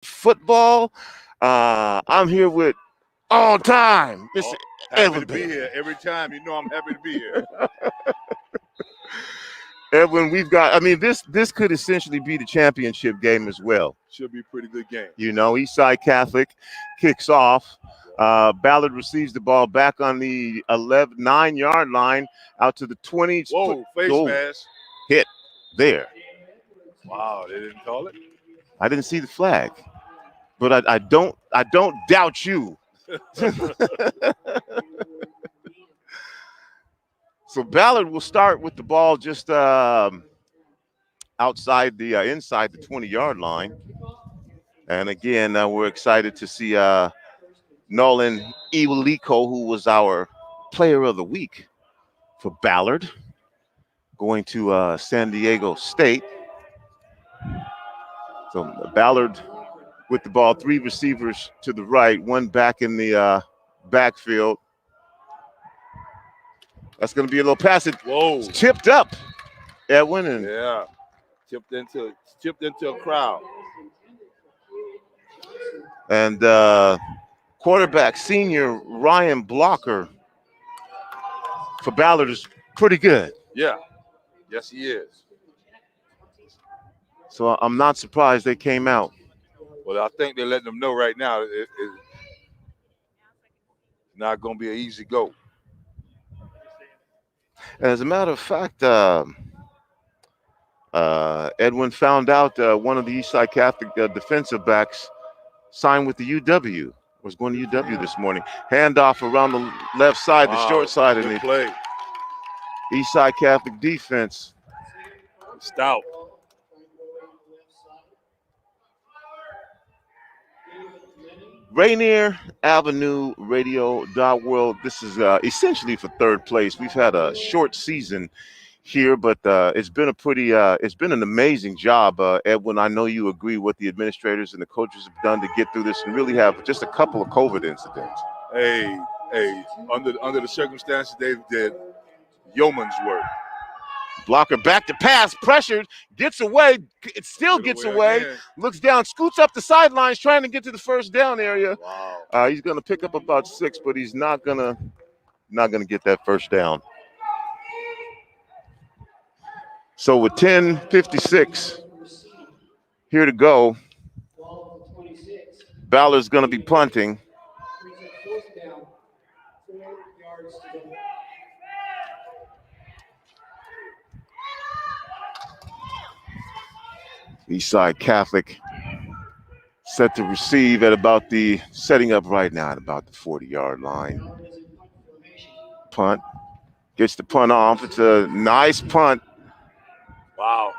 football. I'm here with all time, Mr. Happy to Edwin. be here every time. You know I'm happy to be here. Edwin, this could essentially be the championship game as well. Should be a pretty good game. You know, Eastside Catholic kicks off. Ballard receives the ball back on the 9-yard line out to the 20. Whoa, face mask. Hit there. Wow, they didn't call it? I didn't see the flag, but I don't doubt you. So Ballard will start with the ball just inside the 20-yard line. And again, we're excited to see Nolan Iwaliko, who was our player of the week for Ballard, going to San Diego State. So Ballard with the ball, 3 receivers to the right, 1 back in the backfield. That's going to be a little pass. Whoa. It's tipped up, Edwin. And yeah, tipped into a crowd. And quarterback senior Ryan Blocker for Ballard is pretty good. Yeah, yes he is. So I'm not surprised they came out. Well, I think they're letting them know right now it's not going to be an easy go. As a matter of fact, Edwin found out one of the Eastside Catholic defensive backs signed with the UW. Was going to UW this morning. Handoff around the left side, the short side of the play. Eastside Catholic defense. Stout. Rainier Avenue Radio World. This is essentially for third place. We've had a short season here, but it's been an amazing job, Edwin. I know you agree what the administrators and the coaches have done to get through this and really have just a couple of COVID incidents. Hey, under the circumstances, they did yeoman's work. Blocker back to pass, pressured, gets away. It still gets away. Looks down, scoots up the sidelines, trying to get to the first down area. Wow. He's going to pick up about 6, but he's not gonna get that first down. So with 10:56 here to go, Ballard's going to be punting. Eastside Catholic set to receive at setting up right now at about the 40-yard line. Punt. Gets the punt off. It's a nice punt. Wow.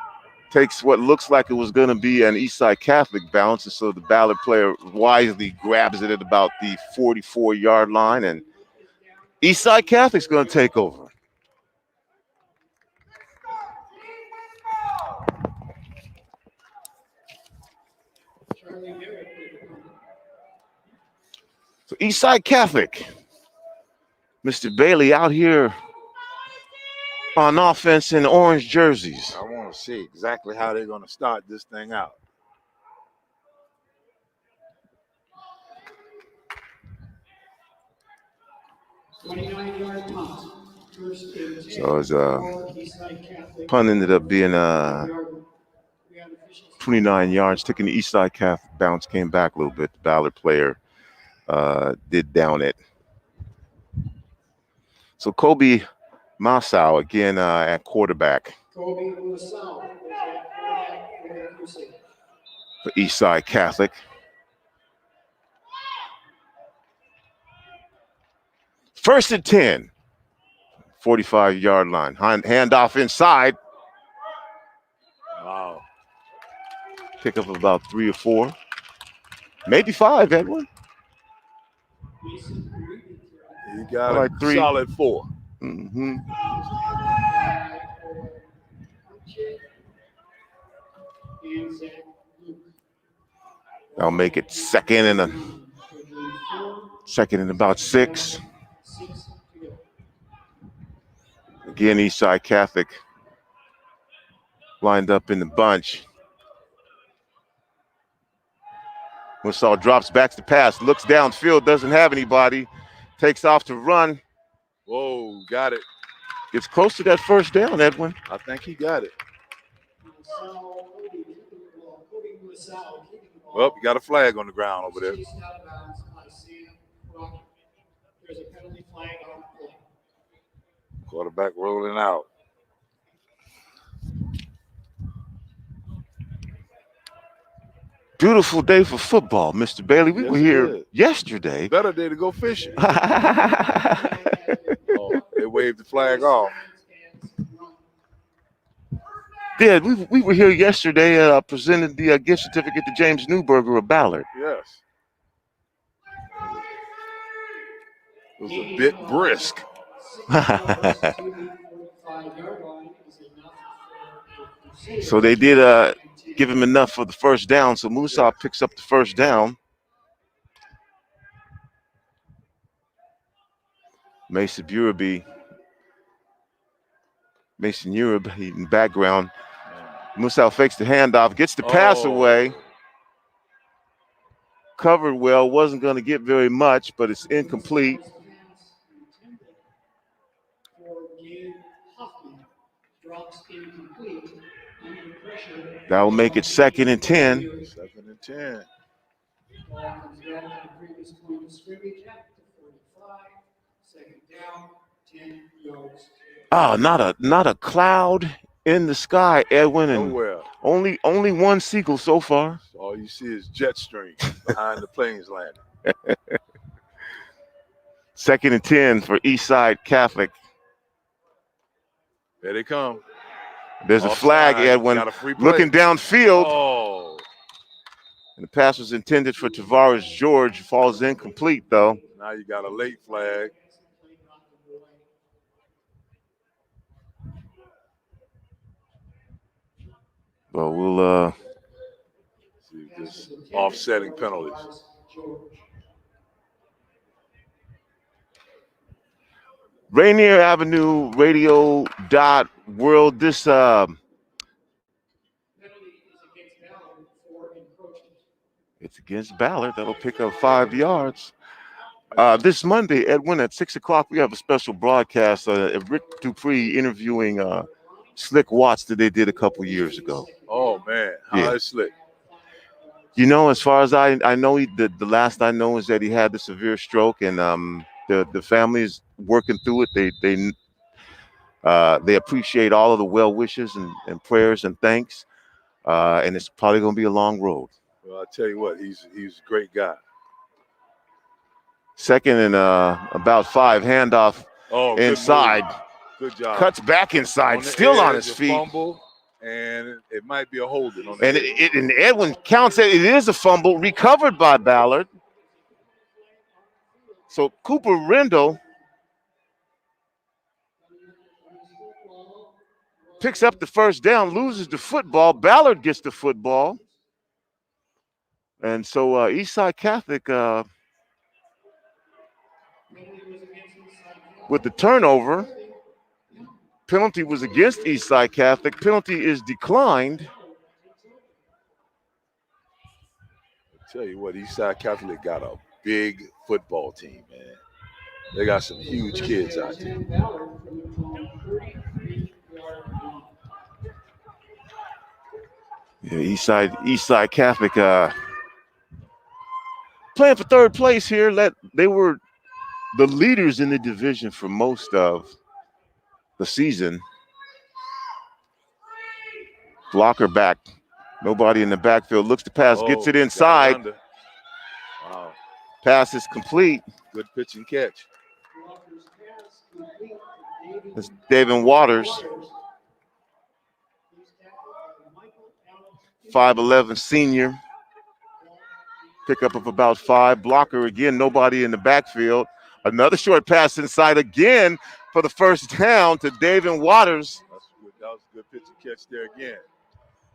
Takes what looks like it was going to be an Eastside Catholic bounce, and so the Ballard player wisely grabs it at about the 44-yard line, and Eastside Catholic's going to take over. So Eastside Catholic, Mr. Bailey out here on offense in orange jerseys. I want to see exactly how they're going to start this thing out. So his punt ended up being 29 yards, taking the Eastside Catholic bounce, came back a little bit. The Ballard player did down it. So Kobe Masao again at quarterback for Eastside Catholic. First and 10, 45-yard line. Handoff inside. Wow. Pick up about 3 or 4, maybe 5, Edwin. You got like 3. Solid 4. Mm-hmm. I'll make it second and about 6. Again, Eastside Catholic lined up in the bunch. Musal drops back to pass, looks downfield, doesn't have anybody, takes off to run. Whoa, got it. Gets close to that first down, Edwin. I think he got it. Well, you got a flag on the ground over there. Quarterback rolling out. Beautiful day for football, Mr. Bailey. We were here yesterday. Better day to go fishing. Oh, they waved the flag off. Yeah, we were here yesterday, presented the gift certificate to James Newberger of Ballard. Yes. It was a bit brisk. So they did give him enough for the first down. So Musal picks up the first down. Mason Urab in the background. Musal fakes the handoff, gets the pass away. Covered well, wasn't going to get very much, but it's incomplete. That will make it 2nd and 10. 2nd and 10. Oh, not a cloud in the sky, Edwin, and nowhere. Only one seagull so far. So all you see is jet stream behind the plane's landing. 2nd and 10 for Eastside Catholic. There they come. There's a flag, Edwin. Looking downfield. Oh. And the pass was intended for Tavares George. Falls incomplete, though. Now you got a late flag. Well, we'll see this offsetting penalties. Rainier Avenue Radio World. This it's against Ballard. That'll pick up 5 yards. This Monday, Edwin, at 6 o'clock, we have a special broadcast. Rick Dupree interviewing Slick Watts that they did a couple years ago. Oh man, how is Slick? You know, as far as I know, the last I know is that he had the severe stroke, and the family is working through it. They appreciate all of the well wishes and prayers and thanks, and it's probably going to be a long road. Well, I tell you what, he's a great guy. 2nd and about 5, handoff inside. Good job. Cuts back inside, still on his feet. Fumble, and it might be a holding on and and Edwin counts it. It is a fumble recovered by Ballard. So Cooper Rendell picks up the first down, loses the football. Ballard gets the football. And so Eastside Catholic with the turnover. Penalty was against Eastside Catholic. Penalty is declined. I tell you what, Eastside Catholic got a big football team, man. They got some huge kids out there. Yeah, Eastside Catholic playing for 3rd place here. They were the leaders in the division for most of the season. Blocker back. Nobody in the backfield. Looks to pass, gets it inside. Wow. Pass is complete. Good pitch and catch. It's David Waters. 5'11" senior. Pickup of about 5. Blocker again, nobody in the backfield. Another short pass inside again for the first down to David Waters. That was a good pitch and catch there again.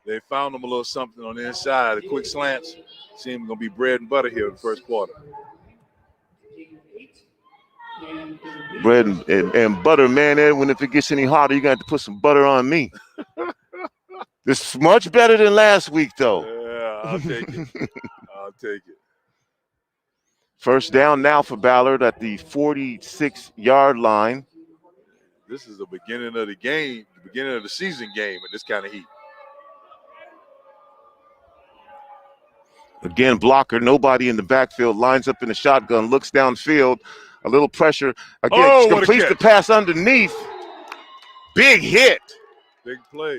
They found him a little something on the inside. The quick slants seem going to be bread and butter here in the first quarter. Bread and butter, man, Edwin. If it gets any hotter, you're going to have to put some butter on me. This is much better than last week, though. Yeah, I'll take it. I'll take it. First down now for Ballard at the 46-yard line. This is the beginning of the game, the beginning of the season game in this kind of heat. Again, blocker, nobody in the backfield, lines up in the shotgun, looks downfield, a little pressure. Again, completes the pass underneath. Big hit. Big play.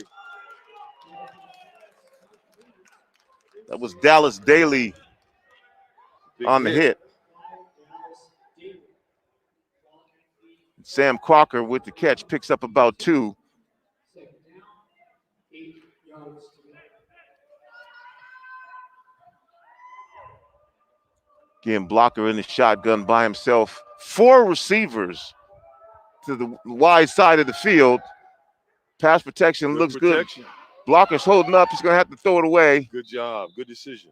That was Dallas Daly on the hit. Sam Crocker with the catch, picks up about 2. Again, blocker in the shotgun by himself. 4 receivers to the wide side of the field. Pass protection looks good. Blocker's holding up. He's going to have to throw it away. Good job. Good decision.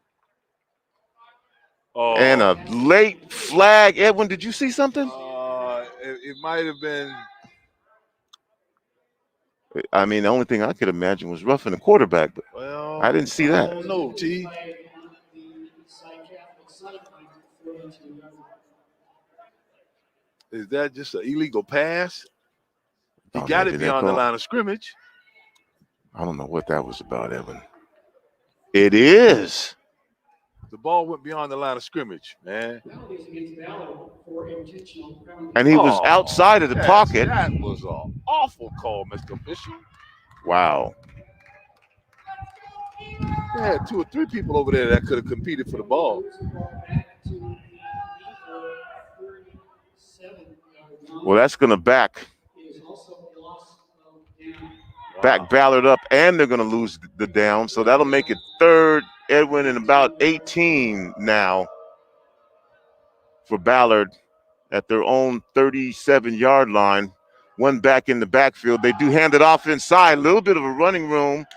Oh. And a late flag. Edwin, did you see something? It might have been. I mean, the only thing I could imagine was roughing the quarterback, but I didn't see that. I don't know, T. Is that just an illegal pass? He got it beyond the line of scrimmage. I don't know what that was about, Evan. It is. The ball went beyond the line of scrimmage, man. And he was outside of the pocket. That was an awful call, Mr. Official. Wow. There had 2 or 3 people over there that could have competed for the ball. Well, that's going to back Ballard up, and they're going to lose the down. So that'll make it third, Edwin, and about 18 now for Ballard at their own 37-yard line. One back in the backfield. They do hand it off inside. A little bit of a running room.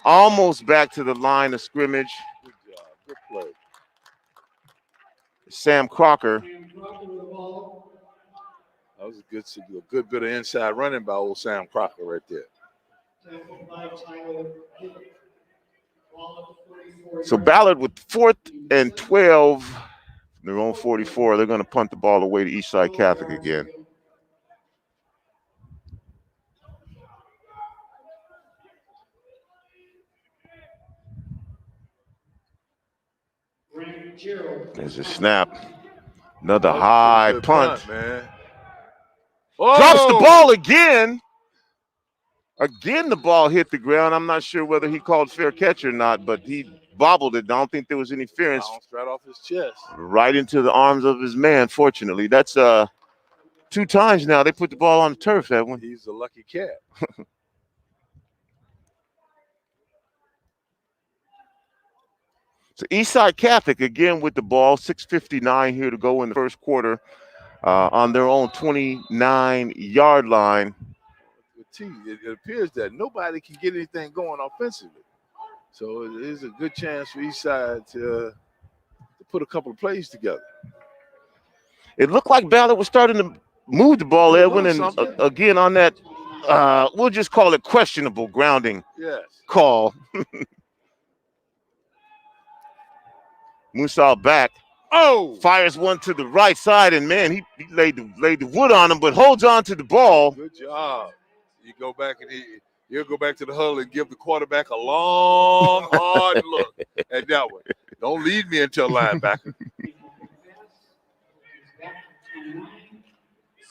Almost back to the line of scrimmage. Good job. Good play. Sam Crocker. That was a good bit of inside running by old Sam Crocker right there. So Ballard with 4th and 12, their own 44. They're going to punt the ball away to Eastside Catholic again. There's a snap. Another high punt. Man. Drops the ball again. Again, the ball hit the ground. I'm not sure whether he called fair catch or not, but he bobbled it. I don't think there was interference. Bounced right off his chest. Right into the arms of his man, fortunately. That's 2 times now they put the ball on the turf, Edwin. He's a lucky cat. So Eastside Catholic again with the ball. 6:59 here to go in the first quarter on their own 29-yard line. It appears that nobody can get anything going offensively. So it is a good chance for Eastside to put a couple of plays together. It looked like Ballard was starting to move the ball, Edwin, and again on that, we'll just call it questionable grounding call. Musa back. Fires one to the right side, and man, he laid the wood on him, but holds on to the ball. Good job. You go back and he'll go back to the huddle and give the quarterback a long, hard look at that one. Don't lead me until linebacker.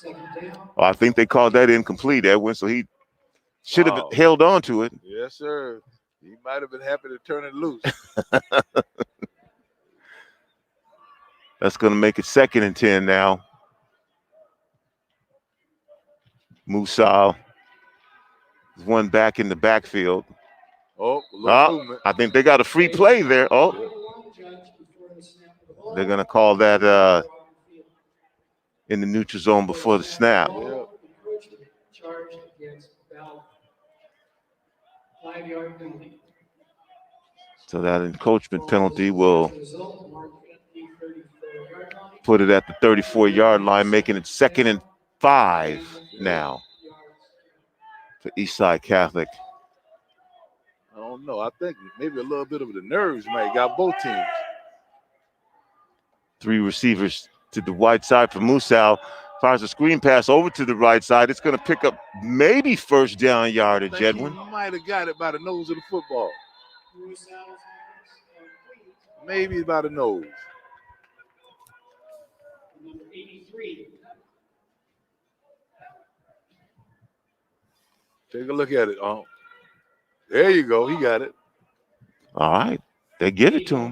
Well, I think they called that incomplete, Edwin, so he should have held on to it. Yes, sir. He might have been happy to turn it loose. That's going to make it 2nd and 10 now. Musa is one back in the backfield. I think they got a free play there. They're going to call that in the neutral zone before the snap. So that encroachment penalty will put it at the 34-yard line, making it 2nd and 5 now for Eastside Catholic. I don't know. I think maybe a little bit of the nerves might got both teams. Three receivers to the right side for Musal. Fires a screen pass over to the right side. It's going to pick up maybe first down yardage, Edwin. He might have got it by the nose of the football. Maybe by the nose. Number 83. Take a look at it. There you go. He got it. All right. They give it to him.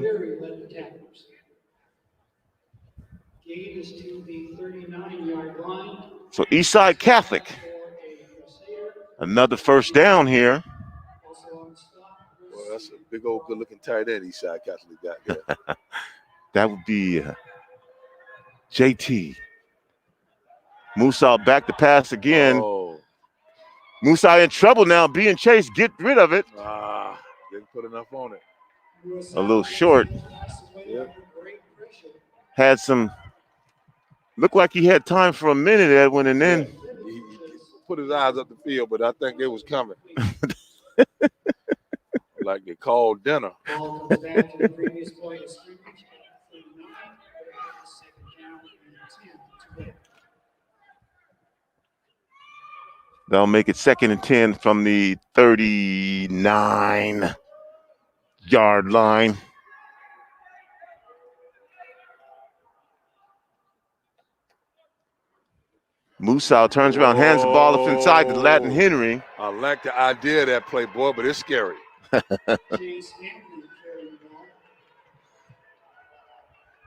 Gain is to the 39-yard line. So Eastside Catholic. Another first down here. Well, that's a big old good-looking tight end Eastside Catholic got there. That would be JT. Musal back to pass again. Oh. Musal in trouble now, being chased. Get rid of it. Didn't put enough on it. A little short. Yep. Had some, looked like he had time for a minute, Edwin, and then. He put his eyes up the field, but I think it was coming. Like they called dinner. Ball comes back to the previous point of scrimmage. 39, second down and 10 to go. They'll make it 2nd and 10 from the 39-yard line. Musal turns around, hands the ball up inside to Latin Henry. I like the idea of that play, boy, but it's scary. That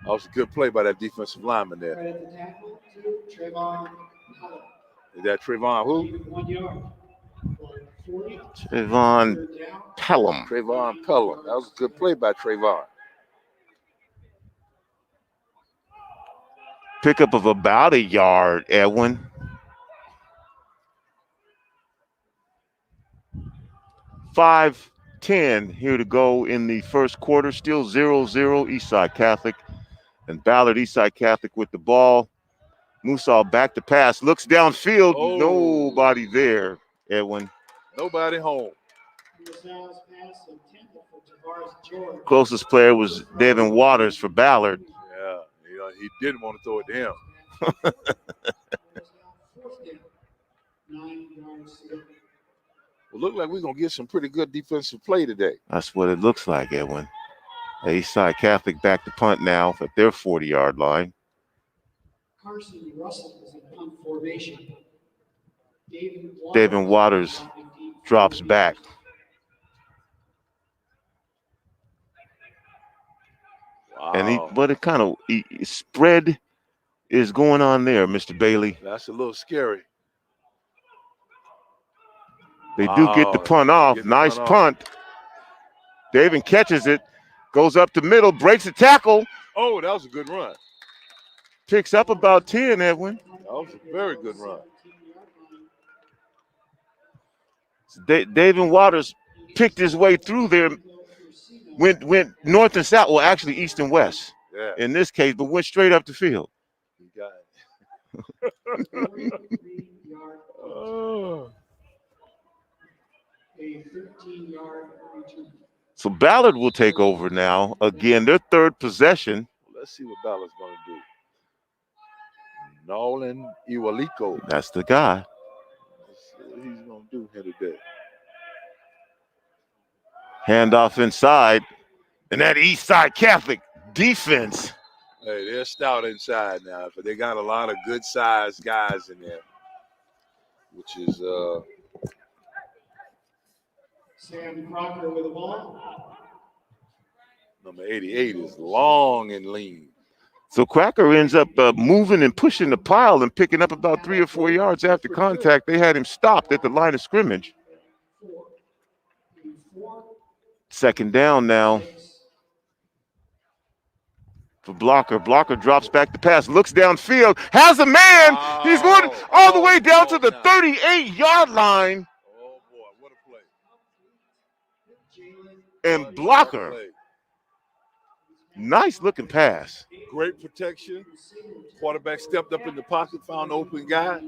was a good play by that defensive lineman there. Right at the tackle to Trayvon Pelham. Is that Trayvon who? 1 yard. 40. Trayvon Pelham. Trayvon Pelham. That was a good play by Trayvon. Pickup of about a yard, Edwin. $5:10 here to go in the first quarter. Still 0-0 Eastside Catholic. And Ballard Eastside Catholic with the ball. Musal back to pass. Looks downfield. Oh. Nobody there, Edwin. Nobody home. Closest player was Devin Waters for Ballard. Yeah, he didn't want to throw it to him. Well, look like we're going to get some pretty good defensive play today. That's what it looks like, Edwin. Eastside Catholic back to punt now at their 40-yard line. Carson Russell is in punt formation. David Waters drops back. Wow. And what it kind of spread is going on there, Mr. Bailey. That's a little scary. They do get the punt off. Nice punt. David catches it, goes up the middle, breaks the tackle. Oh, that was a good run. Picks up about 10, Edwin. That was a very good run. David Waters picked his way through there, went north and south, well, actually east and west in this case, but went straight up the field. He got it. Oh. A 13-yard return. So Ballard will take over now. Again, their third possession. Let's see what Ballard's going to do. Nolan Iwaliko. That's the guy. Let's see what he's going to do here today. Handoff inside. And that Eastside Catholic defense. Hey, they're stout inside now, but they got a lot of good-sized guys in there, which is Sam Crocker with the ball. number 88 is long and lean. So Cracker ends up moving and pushing the pile and picking up about 3 or 4 yards after contact. They had him stopped at the line of scrimmage. Second down now for Blocker. Blocker drops back to pass, looks downfield, has a man. He's going all the way down to the 38-yard line. Oh, boy, what a play. And Blocker, nice looking pass. Great protection. Quarterback stepped up in the pocket, found an open guy,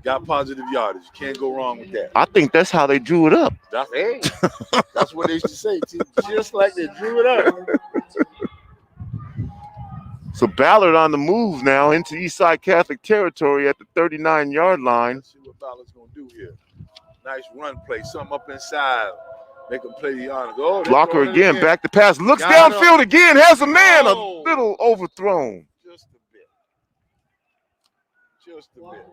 got positive yardage. You can't go wrong with that. I think that's how they drew it up. That's what they used to say, too. Just like they drew it up. So Ballard on the move now into Eastside Catholic territory at the 39-yard line. Let's see what Ballard's going to do here. Nice run play. Something up inside. Make him play the honor. Oh, Blocker again. Back to pass. Looks downfield again. Has a man. A little overthrown. Just a bit. Just a bit.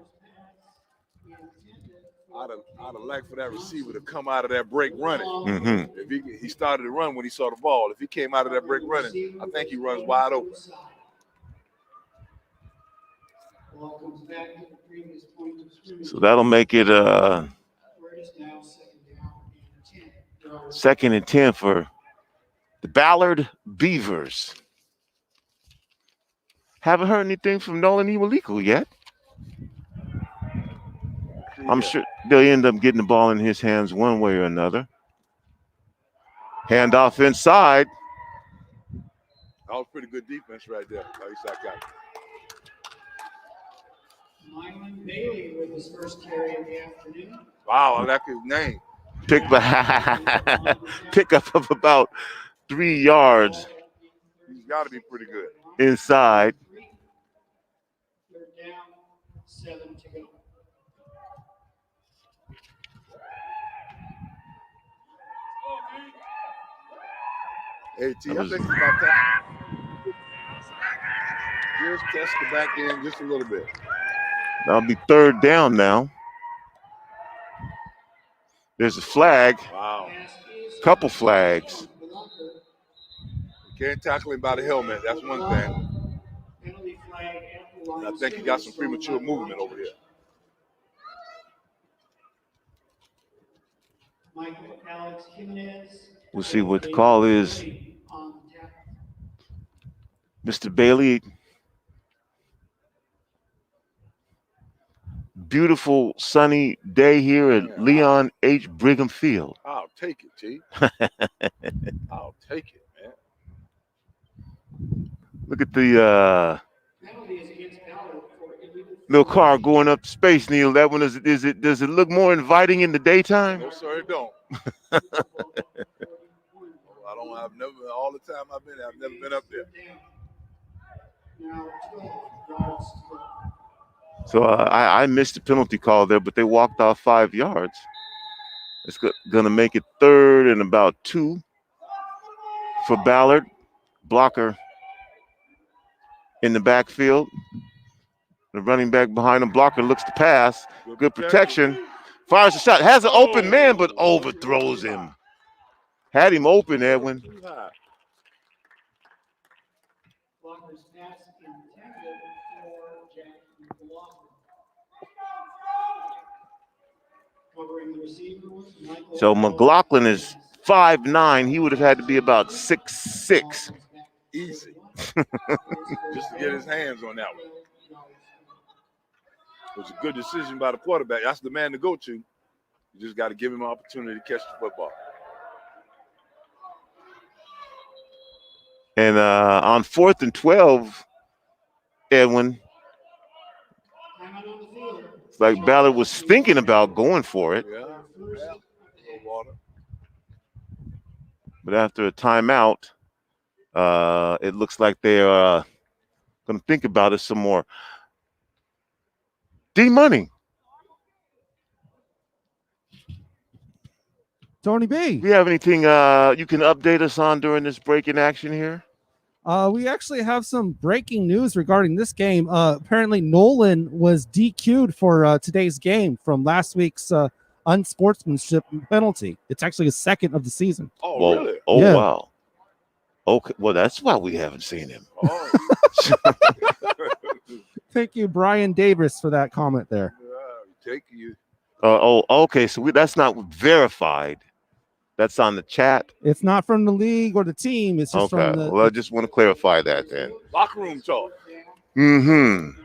I'd have liked for that receiver to come out of that break running. Mm-hmm. If he started to run when he saw the ball. If he came out of that break running, I think he runs wide open. So that'll make it 2nd and 10 for the Ballard Beavers. Haven't heard anything from Nolan Iwaliko yet. I'm sure they'll end up getting the ball in his hands one way or another. Handoff inside. That was pretty good defense right there. At least I got it. Mylan Bailey with his first carry of the afternoon. Wow, I like his name. Pick up of about 3 yards. He's got to be pretty good. Inside. 3rd down, 7 to go. Hey, T, I think it's about time. Just test the back end just a little bit. That'll be 3rd down now. There's a flag. Wow. Couple flags. You can't tackle him by the helmet. That's one thing. And I think he got some premature movement over here. We'll see what the call is. Mr. Bailey. Beautiful sunny day here at Leon H. Brigham Field. I'll take it, T. I'll take it, man. Look at the little car going up space, Neil. That one does it look more inviting in the daytime? No, sir, it don't. I've never, all the time I've been there, I've never been up there. So I missed the penalty call there, but they walked off 5 yards. It's going to make it 3rd and about 2 for Ballard. Blocker in the backfield. The running back behind him. Blocker looks to pass. Good protection. Fires a shot. Has an open man, but overthrows him. Had him open, Edwin. So McLaughlin is 5'9". He would have had to be about 6'6". Easy. Just to get his hands on that one. It was a good decision by the quarterback. That's the man to go to. You just got to give him an opportunity to catch the football. And on 4th and 12, Edwin, it's like Ballard was thinking about going for it. Yeah. But after a timeout, it looks like they are going to think about it some more. D-Money. Tony B. Do you have anything you can update us on during this break in action here? We actually have some breaking news regarding this game. Apparently, Nolan was DQ'd for today's game from last week's unsportsmanship penalty. It's actually his 2nd of the season. Oh, really? Oh, yeah. Wow. Okay, well, that's why we haven't seen him. Oh. Thank you, Brian Davis, for that comment there. Take you. Okay. So that's not verified. That's on the chat. It's not from the league or the team. It's just okay. from the. Well, I just want to clarify that then. Locker room talk. Mm-hmm.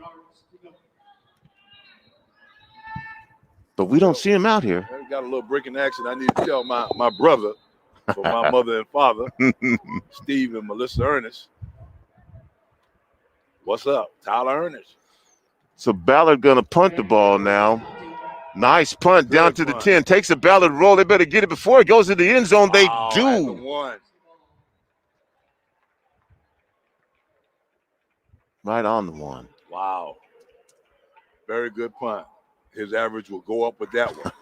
But we don't see him out here. We got a little breaking action. I need to tell my brother, for my mother and father, Steve and Melissa Ernest. What's up, Tyler Ernest? So Ballard gonna punt the ball now. Nice punt down to the 10. Takes a Ballard roll. They better get it before it goes to the end zone. They do. The one. Right on the one. Wow. Very good punt. His average will go up with that one.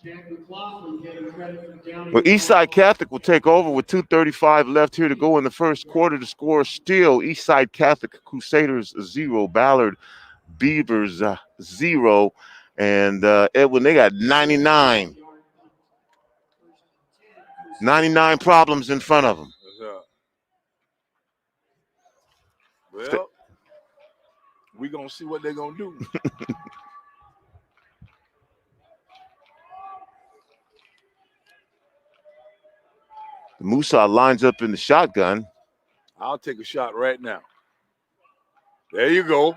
Jack McLaughlin getting credit for downing Well, the Eastside ball. Catholic will take over with 2:35 left here to go in the first quarter. To score still Eastside Catholic Crusaders 0, Ballard Beavers 0, and Edwin, they got 99 problems in front of them. Well, we're going to see what they're going to do. Musa lines up in the shotgun. I'll take a shot right now. There you go.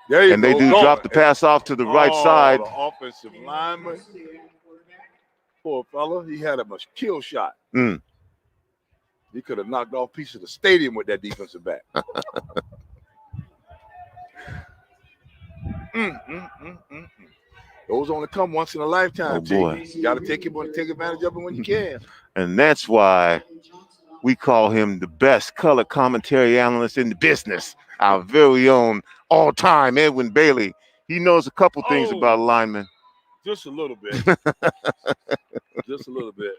There you and go. they do drop the pass off to the right side. The offensive lineman. Poor fella. He had a kill shot. Mm. He could have knocked off a piece of the stadium with that defensive back. Those only come once in a lifetime. Oh, boy. You got to take advantage of it when you can. And that's why we call him the best color commentary analyst in the business. Our very own all-time Edwin Bailey. He knows a couple things about linemen. Just a little bit. Just a little bit.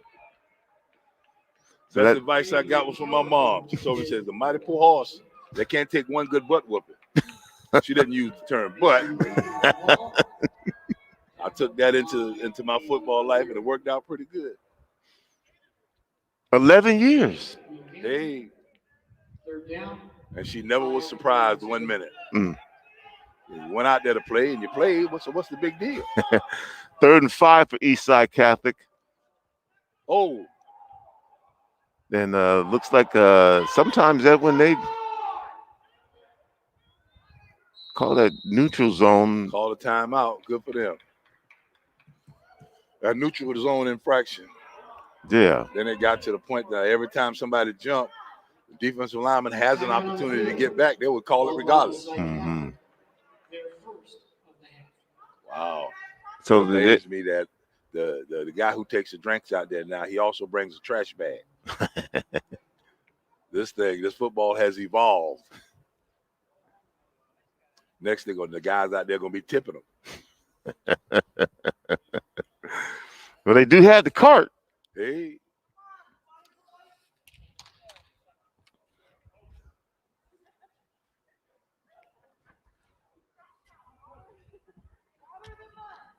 So Best advice I got was from my mom. She told me, she says, the mighty poor horse, they can't take one good butt whooping. She didn't use the term butt. I took that into my football life, and it worked out pretty good. 11 years. Hey. And she never was surprised 1 minute. Mm. You went out there to play, and you played. What's the big deal? 3rd and 5 for Eastside Catholic. Oh. And looks like sometimes, Edwin, they call that neutral zone. Call the timeout. Good for them. That neutral zone infraction. Yeah. Then it got to the point that every time somebody jumped, the defensive lineman has an opportunity to get back. They would call it regardless. Mm-hmm. Wow. So it amazes me that the guy who takes the drinks out there now, he also brings a trash bag. This football has evolved. Next thing, the guys out there going to be tipping them. Well, they do have the cart. Hey.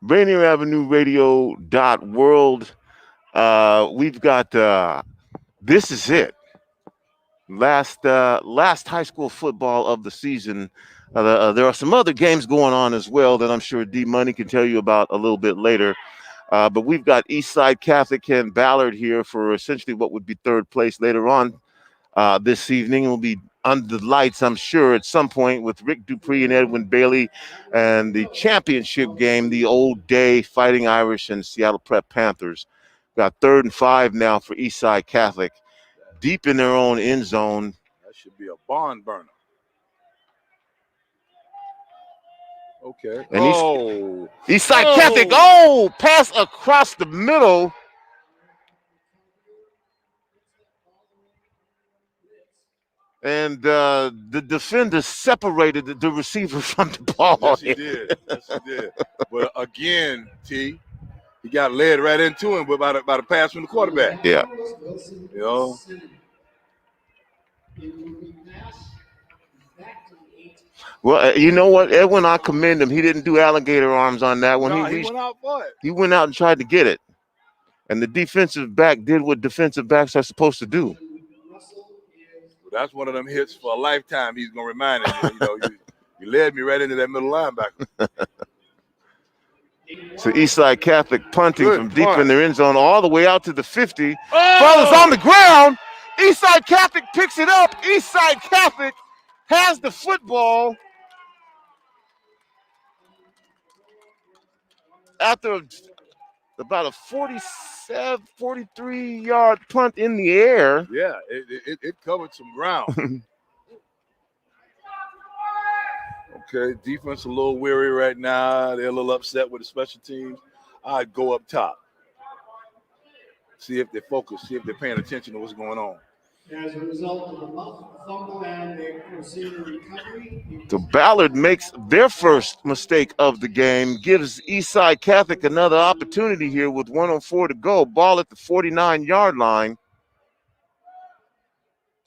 Rainier Avenue Radio .world. We've got this is it. Last high school football of the season. There are some other games going on as well that I'm sure D Money can tell you about a little bit later. But we've got Eastside Catholic and Ballard here for essentially what would be 3rd place later on this evening. We'll be under the lights, I'm sure, at some point with Rick Dupree and Edwin Bailey, and the championship game, the Old Day Fighting Irish and Seattle Prep Panthers. Got 3rd and 5 now for Eastside Catholic, deep in their own end zone. That should be a barn burner. Okay. And Eastside Catholic, pass across the middle. And the defender separated the receiver from the ball. Yes, he did. But again, T, he got led right into him by the pass from the quarterback. Yeah. You know. Well, you know what, Edwin, I commend him. He didn't do alligator arms on that one. No, he went out for it. He went out and tried to get it. And the defensive back did what defensive backs are supposed to do. That's one of them hits for a lifetime. He's going to remind him, you led me right into that middle linebacker. So Eastside Catholic punting from deep in their end zone all the way out to the 50. Fellas on the ground. Eastside Catholic picks it up. Eastside Catholic has the football after about a 43-yard punt in the air. Yeah, it covered some ground. Okay, defense a little weary right now. They're a little upset with the special teams. I'd go up top. See if they focus, see if they're paying attention to what's going on. As a result of a fumble and a receiver recovery. So Ballard makes their first mistake of the game, gives Eastside Catholic another opportunity here with 1:04 to go. Ball at the 49-yard line.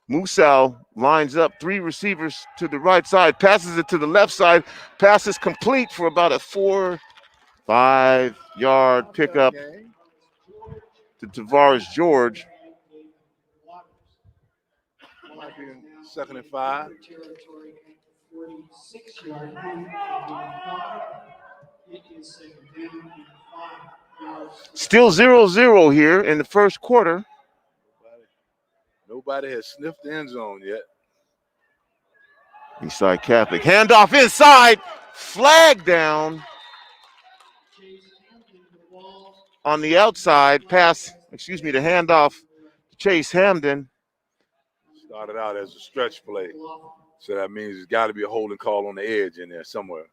Musal lines up 3 receivers to the right side, passes it to the left side, passes complete for about a 4-5-yard pickup to Tavares George. Might be 2nd and 5. Still 0-0 here in the first quarter. Nobody has sniffed the end zone yet. Eastside Catholic. Handoff inside. Flag down on the outside. The handoff to Chase Hamden. Started out as a stretch play. So that means there's got to be a holding call on the edge in there somewhere.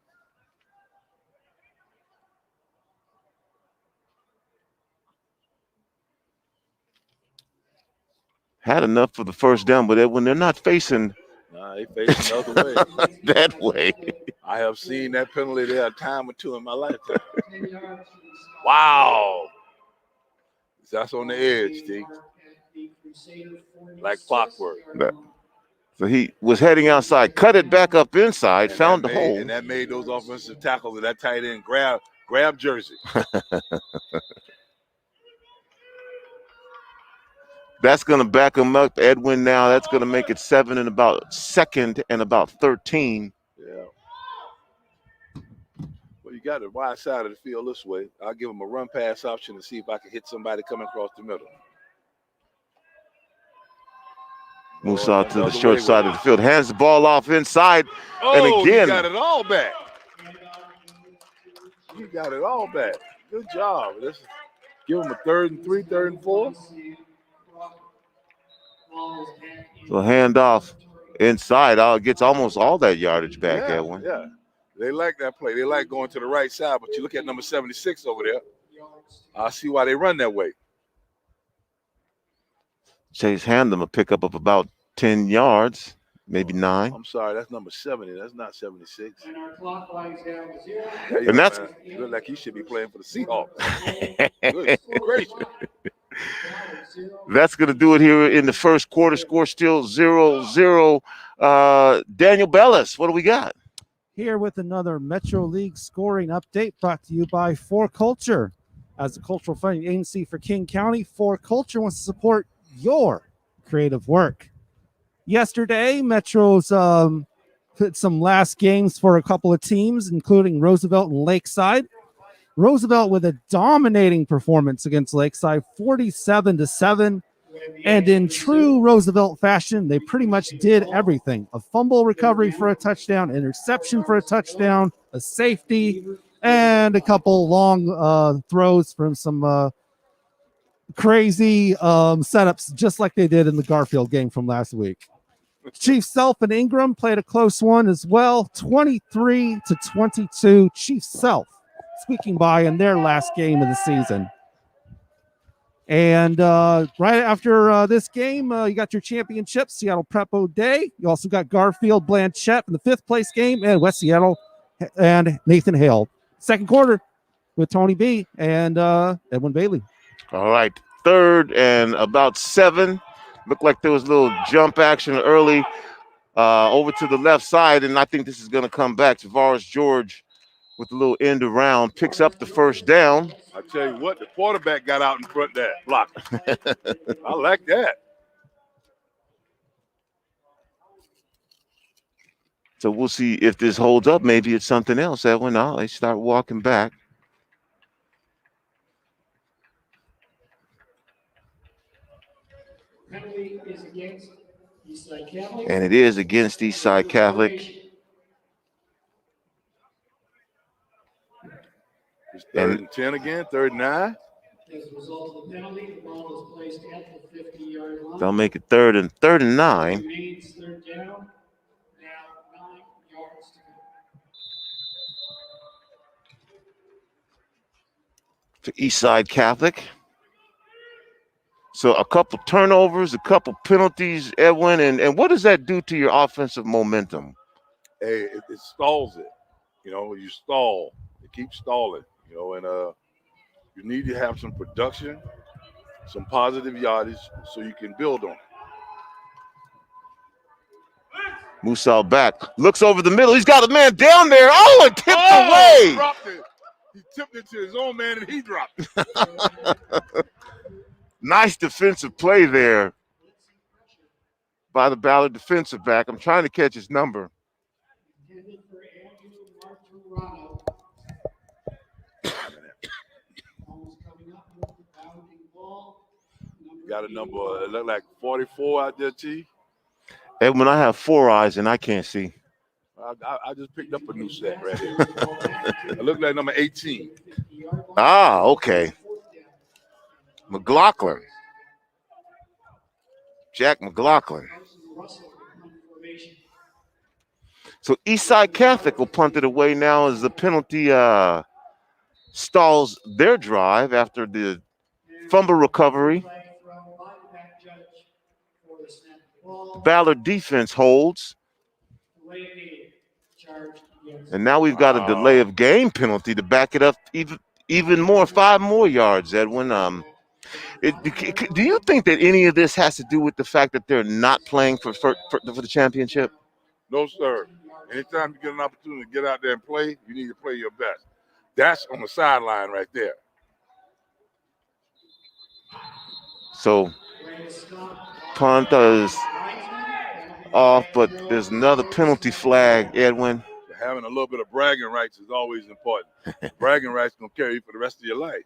Had enough for the first down, but when they're not facing they face another way. that way. I have seen that penalty there a time or two in my lifetime. Wow. That's on the edge, T. Like clockwork. So he was heading outside, cut it back up inside, found the hole. And that made those offensive tackles of that tight end grab jersey. That's going to back him up, Edwin, now. That's going to make it 2nd and about 13. Yeah. Well, you got the wide side of the field this way. I'll give him a run pass option to see if I can hit somebody coming across the middle. Moves out to the short side of the field. Hands the ball off inside. And again. You got it all back. You got it all back. Good job. Give him a 3rd and 3, 3rd and 4. So handoff inside. Gets almost all that yardage back, Edwin. Yeah. They like that play. They like going to the right side, but you look at number 76 over there. I see why they run that way. Chase Hamden a pickup of about 10 yards, maybe 9. I'm sorry, that's number 70. That's not 76. And that's look like he should be playing for the Seahawks. Good gracious. That's going to do it here in the first quarter. Score still 0-0. Daniel Bellis, what do we got? Here with another Metro League scoring update brought to you by 4Culture. As a cultural funding agency for King County, 4Culture wants to support your creative work. Yesterday, Metro's put some last games for a couple of teams, including Roosevelt and Lakeside. Roosevelt with a dominating performance against Lakeside, 47-7. And in true Roosevelt fashion, they pretty much did everything. A fumble recovery for a touchdown, interception for a touchdown, a safety, and a couple long throws from some crazy setups, just like they did in the Garfield game from last week. Chief Self and Ingram played a close one as well, 23-22. Chief Self squeaking by in their last game of the season. And right after this game, you got your championship, Seattle Prep O'Day. You also got Garfield Blanchette in the 5th place game, and West Seattle and Nathan Hale. Second quarter with Tony B and Edwin Bailey. All right, 3rd and about 7. Looked like there was a little jump action early over to the left side, and I think this is going to come back. Tavares George with a little end around, picks up the first down. I tell you what, the quarterback got out in front there, block. I like that. So we'll see if this holds up. Maybe it's something else, Edwin. Now they start walking back. Penalty is against Eastside Catholic. And it is against Eastside Catholic. It's 3rd and 10 again, 3rd and 9. As a result of the penalty, the ball is placed at the 50-yard line. They'll make it 3rd and 9. Remains 3rd down. Now 9 yards to go. For Eastside Catholic. So a couple turnovers, a couple penalties, Edwin, and what does that do to your offensive momentum? Hey, it stalls it. You know, you stall. It keeps stalling. You know, and you need to have some production, some positive yardage, so you can build on it. Musal back, looks over the middle. He's got a man down there. Oh, and tipped away. Dropped it. He tipped it to his own man, and he dropped it. Nice defensive play there by the Ballard defensive back. I'm trying to catch his number. Got a number, it looked like 44 out there, T. Edwin, I have 4 eyes and I can't see. I just picked up a new set right here. It looked like number 18. Ah, okay. McLaughlin. Jack McLaughlin. So Eastside Catholic will punt it away now as the penalty stalls their drive after the fumble recovery. Ballard defense holds. And now we've got a delay of game penalty to back it up even more, 5 more yards, Edwin. Do you think that any of this has to do with the fact that they're not playing for the championship? No, sir. Anytime you get an opportunity to get out there and play, you need to play your best. That's on the sideline right there. So punt is off, but there's another penalty flag, Edwin. Having a little bit of bragging rights is always important. Bragging rights going to carry you for the rest of your life.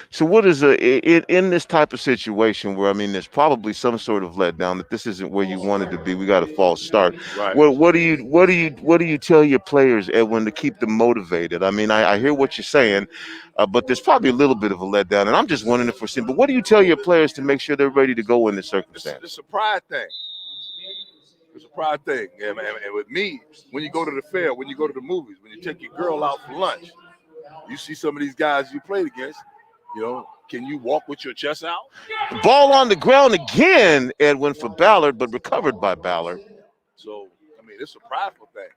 So what is in this type of situation where, I mean, there's probably some sort of letdown that this isn't where you wanted to be. We got a false start. Right. What do you tell your players, Edwin, to keep them motivated? I mean, I hear what you're saying, but there's probably a little bit of a letdown, and I'm just wondering if we're seeing. But what do you tell your players to make sure they're ready to go in this circumstance? It's a pride thing. It's a pride thing. And with me, when you go to the fair, when you go to the movies, when you take your girl out for lunch, you see some of these guys you played against. You know, can you walk with your chest out? Ball on the ground again, Edwin, for Ballard, but recovered by Ballard. So, I mean, it's a prideful thing.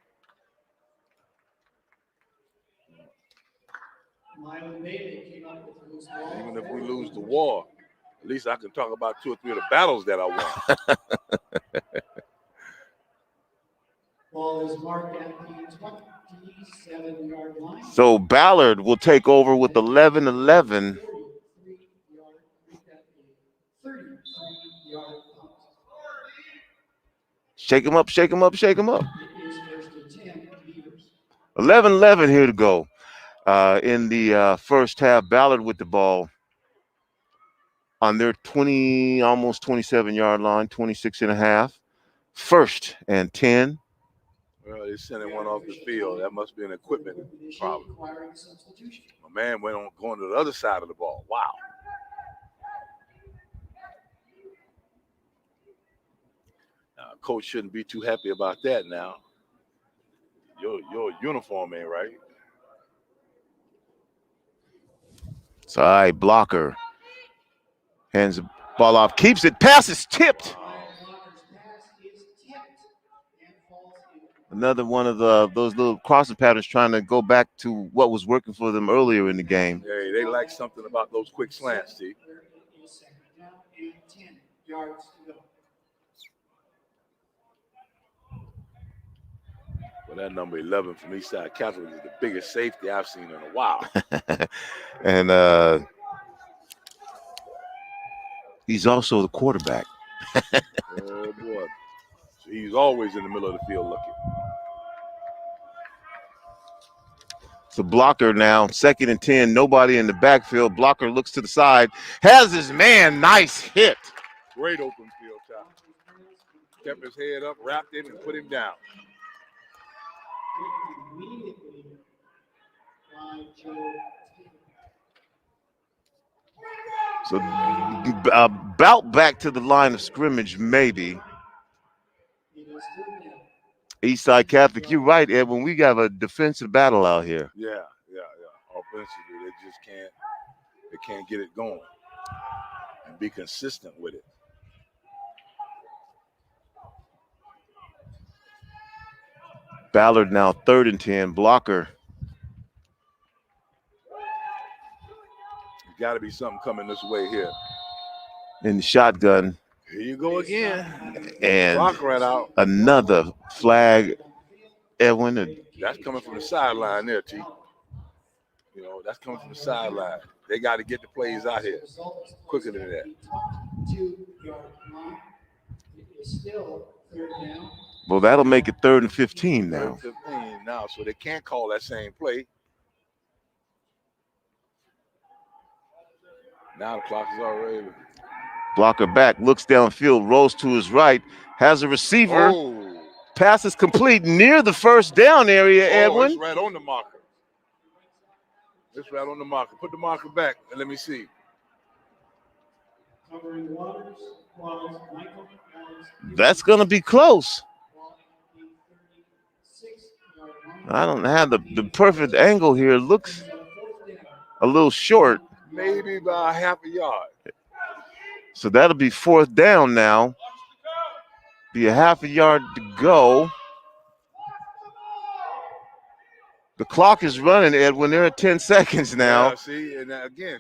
Even if we lose the war, at least I can talk about 2 or 3 of the battles that I won. Ball is marked at the 27-yard line. So Ballard will take over with 11-11. Shake him up, shake him up, shake him up. 11-11 here to go in the first half. Ballard with the ball on their 20, almost 27-yard line, 26.5. 1st and 10. Well, they're sending one off the field. That must be an equipment problem. My man went on going to the other side of the ball. Wow. Coach shouldn't be too happy about that now. Your uniform ain't right. So, all right, blocker hands the ball off, keeps it, pass is tipped. Another one of those little crossing patterns trying to go back to what was working for them earlier in the game. Hey, they like something about those quick slants, Steve. Well, that number 11 from Eastside Catholic is the biggest safety I've seen in a while. And he's also the quarterback. Oh, boy. So he's always in the middle of the field looking. So blocker now, 2nd and 10, nobody in the backfield. Blocker looks to the side, has his man, nice hit. Great open field time. Kept his head up, wrapped him, and put him down. So about back to the line of scrimmage, maybe. Eastside Catholic, you're right, Ed. When we have a defensive battle out here. Yeah. offensively. They can't get it going and be consistent with it. Ballard now 3rd and 10. Blocker. There's got to be something coming this way here. In the shotgun. Here you go again. And Clock ran out. another flag, Edwin. That's coming from the sideline there, T. You know, that's coming from the sideline. They got to get the plays out here quicker than that. 2-yard line. It is still 3rd down. Well, that'll make it 3rd and 15 now. 15 now, so they can't call that same play. Now the clock is already. Blocker back, looks downfield, rolls to his right, has a receiver. Oh. Pass is complete near the 1st down area, Edwin. It's right on the marker. It's right on the marker. Put the marker back and let me see. Covering Waters, Michael, That's going to be close. 36-yard line. I don't have the perfect angle here. It looks a little short. Maybe by half a yard. So that'll be 4th down now. Be a half a yard to go. The clock is running, Edwin. They're at 10 seconds now. Yeah, see, and again,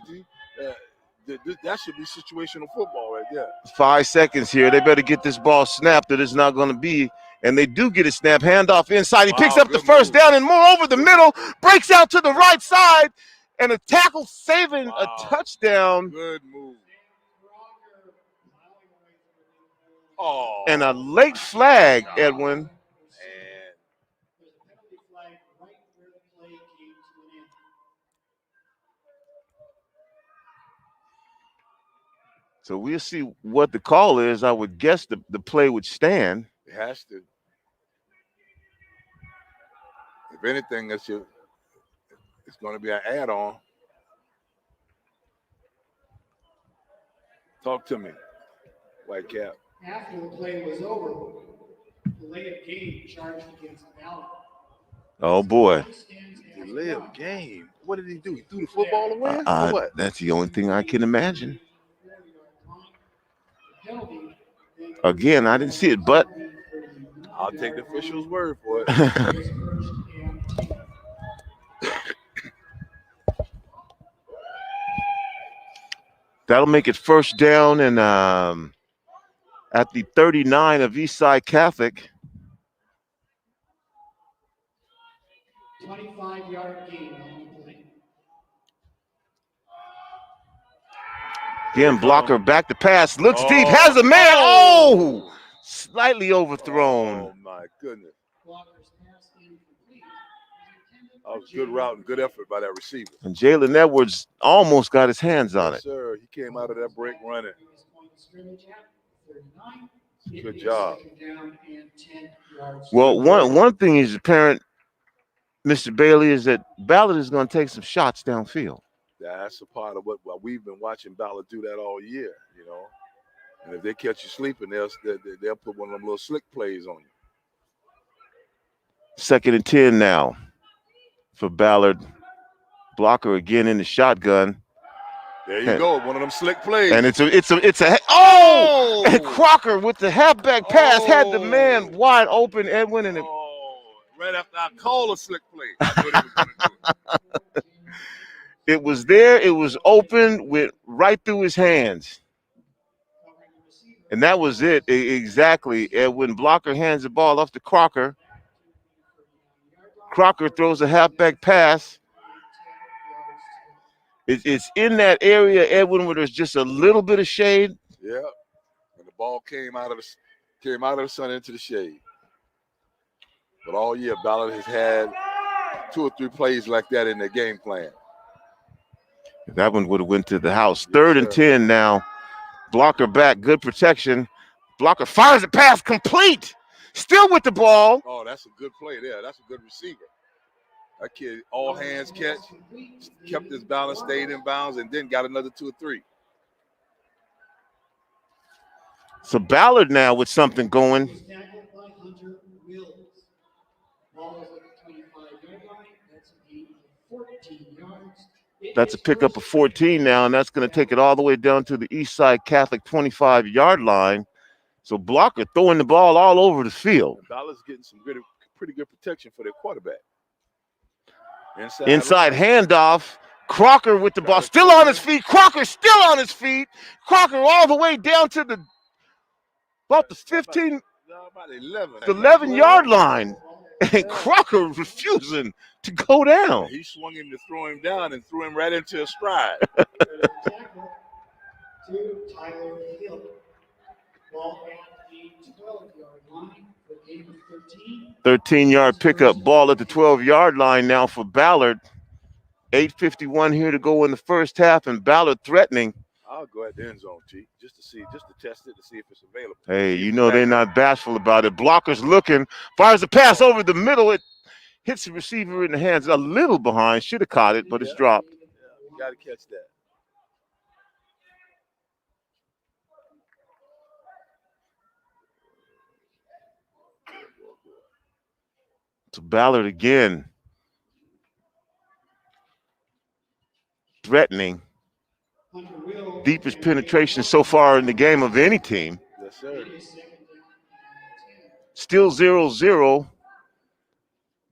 that should be situational football right there. 5 seconds here. They better get this ball snapped or it's not going to be. And they do get it snapped. Handoff inside. He picks up the 1st down and more over the middle. Breaks out to the right side. And a tackle saving a touchdown. Good move. Oh. And a late flag, Edwin. So we'll see what the call is. I would guess the play would stand. It has to. If anything, it's going to be an add-on. Talk to me, Whitecap. After the play was over, delay of game charged against Ballard. Oh, boy. Delay of game? What did he do? He threw the football away? Or what? That's the only thing I can imagine. Again, I didn't see it, but I'll take the official's word for it. That'll make it 1st down and at the 39 of Eastside Catholic. 25-yard gain on the play. Again, blocker back to pass. Looks deep. Has a man. Oh! Slightly overthrown. Oh, my goodness. That was a good route and good effort by that receiver. And Jalen Edwards almost got his hands on it. Sir, he came out of that break running. Good job. Well, one thing is apparent, Mr. Bailey, is that Ballard is going to take some shots downfield. That's a part of what we've been watching Ballard do that all year, you know. And if they catch you sleeping, they'll put one of them little slick plays on you. 2nd and 10 now for Ballard. Blocker again in the shotgun. There you go, one of them slick plays. And it's a oh! And Crocker with the halfback pass had the man wide open, Edwin, and right after I call a slick play. That's what he was gonna do. It was there, it was open, went right through his hands. And that was it, exactly. Edwin Blocker hands the ball off to Crocker. Crocker throws a halfback pass. It's in that area, Edwin, where there's just a little bit of shade. Yeah, and the ball came out of the sun into the shade. But all year, Ballard has had 2 or 3 plays like that in their game plan. That one would have went to the house. 3rd and 10 now. Blocker back, good protection. Blocker fires a pass, complete. Still with the ball. Oh, that's a good play there. That's a good receiver. That kid, all hands catch, kept his balance, stayed in bounds, and then got another 2 or 3. So Ballard now with something going. 14 yards. That's a pickup of 14 now, and that's going to take it all the way down to the Eastside Catholic 25-yard line. So Blocker throwing the ball all over the field. Ballard's getting some pretty good protection for their quarterback. Inside handoff. Crocker with the ball still on his feet. Crocker still on his feet. Crocker all the way down to about the 15, about 11. the 11-yard line. And Crocker refusing to go down. He swung him to throw him down and threw him right into a stride. To Tyler Hill. Ball at the 12-yard line for a gain of 13. 13-yard pickup, ball at the 12-yard line now for Ballard. 8:51 here to go in the first half, and Ballard threatening. I'll go at the end zone, T, just to test it, to see if it's available. Hey, you know they're not bashful about it. Blocker's looking, fires a pass over the middle. It hits the receiver in the hands, a little behind. Should have caught it, but it's dropped. Yeah, you got to catch that. So Ballard again. Threatening. Deepest penetration so far in the game of any team. Yes, sir. Still 0-0.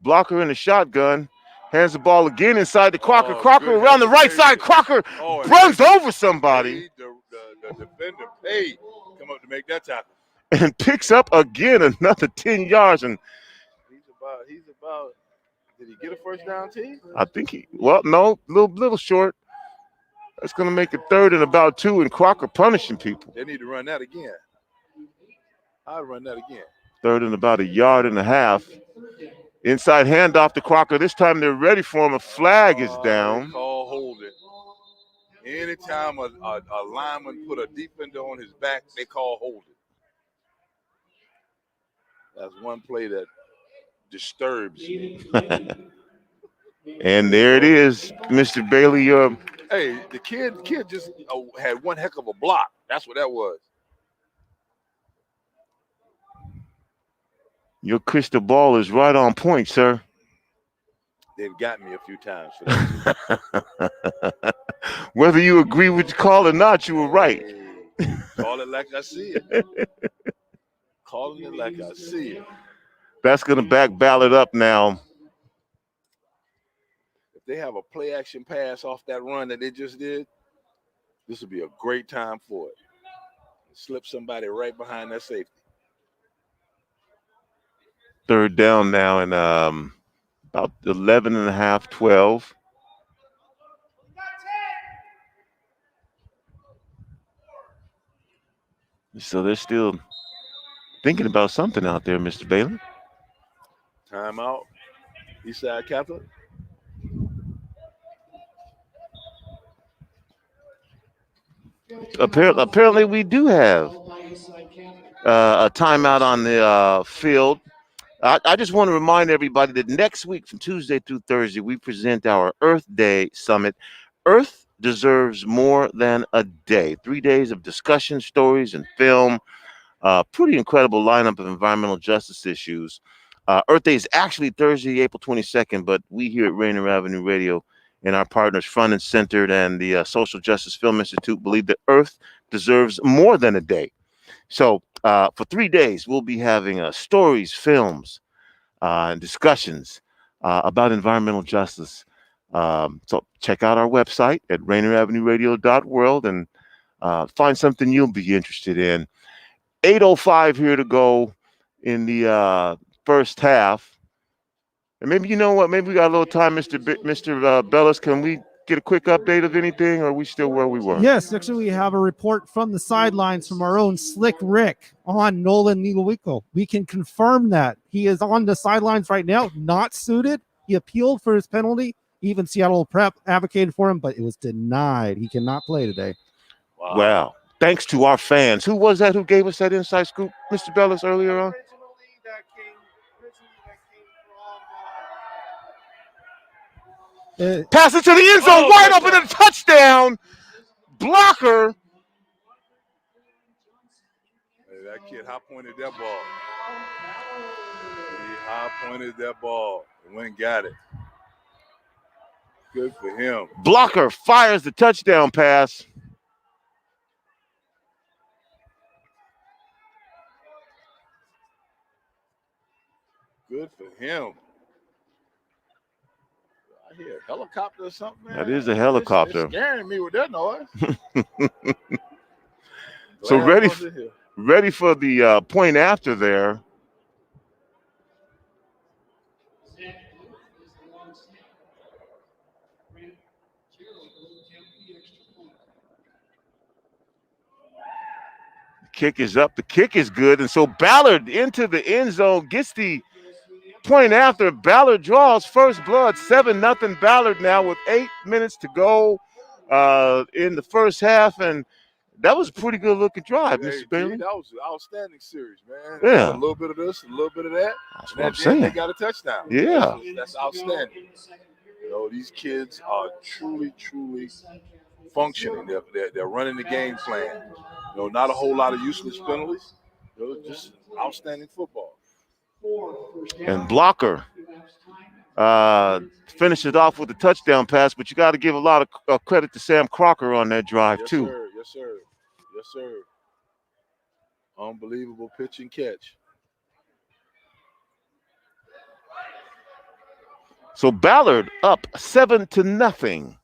Blocker in the shotgun. Hands the ball again inside to Crocker. Crocker around the right side. Crocker runs over somebody. The defender paid come up to make that tackle. And picks up again another 10 yards. And he's about, did he get a first down, T? I think no, little short. That's going to make it 3rd and about 2, and Crocker punishing people. They need to run that again. I'll run that again. 3rd and about 1.5 yards. Inside handoff to Crocker. This time they're ready for him. A flag is down. Call holding. Anytime a lineman put a defender on his back, they call holding. That's one play that disturbs me. And there it is, Mr. Bailey. Hey, the kid just had one heck of a block. That's what that was. Your crystal ball is right on point, sir. They've got me a few times for that. Whether you agree with the call or not, you were right. Hey, call it like I see it. Calling it like I see it. That's going to back Ballard up now. If they have a play action pass off that run that they just did, this would be a great time for it. Slip somebody right behind that safety. 3rd down now and about 11.5, 12. So they're still thinking about something out there, Mr. Bailey. Timeout. Eastside Catholic. Apparently we do have a timeout on the field. I just want to remind everybody that next week from Tuesday through Thursday, we present our Earth Day Summit. Earth deserves more than a day. 3 days of discussion, stories, and film. Pretty incredible lineup of environmental justice issues. Earth Day is actually Thursday, April 22nd, but we here at Rainier Avenue Radio and our partners Front and Centered and the Social Justice Film Institute believe that Earth deserves more than a day. So for 3 days, we'll be having stories, films, and discussions about environmental justice. So check out our website at rainieravenueradio.world and find something you'll be interested in. 8:05 here to go in the first half. And maybe, you know what, maybe we got a little time, Mr. Bellis. Can we get a quick update of anything, or are we still where we were? Yes, actually, we have a report from the sidelines from our own Slick Rick on Nolan Nilowico. We can confirm that he is on the sidelines right now, not suited. He appealed for his penalty. Even Seattle Prep advocated for him, but it was denied. He cannot play today. Wow. Thanks to our fans. Who was that who gave us that inside scoop, Mr. Bellis, earlier on? Pass it to the end zone, wide open and a touchdown. Blocker. Hey, that kid high-pointed that ball. He high-pointed that ball and went and got it. Good for him. Blocker fires the touchdown pass. Good for him. I hear a helicopter or something, man. That is a helicopter. It's scaring me with that noise. So ready for the point after there. Kick is up. The kick is good. And so Ballard into the end zone gets the point after. Ballard draws first blood. 7-0 Ballard now with 8 minutes to go in the first half. And that was a pretty good looking drive, Mr. Bailey. That was an outstanding series, man. Yeah. A little bit of this, a little bit of that. That's And what I'm at the end, saying. they got a touchdown. Yeah. That's outstanding. You know, these kids are truly, truly functioning. They're running the game plan. You know, not a whole lot of useless penalties. You know, just outstanding football. And Blocker finished it off with a touchdown pass, but you got to give a lot of credit to Sam Crocker on that drive, Yes, too. Sir. Yes, sir. Yes, sir. Unbelievable pitch and catch. So Ballard up 7-0.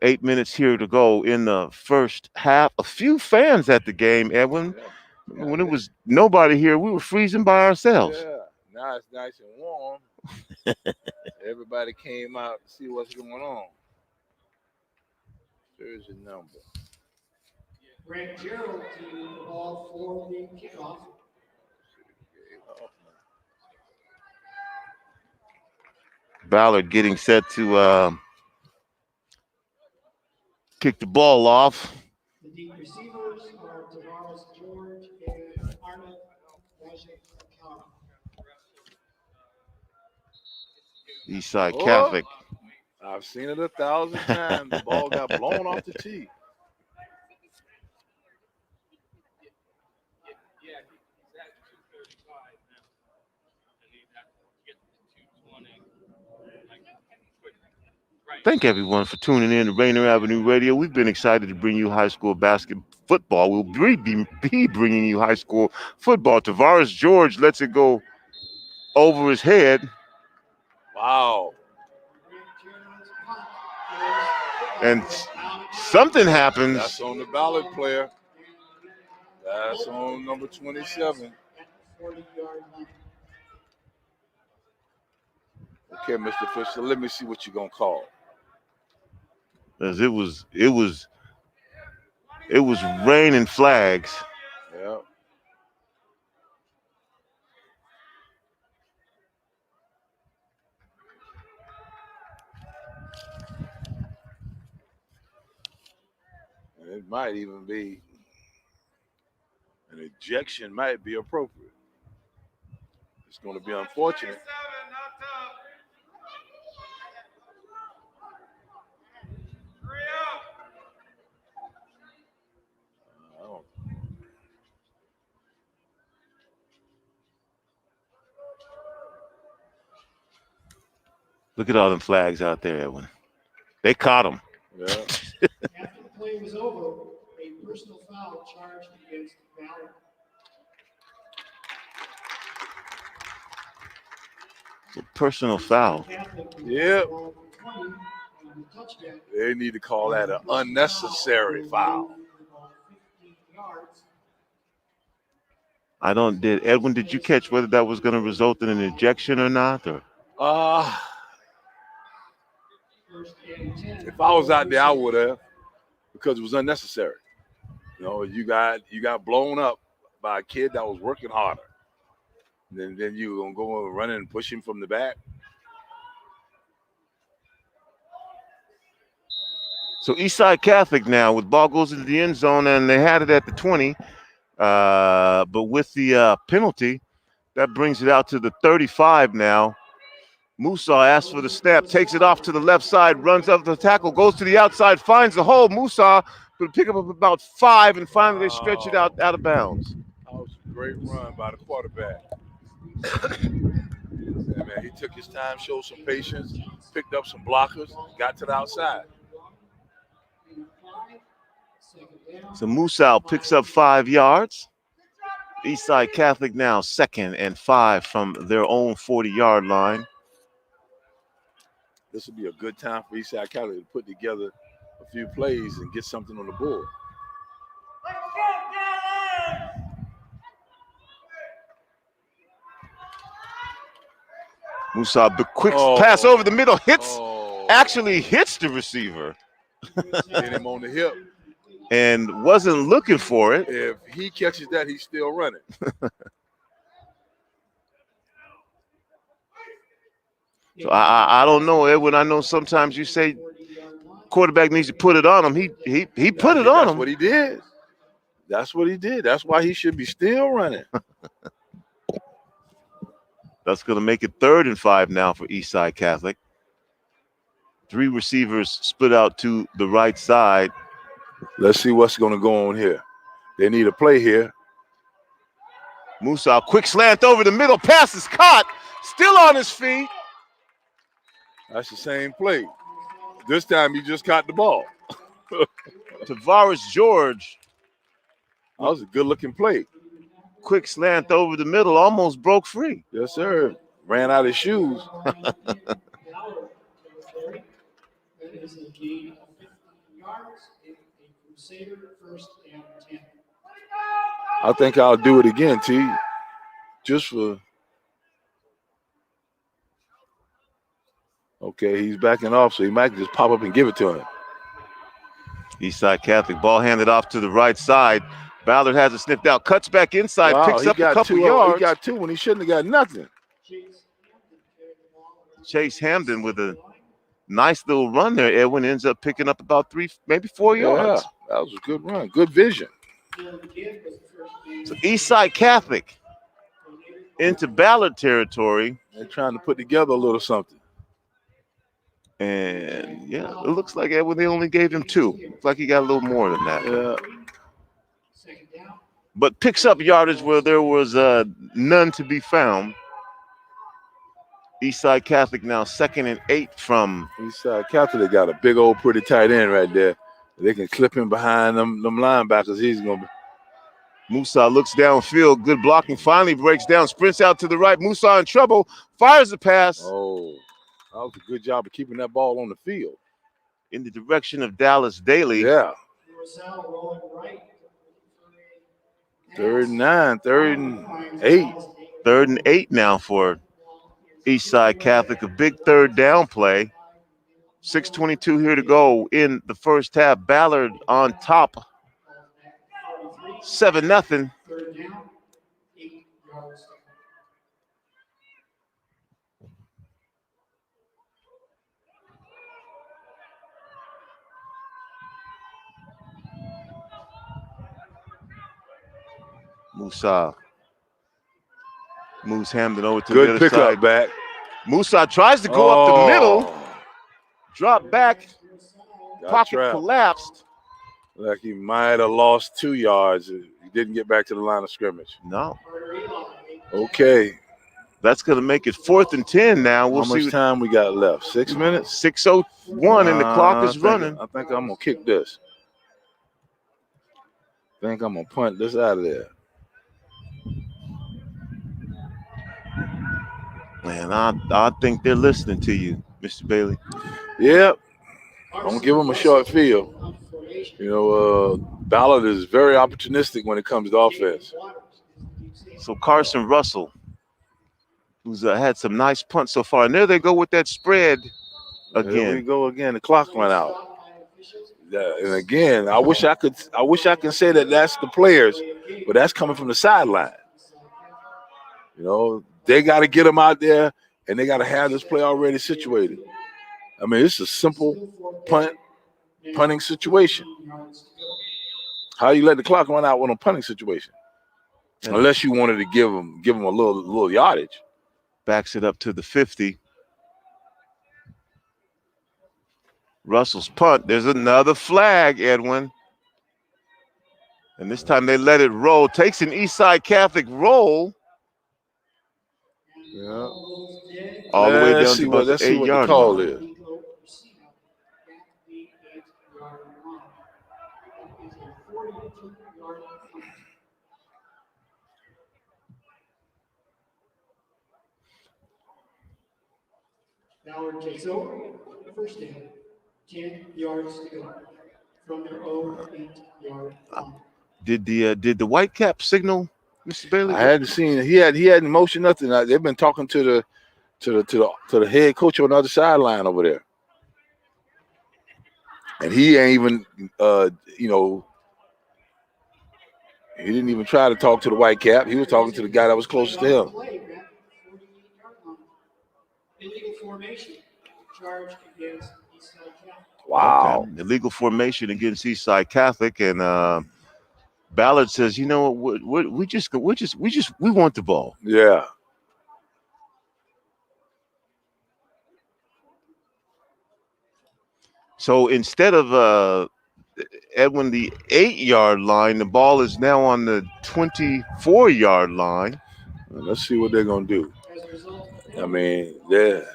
8 minutes here to go in the first half. A few fans at the game, Edwin. When it was nobody here, we were freezing by ourselves. Yeah. Now it's nice and warm. Everybody came out to see what's going on. There's your number. Grant Gerald to the ball for the kickoff. Ballard getting set to kick the ball off. The deep receivers are Tavares George and Arnold Rajak. Eastside Catholic. I've seen it 1,000 times. The ball got blown off the tee. Thank everyone for tuning in to Rainier Avenue Radio. We've been excited to bring you high school football. We'll be bringing you high school football. Tavares George lets it go over his head. Wow. And something happens. That's on the Ballard player. That's on number 27. Okay, Mr. Fisher, let me see what you're going to call. As it was raining flags. Yeah. And it might even be an ejection might be appropriate. It's going to be unfortunate. Look at all them flags out there, Edwin. They caught him. Yeah. After the play was over, a personal foul charged against Ballard. It's a personal foul. Yep. They need to call that an unnecessary foul. Edwin, did you catch whether that was going to result in an ejection or not? Or if I was out there, I would have, because it was unnecessary. You know, you got blown up by a kid that was working harder. Then you gonna go and run and push him from the back. So Eastside Catholic now with ball goes into the end zone, and they had it at the 20. But with the penalty, that brings it out to the 35 now. Musa asks for the snap, takes it off to the left side, runs up the tackle, goes to the outside, finds the hole. Musa could pick up about 5, and finally they stretch it out of bounds. That was a great run by the quarterback. Yeah, man, he took his time, showed some patience, picked up some blockers, got to the outside. So Musal picks up 5 yards. Eastside Catholic now 2nd and 5 from their own 40-yard line. This would be a good time for Eastside Catholic to put together a few plays and get something on the board. Musal, quick pass over the middle, actually hits the receiver. Hit him on the hip. And wasn't looking for it. If he catches that, he's still running. So I don't know, Edwin. I know sometimes you say quarterback needs to put it on him. He put it on him. That's what he did. That's what he did. That's why he should be still running. That's going to make it 3rd and 5 now for Eastside Catholic. 3 receivers split out to the right side. Let's see what's going to go on here. They need a play here. Musal, quick slant over the middle. Pass is caught. Still on his feet. That's the same play. This time he just caught the ball. Tavares George. That was a good-looking play. Quick slant over the middle, almost broke free. Yes, sir. Ran out of shoes. I think I'll do it again, T. Just for. Okay, he's backing off, so he might just pop up and give it to him. Eastside Catholic, ball handed off to the right side. Ballard has it sniffed out, cuts back inside, picks up a couple yards. He got 2 when he shouldn't have got nothing. Chase Hamden with a nice little run there. Edwin ends up picking up about 3, maybe 4 yards. Yeah, that was a good run, good vision. So Eastside Catholic into Ballard territory. They're trying to put together a little something. And yeah, it looks like Edwin, they only gave him 2. Looks like he got a little more than that. Yeah. But picks up yardage where there was none to be found. Eastside Catholic now 2nd and 8 from Eastside Catholic got a big old pretty tight end right there. They can clip him behind them linebackers. He's going to be. Musal looks downfield. Good blocking. Finally breaks down. Sprints out to the right. Musal in trouble. Fires the pass. Oh, that was a good job of keeping that ball on the field. In the direction of Dallas Daly. Yeah. 3rd and 9, 3rd and 8. 3rd and 8 now for Eastside Catholic. A big 3rd down play. 6:22 here to go in the first half. Ballard on top. 7-0. Musal moves Hamden over to the other Good pickup side. back. Musal tries to go up the middle. Drop back. Pocket trapped. Collapsed. Like he might have lost 2 yards. He didn't get back to the line of scrimmage. No. Okay. That's going to make it 4th and 10 now. We'll How see. much time we got left? 6 minutes? 6:01 and the clock is running. I think I'm going to kick this. I think I'm going to punt this out of there. Man, I think they're listening to you, Mr. Bailey. Yep. I'm going to give them a short field. You know, Ballard is very opportunistic when it comes to offense. So Carson Russell, who's had some nice punts so far. And there they go with that spread again. There we go again. The clock went out. Yeah, and again, I wish I can say that that's the players, but that's coming from the sideline. You know, they got to get them out there, and they got to have this play already situated. I mean, it's a simple punting situation. How you let the clock run out on a punting situation? Unless you wanted to give them a little yardage. Backs it up to the 50. Russell's punt. There's another flag, Edwin. And this time they let it roll. Takes an Eastside Catholic roll. Yeah. all the way down Let's to see about what the the 8-yard call line. is. Ballard takes over. First down. 10 yards to go from their own 8-yard line. Did the Whitecap signal, Mr. Bailey? I hadn't seen it. He hadn't motioned nothing. They've been talking to the head coach on the other sideline over there, and he ain't even he didn't even try to talk to the Whitecap. He was talking to the guy that was closest to him. Illegal formation. Charge against Eastside Catholic. Wow. Okay. Illegal formation against Eastside Catholic, and Ballard says, you know what, we want the ball. Yeah. So instead of Edwin, the 8-yard line, the ball is now on the 24-yard line. Let's see what they're gonna do. I mean, their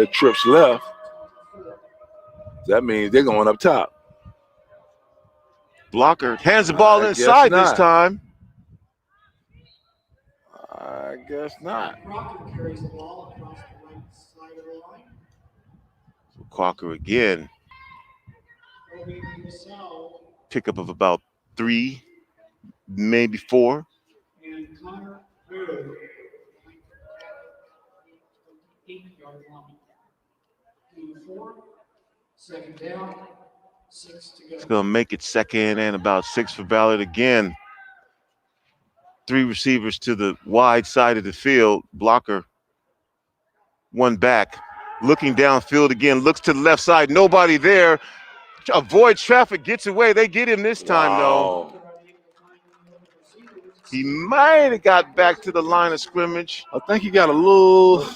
trips left. That means they're going up top. Blocker hands the ball I inside guess this not. time. I guess not. Crocker carries the ball across the right side of the line. Crocker again. Pickup of about 3, maybe 4. And Connor Bird, 8-yard line. 4, second down, 6 to go. It's going to make it second and about 6 for Ballard again. 3 receivers to the wide side of the field. Blocker, 1 back. Looking downfield again, looks to the left side. Nobody there. Avoids traffic, gets away. They get him this time, though. He might have got back to the line of scrimmage. I think he got a little.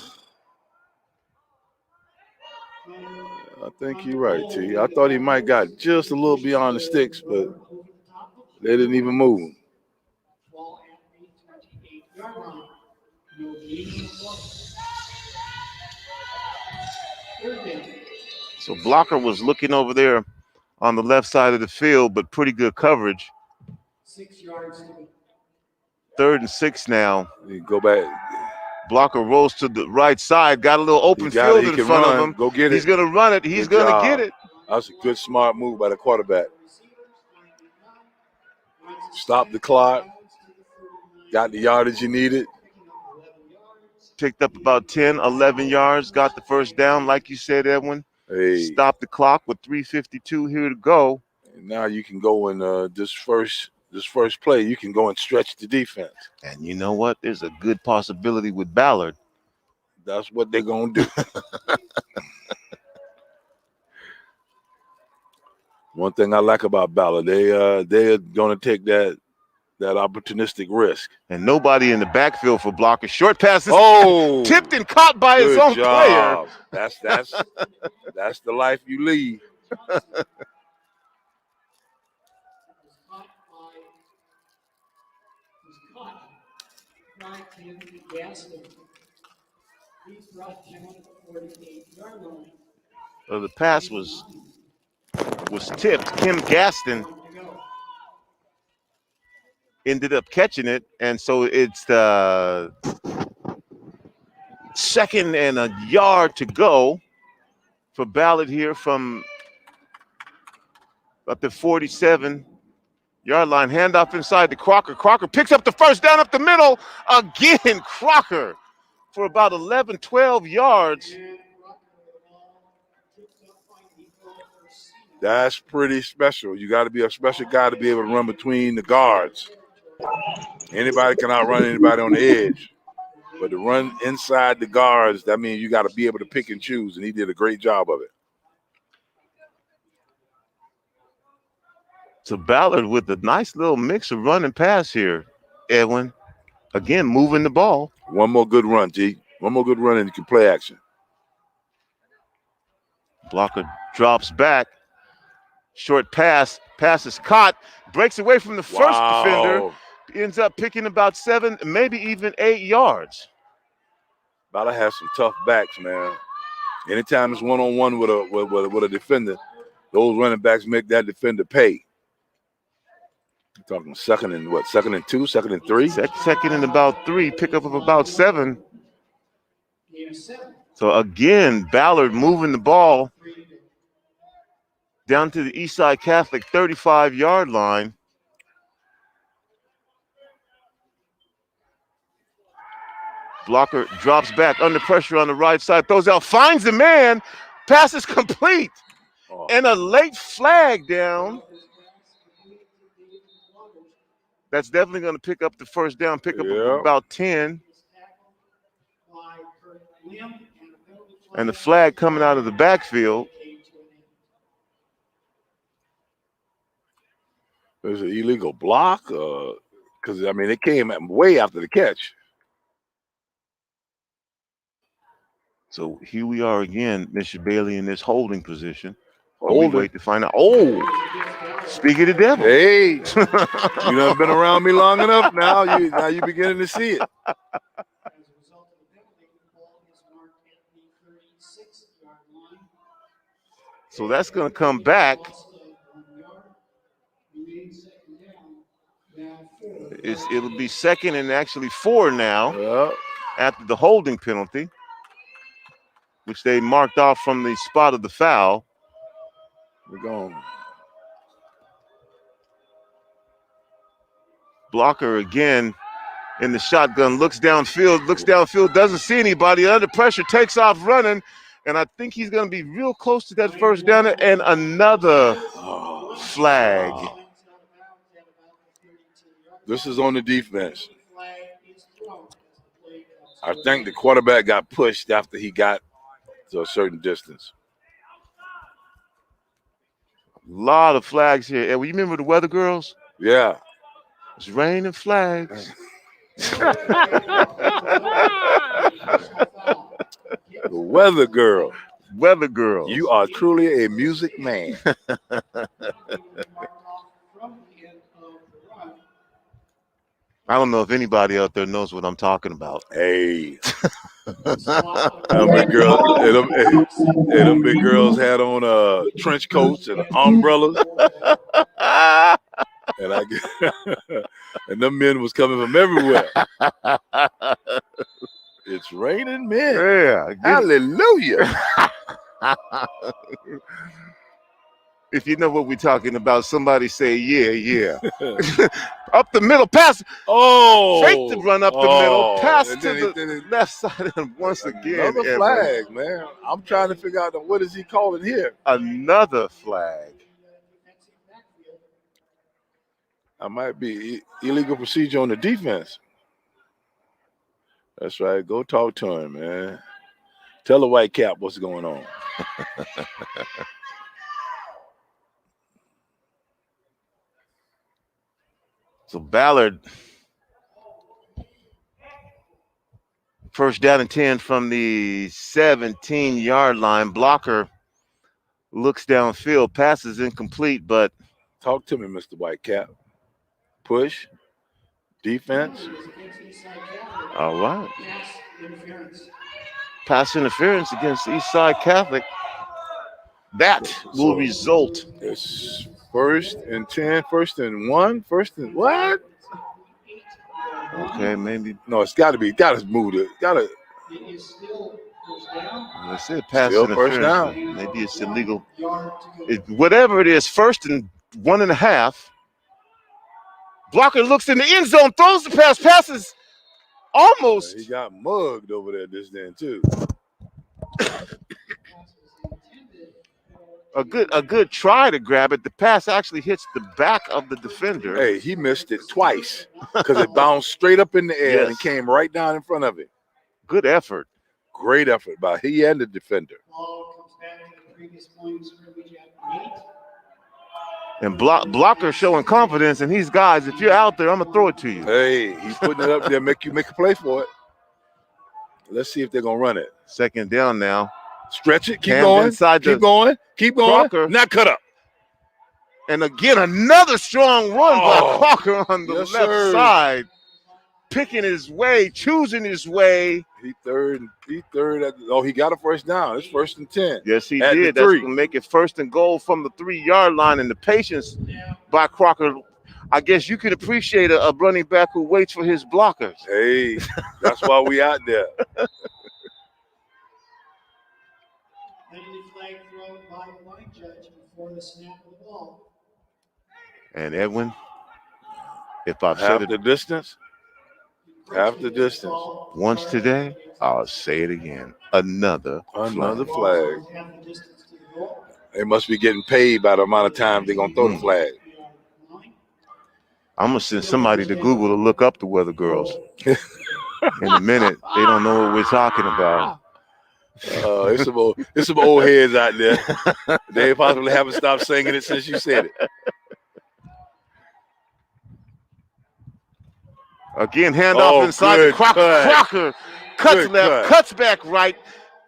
I think you're right, T. I thought he might got just a little beyond the sticks, but they didn't even move him. So Blocker was looking over there on the left side of the field, but pretty good coverage. 6 yards. 3rd and 6 now. You go back. Blocker rolls to the right side, got a little open field in front of him. Go get it. He's going to run it. He's going to get it. That's a good, smart move by the quarterback. Stop the clock. Got the yardage you needed. Picked up about 10, 11 yards. Got the first down, like you said, Edwin. Hey. Stop the clock with 3:52 here to go. And now you can go in this first play. You can go and stretch the defense. And you know what? There's a good possibility with Ballard. That's what they're gonna do. One thing I like about Ballard, they're gonna take that opportunistic risk. And nobody in the backfield for Blocker. Short passes. Oh, tipped and caught by his own player. That's the life you lead. Well, the pass was tipped. Kim Gaston ended up catching it, and so it's the 2nd and a yard to go for Ballard here from up the 47-yard line. Handoff inside to Crocker. Crocker picks up the first down up the middle. Again, Crocker for about 11, 12 yards. That's pretty special. You got to be a special guy to be able to run between the guards. Anybody can outrun anybody on the edge. But to run inside the guards, that means you got to be able to pick and choose, and he did a great job of it. So Ballard with a nice little mix of run and pass here, Edwin. Again, moving the ball. One more good run, G. One more good run, and you can play action. Blocker drops back. Short pass. Pass is caught. Breaks away from the first defender. Ends up picking about 7, maybe even 8 yards. Ballard has some tough backs, man. Anytime it's one-on-one with a defender, those running backs make that defender pay. You're talking second and 2, second and 3? Second and about 3, pickup of about 7. So again, Ballard moving the ball down to the Eastside Catholic 35-yard line. Blocker drops back under pressure on the right side, throws out, finds the man, pass is complete. And a late flag down. That's definitely going to pick up the first down, pick up about 10. And the flag coming out of the backfield. There's an illegal block because, I mean, it came way after the catch. So here we are again, Mr. Bailey, in this holding position. We wait to find out. Oh, speak of the devil. Hey, you done been around me long enough now. Now you beginning to see it. So that's going to come back. It'll be second and actually 4 now after the holding penalty, which they marked off from the spot of the foul. We're going. Blocker again in the shotgun, looks downfield, doesn't see anybody. Under pressure, takes off running, and I think he's going to be real close to that first down, and another flag. This is on the defense. I think the quarterback got pushed after he got to a certain distance. A lot of flags here. And you remember the Weather Girls? Yeah. It's raining flags. The Weather Girl. Weather Girls. You are truly a music man. I don't know if anybody out there knows what I'm talking about. Hey. Them big girls had on trench coats and umbrellas. And and them men was coming from everywhere. It's raining men. Yeah. Hallelujah. If you know what we're talking about, somebody say, yeah. Up the middle, pass. Fake the run up the middle, pass to the left side, and once again. Another flag, man. I'm trying to figure out what is he calling here. Another flag. I might be illegal procedure on the defense. That's right. Go talk to him, man. Tell the white cap what's going on. So Ballard, first down and 10 from the 17-yard line. Blocker looks downfield, passes incomplete, but talk to me, Mr. Whitecap. Push, defense. All right. Pass interference against Eastside Catholic. That will result. It's 1st and 10, 1st and 1, 1st and what? Okay, maybe. No, it's got to be. Got to move it. Got to. I said pass interference. Maybe it's illegal. Whatever it is, 1st and 1.5. Blocker looks in the end zone, throws the pass, passes almost. He got mugged over there just then too. A good try to grab it. The pass actually hits the back of the defender. Hey, he missed it twice because it bounced straight up in the air and came right down in front of him. Good effort. Great effort by he and the defender. And Blocker showing confidence, and he's guys, if you're out there, I'm gonna throw it to you. Hey, he's putting it up there, make a play for it. Let's see if they're gonna run it. 2nd down now. Stretch it, keep going, keep going. Crocker. Now cut up. And again, another strong run by Crocker on the left side. Picking his way, choosing his way. He third. He got a first down. It's 1st and 10. Yes, he at did. the That's 3. going to make it 1st and goal from the 3-yard line. And the patience by Crocker, I guess you could appreciate a running back who waits for his blockers. Hey, that's why we out there. Penalty flag thrown by the line judge before the snap of the ball. And Edwin, if I've Half said it the distance. Half the distance. once today, I'll say it again. Another flag. Half the distance to the goal. They must be getting paid by the amount of time they're going to throw the flag. I'm going to send somebody to Google to look up the weather girls. In a minute, they don't know what we're talking about. It's some old heads out there. They possibly haven't stopped singing it since you said it. Again, handoff inside. Crocker cuts left, cuts back right,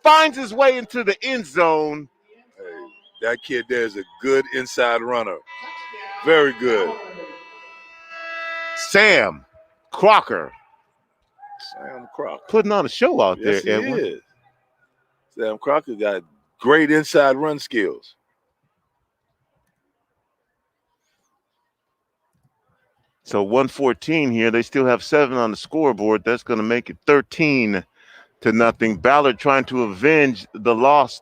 finds his way into the end zone. Hey, that kid there is a good inside runner. Very good. Sam Crocker. Sam Crocker. Putting on a show out Yes, there, he Edwin. is. Sam Crocker got great inside run skills. So 114 here. They still have 7 on the scoreboard. That's going to make it 13-0. Ballard trying to avenge the loss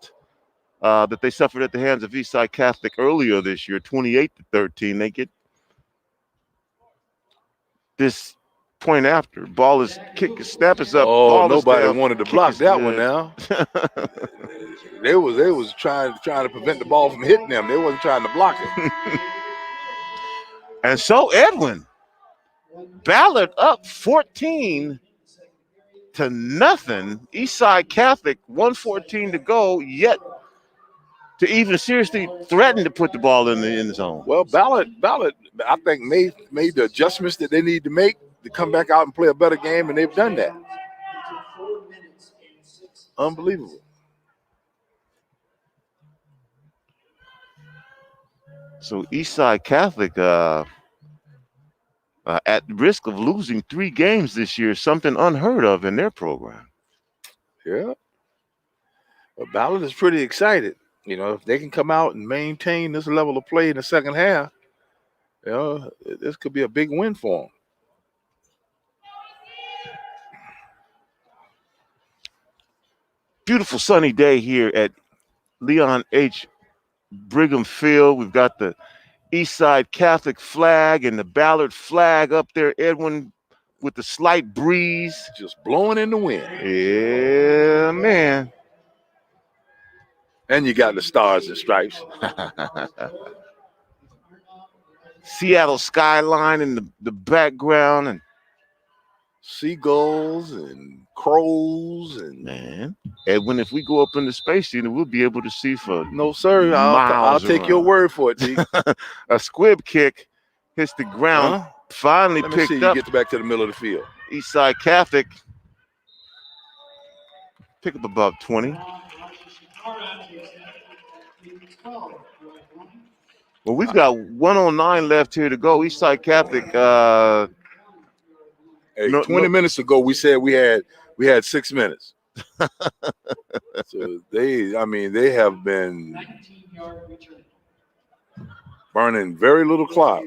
that they suffered at the hands of Eastside Catholic earlier this year, 28-13. They get this point after. Ball is kicked, snap is up. Oh, ball nobody is down, wanted to kick block is that good. one now. They was trying to prevent the ball from hitting them. They wasn't trying to block it. And so Edwin, Ballard up 14-0. Eastside Catholic 1:14 to go, yet to even seriously threaten to put the ball in the end zone. Well, Ballard, I think made the adjustments that they need to make to come back out and play a better game, and they've done that. Unbelievable. So Eastside Catholic at risk of losing 3 games this year, something unheard of in their program. Yeah. Well, Ballard is pretty excited. You know, if they can come out and maintain this level of play in the second half, you know, this could be a big win for them. Beautiful sunny day here at Leon H. Brigham Field. We've got the Eastside Catholic flag and the Ballard flag up there, Edwin, with the slight breeze. Just blowing in the wind. Yeah, man. And you got the stars and stripes. Seattle skyline in the background, and seagulls and crows and man, Edwin, if we go up into space, we'll be able to see for no, sir. I'll take your word for it, D. A squib kick hits the ground, finally Let me picked see up. You get back to the middle of the field. Eastside Catholic pick up about 20. Well, we've got 109 left here to go. Eastside Catholic. 20 minutes ago, we said we had 6 minutes. So they have been burning very little clock.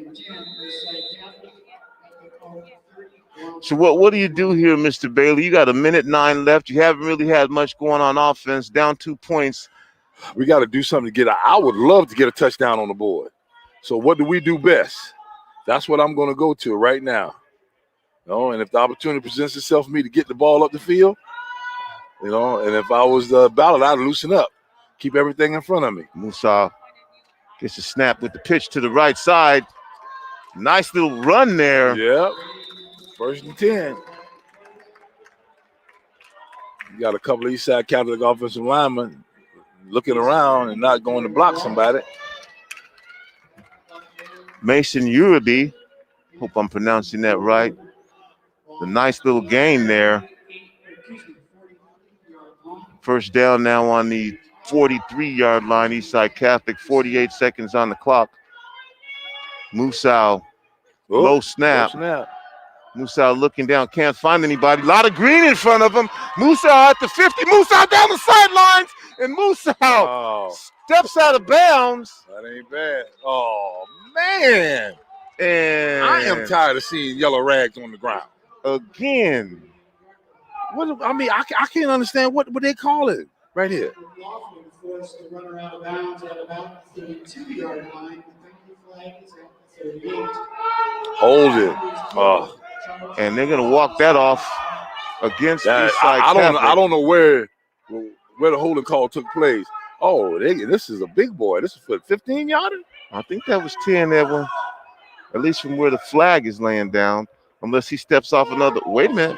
So what do you do here, Mr. Bailey? You got 1:09 left. You haven't really had much going on offense. Down 2 points. We got to do something to I would love to get a touchdown on the board. So what do we do best? That's what I'm going to go to right now. And if the opportunity presents itself for me to get the ball up the field, and if I was the Ballard, I'd loosen up, keep everything in front of me. Musa gets a snap with the pitch to the right side. Nice little run there. Yep. 1st and 10. You got a couple of Eastside Catholic offensive linemen looking around and not going to block somebody. Mason Uraby, hope I'm pronouncing that right. The nice little gain there. First down now on the 43-yard line. Eastside Catholic, 48 seconds on the clock. Musa, low snap. Musa looking down, can't find anybody. A lot of green in front of him. Musa at the 50. Musa down the sidelines, and Musa steps out of bounds. That ain't bad. Oh, man. And I am tired of seeing yellow rags on the ground. Again. I can't understand what they call it right here. Forced to run around of bounds at about the 2-yard line. The flag is at 38. Hold it. And they're going to walk that off against Eastside Catholic. I don't know where the holding call took place. Oh, this is a big boy. This is for 15-yarder? I think that was 10 that one, at least from where the flag is laying down, unless he steps off another. Wait a minute.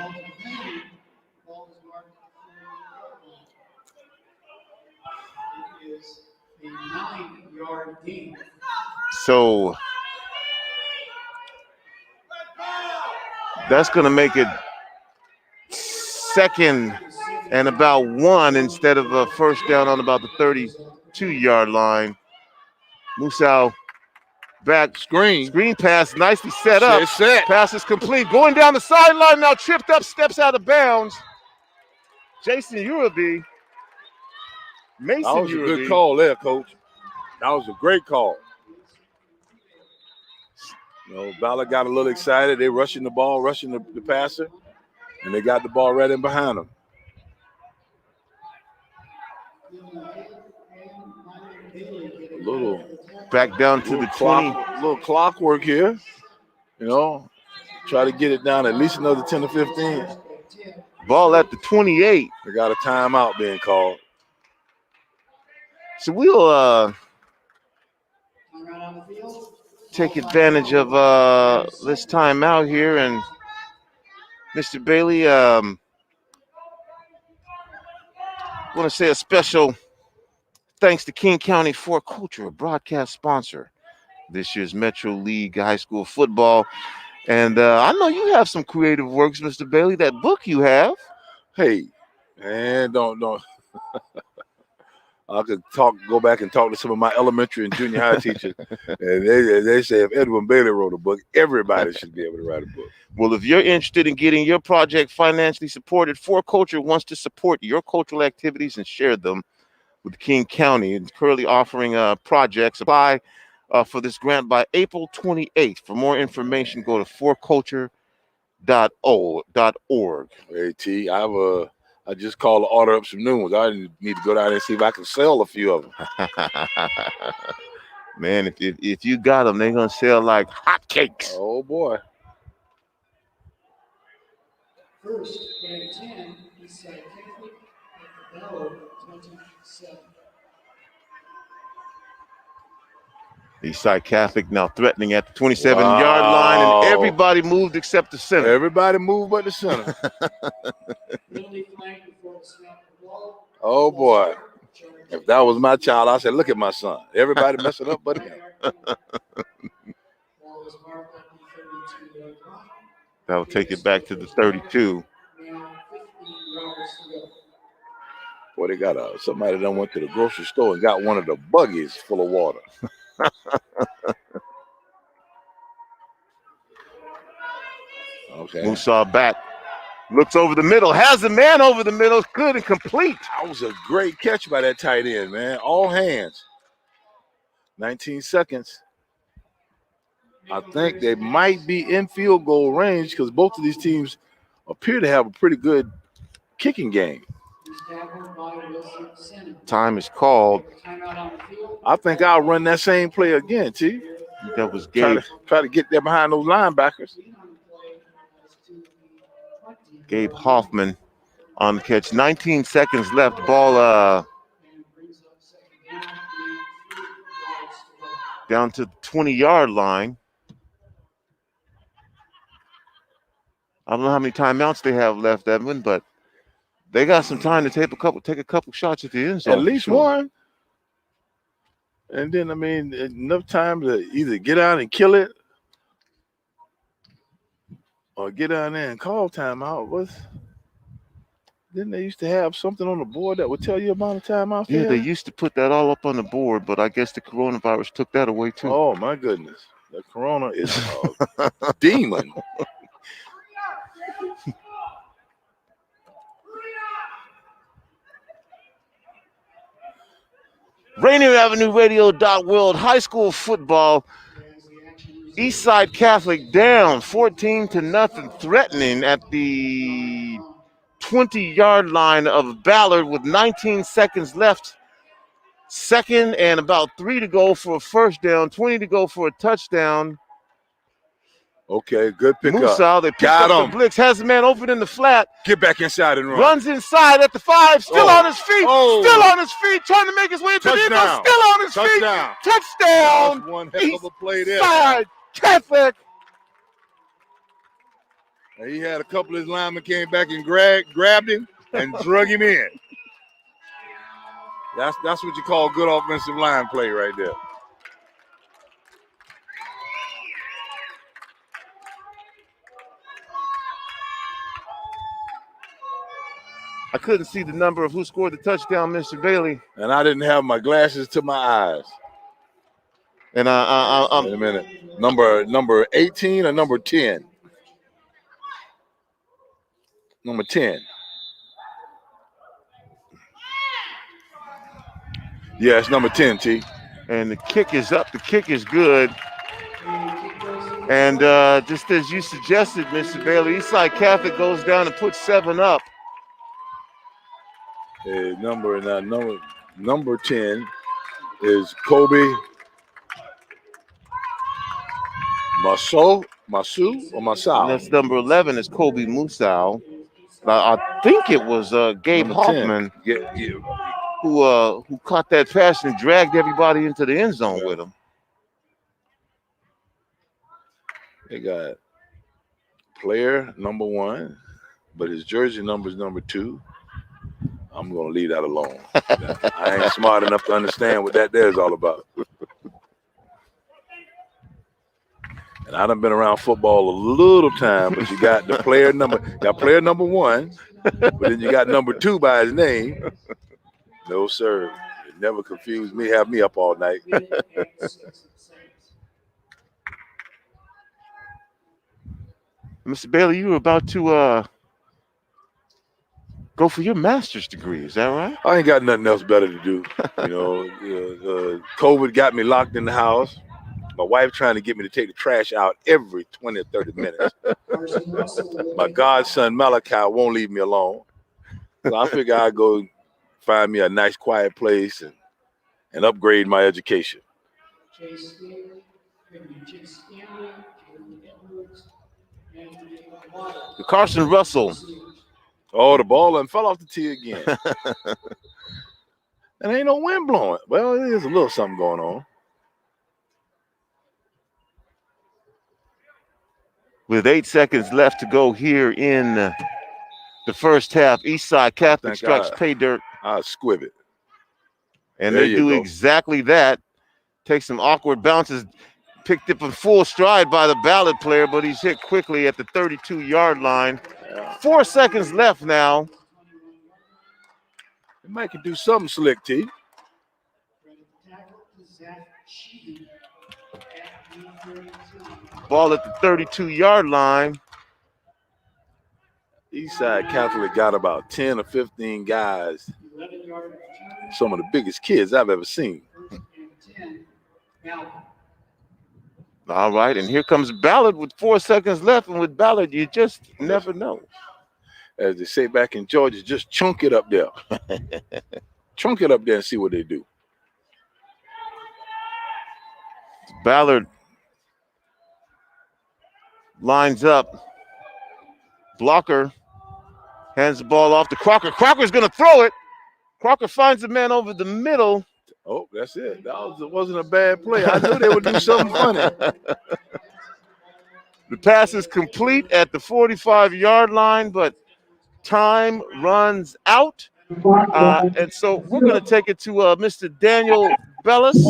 So that's going to make it 2nd and about 1 instead of a first down on about the 32-yard line. Musa back. Screen pass, nicely set up. Pass is complete. Going down the sideline now, tripped up, steps out of bounds. Jason Uraby. Mason That was Uraby. a good call there, Coach. That was a great call. Ballard got a little excited. They rushing the ball, rushing the passer, and they got the ball right in behind them. Little back down to the 20. Little clockwork here. Try to get it down at least another 10 or 15. Ball at the 28. They got a timeout being called. So we'll take advantage of this timeout here. And Mr. Bailey, I want to say a special thanks to King County for Culture, a broadcast sponsor this year's Metro League High School football. And I know you have some creative works, Mr. Bailey. That book you have. Hey, man, don't. I could go back and talk to some of my elementary and junior high teachers, and they say if Edwin Bailey wrote a book, everybody should be able to write a book. Well, if you're interested in getting your project financially supported, For Culture wants to support your cultural activities and share them with King County. It's currently offering projects. Apply for this grant by April 28th. For more information, go to forculture.org. Hey, T, I just called to order up some new ones. I need to go down there and see if I can sell a few of them. Man, if you got them, they're going to sell like hotcakes. Oh, boy. First and 10, Eastside Catholic at the Ballard 27. Eastside Catholic now threatening at the 27-yard line, and everybody moved except the center. Everybody moved but the center. Oh, boy. If that was my child, I said, look at my son. Everybody messing up but him. That'll take it back to the 32. Boy, they got somebody that went to the grocery store and got one of the buggies full of water. Okay. Musa back. Looks over the middle. Has a man over the middle. Good and complete. That was a great catch by that tight end, man. All hands. 19 seconds. I think they might be in field goal range because both of these teams appear to have a pretty good kicking game. Time is called. I think I'll run that same play again, T. That was Gabe. Try to get there behind those linebackers. Gabe Hoffman on the catch. 19 seconds left. Ball down to the 20-yard line. I don't know how many timeouts they have left, Edwin, but they got some time to take a couple shots at the end zone. At least one. And then, I mean, enough time to either get out and kill it or get down there and call timeout. Didn't they used to have something on the board that would tell you about a timeout? Yeah, they used to put that all up on the board, but I guess the coronavirus took that away too. Oh, my goodness. The corona is a demon. Rainier Avenue Radio World High School football. Eastside Catholic down 14-0, threatening at the 20-yard line of Ballard with 19 seconds left. Second and about 3 to go for a first down, 20 to go for a touchdown. Okay, good pickup. Musa, they picked up the blitz, has the man open in the flat. Get back inside and run. Runs inside at the 5, still on his feet, still on his feet, trying to make his way to the end zone, still on his feet. Touchdown. That was one heck of a play there. Eastside Catholic. And he had a couple of his linemen came back and grabbed him and drug him in. That's what you call good offensive line play right there. I couldn't see the number of who scored the touchdown, Mr. Bailey. And I didn't have my glasses to my eyes. And wait a minute. Number 18 or number 10? Number 10. Yeah, it's number 10, T. And the kick is up. The kick is good. And just as you suggested, Mr. Bailey, Eastside Catholic goes down and puts 7 up. Number 10 is Kobe Masu or Masau. That's number 11 is Kobe Musau. I think it was Gabe Hoffman who caught that pass and dragged everybody into the end zone with him. They got player number 1, but his jersey number is number 2. I'm going to leave that alone. I ain't smart enough to understand what that there is all about. And I done been around football a little time, but you got the player number 1, but then you got number 2 by his name. No, sir. It never confused me, have me up all night. Mr. Bailey, you were about to go for your master's degree. Is that right? I ain't got nothing else better to do. COVID got me locked in the house. My wife trying to get me to take the trash out every 20 or 30 minutes. My godson Malachi won't leave me alone. So I figure I'd go find me a nice quiet place and upgrade my education. Carson Russell. Oh, the ball and fell off the tee again. And ain't no wind blowing. Well, there's a little something going on. With 8 seconds left to go here in the first half, Eastside Catholic strikes pay dirt. I'll squib it. And they do exactly that. Take some awkward bounces. Picked up in full stride by the Ballard player, but he's hit quickly at the 32-yard line. 4 seconds left now. They might could do something slick, T. Ball at the 32-yard line. Eastside Catholic got about 10 or 15 guys. Some of the biggest kids I've ever seen. All right, and here comes Ballard with 4 seconds left. And with Ballard, you just never know. As they say back in Georgia, just chunk it up there. Chunk it up there and see what they do. Ballard lines up. Blocker hands the ball off to Crocker. Crocker's going to throw it. Crocker finds the man over the middle. Oh, that's it. That wasn't a bad play. I knew they would do something funny. The pass is complete at the 45-yard line, but time runs out. And so we're going to take it to Mr. Daniel Bellis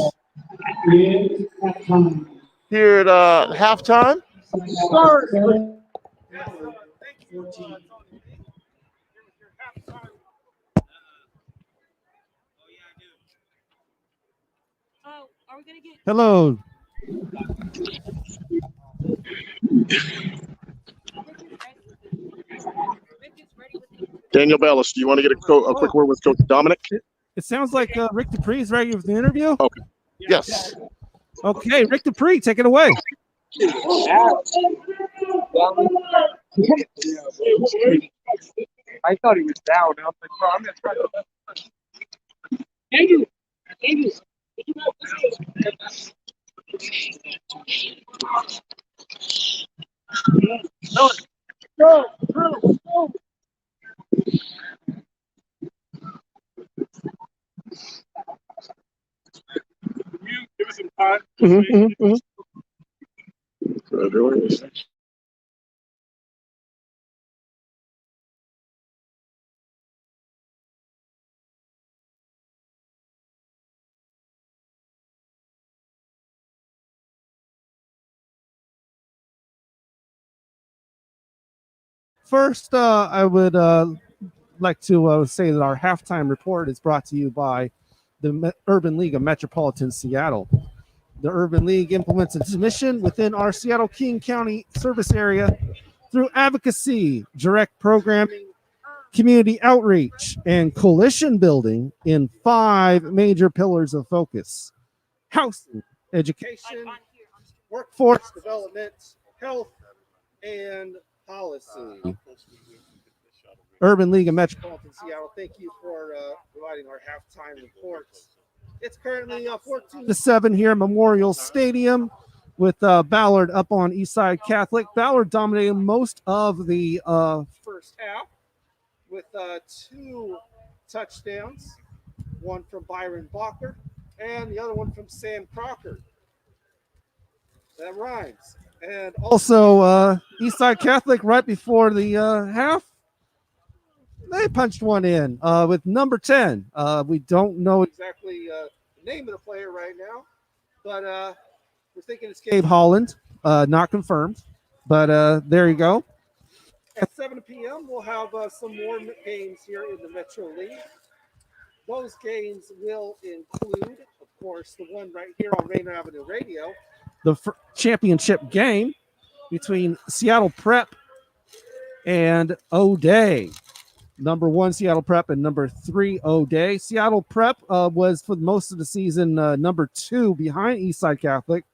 here at halftime. Hello. Daniel Bellis, do you want to get a quick word with Coach Dominic? It sounds like Rick Dupree is ready with the interview. Okay. Yes. Okay, Rick Dupree, take it away. I thought he was down. I was like, bro, I'm gonna try to. Andrew. Go. You give us some time. First, I would like to say that our halftime report is brought to you by the Urban League of Metropolitan Seattle. The Urban League implements its mission within our Seattle King County service area through advocacy, direct programming, community outreach, and coalition building in 5 major pillars of focus: housing, education, workforce development, health, and policy. Urban League of Metropolitan Seattle, thank you for providing our halftime reports. It's currently 14-7 here at Memorial Stadium with Ballard up on Eastside Catholic. Ballard dominating most of the first half with 2 touchdowns, one from Byron Balker and the other one from Sam Crocker. That rhymes. And also Eastside Catholic right before the half, they punched one in with number 10. We don't know exactly the name of the player right now, but we're thinking it's Gabe Holland. Not confirmed, but there you go. At 7 p.m., we'll have some more games here in the Metro League. Those games will include, of course, the one right here on Rainier Avenue Radio, the championship game between Seattle Prep and O'Day. Number 1 Seattle Prep and number 3 O'Day. Seattle Prep was for most of the season number 2 behind Eastside Catholic,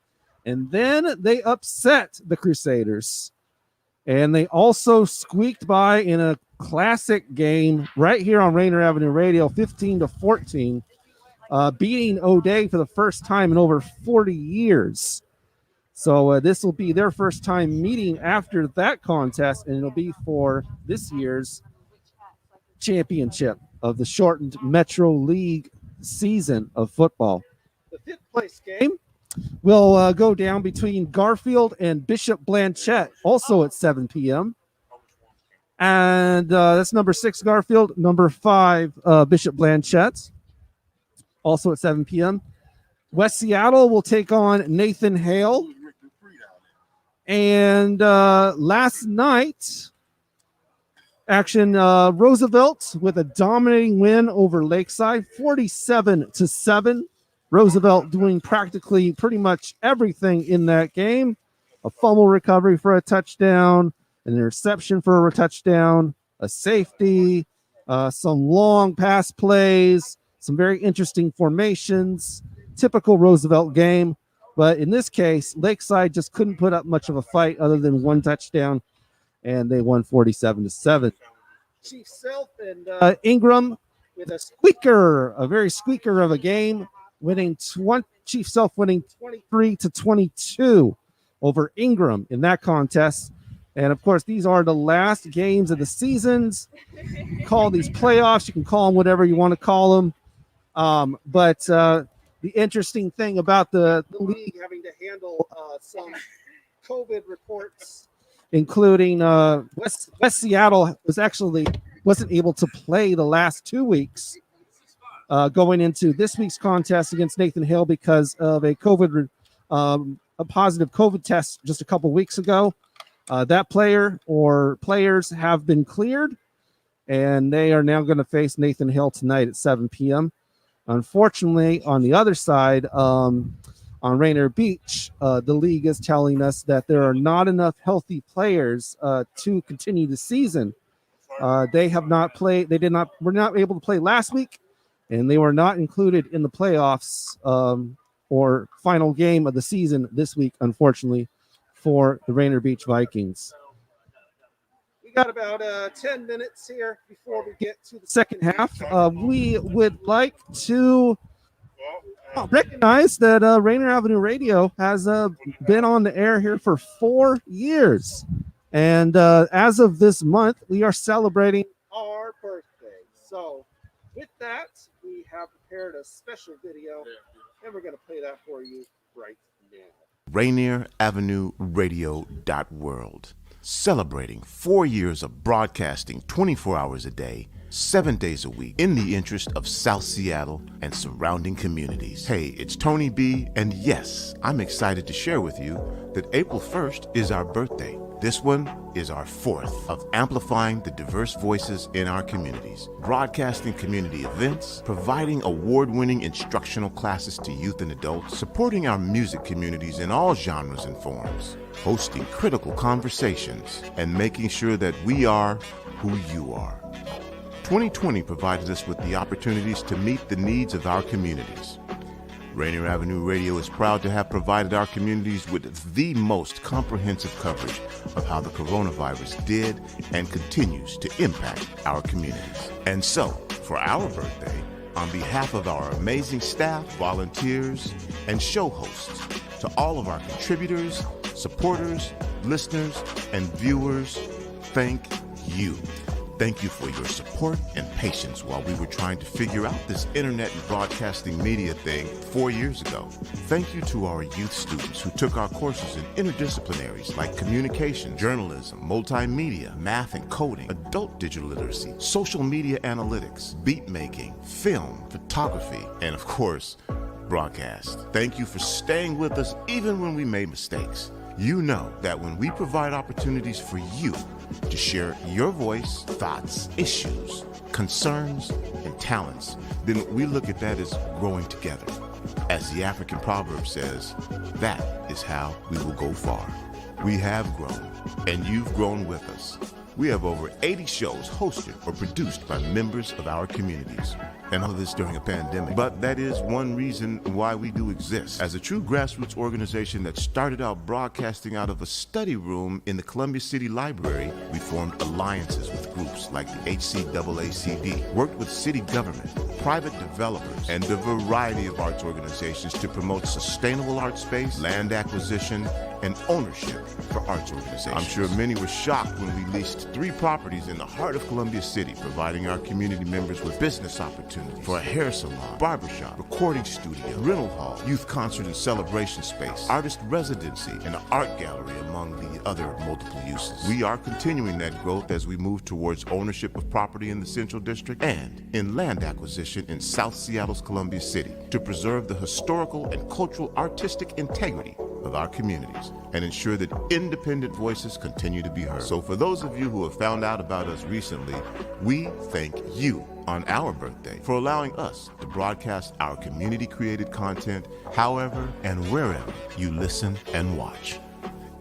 and then they upset the Crusaders, and they also squeaked by in a classic game right here on Rainier Avenue Radio, 15-14, beating O'Day for the first time in over 40 years. So this will be their first time meeting after that contest, and it'll be for this year's championship of the shortened Metro League season of football. The 5th place game will go down between Garfield and Bishop Blanchette, also at 7 p.m. And that's number 6 Garfield, number 5 Bishop Blanchette, also at 7 p.m. West Seattle will take on Nathan Hale. And last night, action, Roosevelt with a dominating win over Lakeside, 47-7. Roosevelt doing practically pretty much everything in that game. A fumble recovery for a touchdown, an interception for a touchdown, a safety, some long pass plays, some very interesting formations. Typical Roosevelt game. But in this case, Lakeside just couldn't put up much of a fight other than 1 touchdown, and they won 47-7. Chief Self and Ingram with a very squeaker of a game, Chief Self winning 23-22 over Ingram in that contest. And of course, these are the last games of the seasons. Call these playoffs. You can call them whatever you want to call them. But the interesting thing about the league having to handle some COVID reports, including West Seattle wasn't able to play the last 2 weeks going into this week's contest against Nathan Hale because of a positive COVID test just a couple weeks ago. That player or players have been cleared, and they are now going to face Nathan Hale tonight at 7 p.m. Unfortunately, on the other side, on Rainier Beach, the league is telling us that there are not enough healthy players to continue the season. They have not played. Were not able to play last week, and they were not included in the playoffs or final game of the season this week, unfortunately, for the Rainier Beach Vikings. We got about 10 minutes here before we get to the second half. We would like to recognize that Rainier Avenue Radio has been on the air here for 4 years. And as of this month, we are celebrating our birthday. So with that, we have prepared a special video, and we're going to play that for you right now. Rainier Avenue Radio World, celebrating 4 years of broadcasting 24 hours a day, 7 days a week, in the interest of South Seattle and surrounding communities. Hey, it's Tony B, and yes, I'm excited to share with you that April 1st is our birthday. This one is our 4th of amplifying the diverse voices in our communities, broadcasting community events, providing award-winning instructional classes to youth and adults, supporting our music communities in all genres and forms, hosting critical conversations, and making sure that we are who you are. 2020 provided us with the opportunities to meet the needs of our communities. Rainier Avenue Radio is proud to have provided our communities with the most comprehensive coverage of how the coronavirus did and continues to impact our communities. And so, for our birthday, on behalf of our amazing staff, volunteers, and show hosts, to all of our contributors, supporters, listeners, and viewers, thank you. Thank you for your support and patience while we were trying to figure out this internet and broadcasting media thing 4 years ago. Thank you to our youth students who took our courses in interdisciplinaries like communication, journalism, multimedia, math and coding, adult digital literacy, social media analytics, beat making, film, photography, and of course, broadcast. Thank you for staying with us even when we made mistakes. You know that when we provide opportunities for you to share your voice, thoughts, issues, concerns, and talents, then we look at that as growing together. As the African proverb says, that is how we will go far. We have grown, and you've grown with us. We have over 80 shows hosted or produced by members of our communities. And all of this during a pandemic. But that is one reason why we do exist. As a true grassroots organization that started out broadcasting out of a study room in the Columbia City Library, we formed alliances with groups like the HCAACD, worked with city government, private developers, and a variety of arts organizations to promote sustainable art space, land acquisition, and ownership for arts organizations. I'm sure many were shocked when we leased 3 properties in the heart of Columbia City, providing our community members with business opportunities for a hair salon, barbershop, recording studio, rental hall, youth concert and celebration space, artist residency, and an art gallery, among the other multiple uses. We are continuing that growth as we move towards ownership of property in the Central District and in land acquisition in South Seattle's Columbia City to preserve the historical and cultural artistic integrity of our communities and ensure that independent voices continue to be heard. So for those of you who have found out about us recently, we thank you on our birthday for allowing us to broadcast our community-created content however and wherever you listen and watch.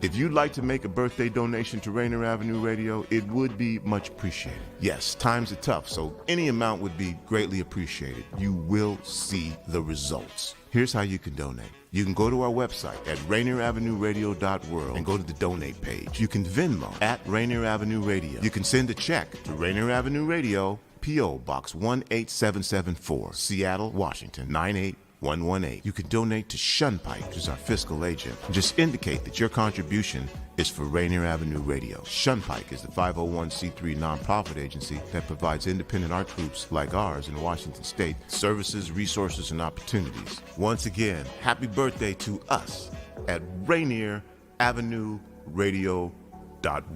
If you'd like to make a birthday donation to Rainier Avenue Radio, it would be much appreciated. Yes, times are tough, so any amount would be greatly appreciated. You will see the results. Here's how you can donate. You can go to our website at rainieravenue.radio.world and go to the donate page. You can Venmo at Rainier Avenue Radio. You can send a check to Rainier Avenue Radio, P.O. Box 18774, Seattle, Washington, 98118. You can donate to Shunpike, which is our fiscal agent. Just indicate that your contribution is for Rainier Avenue Radio. Shunpike is the 501c3 nonprofit agency that provides independent art groups like ours in Washington State services, resources, and opportunities. Once again, happy birthday to us at Rainier Avenue Radio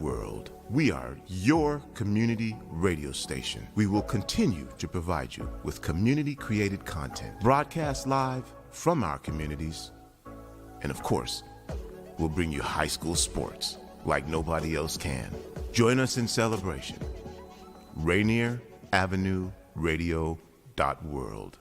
.world. We are your community radio station. We will continue to provide you with community-created content, broadcast live from our communities, and of course, we'll bring you high school sports like nobody else can. Join us in celebration. Rainier Avenue Radio .world.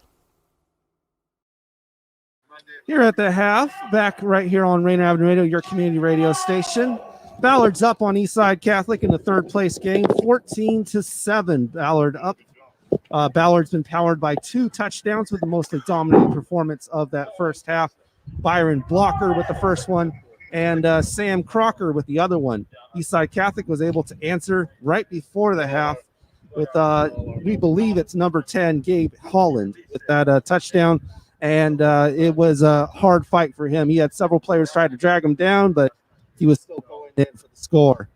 Here at the half, back right here on Rainier Avenue Radio, your community radio station. Ballard's up on Eastside Catholic in the third place game, 14-7. Ballard up Ballard's been powered by 2 touchdowns with the most dominating performance of that first half. Byron Blocker with the first one, and Sam Crocker with the other one. Eastside Catholic was able to answer right before the half with, we believe it's number 10, Gabe Holland, with that touchdown. And it was a hard fight for him. He had several players try to drag him down, but he was still going in for the score.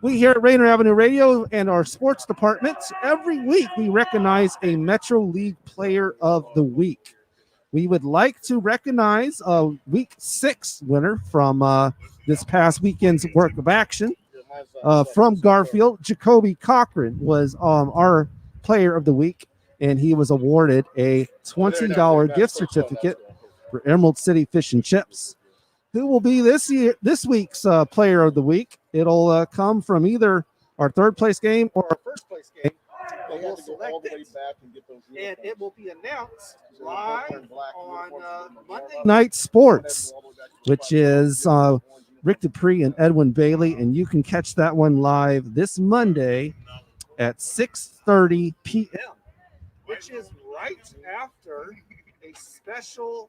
We here at Rainier Avenue Radio and our sports department, every week we recognize a Metro League Player of the Week. We would like to recognize a Week 6 winner from this past weekend's work of action. From Garfield, Jacoby Cochran was our Player of the Week, and he was awarded a $20 gift certificate for Emerald City Fish and Chips. Who will be this week's Player of the Week? It'll come from either our third place game or our first place game. And we'll select it, and it will be announced live on Monday Night Sports, which is Rick Dupree and Edwin Bailey, and you can catch that one live this Monday at 6:30 p.m., which is right after a special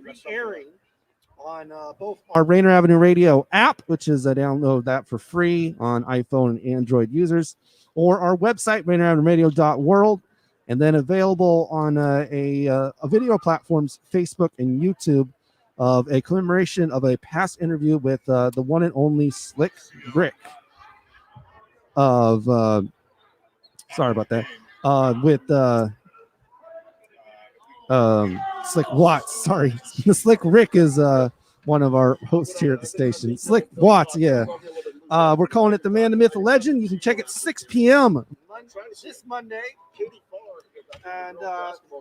re-airing on both our Rainier Avenue Radio app, which is download that for free on iPhone and Android users, or our website, rainieravenueradio.world, and then available on a video platforms, Facebook and YouTube, of a commemoration of a past interview with the one and only Slick Rick of, sorry about that, with Slick Watts. Sorry, the Slick Rick is one of our hosts here at the station. Slick Watts, yeah. We're calling it the Man, the Myth, the Legend. You can check it 6 p.m. this Monday, and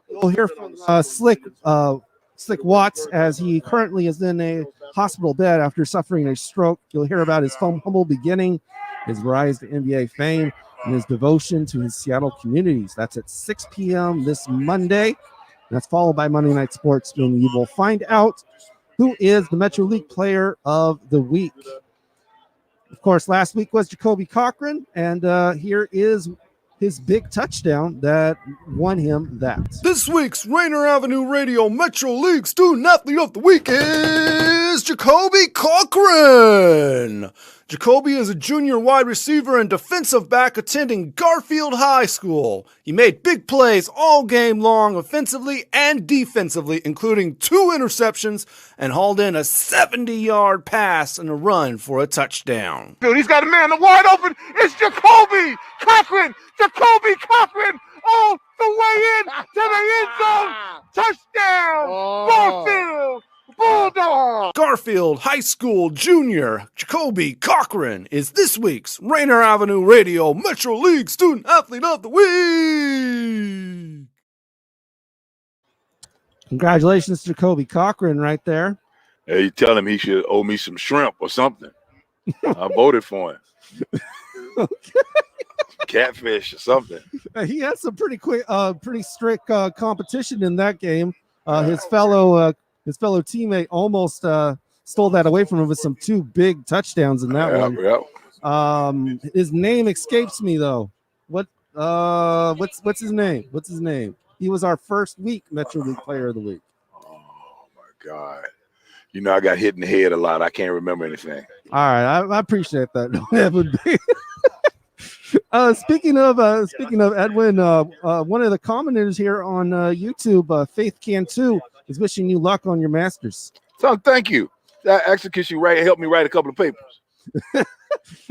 you'll hear from Slick Watts as he currently is in a hospital bed after suffering a stroke. You'll hear about his humble beginning, his rise to NBA fame, and his devotion to his Seattle communities. That's at 6 p.m. this Monday. That's followed by Monday Night Sports, when you will find out who is the Metro League Player of the Week. Of course, last week was Jacoby Cochran, and here is his big touchdown that won him that. This week's Rainier Avenue Radio Metro League Student Athlete of the Week is Jacoby Cochran. Jacoby is a junior wide receiver and defensive back attending Garfield High School. He made big plays all game long, offensively and defensively, including 2 interceptions, and hauled in a 70-yard pass and a run for a touchdown. Dude, he's got a man wide open. It's Jacoby Cochran. Jacoby Cochran all the way in to the end zone. Touchdown. Garfield Bulldog. Garfield High School junior Jacoby Cochran is this week's Rainier Avenue Radio Metro League Student Athlete of the Week. Congratulations to Jacoby Cochran right there. Hey, you tell him he should owe me some shrimp or something. I voted for him. Catfish or something. He had some pretty strict competition in that game. His fellow teammate almost stole that away from him with some 2 big touchdowns in that one. Yep. His name escapes me though. What's his name? What's his name? He was our first week Metro League Player of the Week. Oh my God. You know, I got hit in the head a lot. I can't remember anything. All right, I appreciate that. That would be. Speaking of Edwin, one of the commenters here on YouTube, Faith Cantu, is wishing you luck on your masters. So thank you. That actually could you help me write a couple of papers. All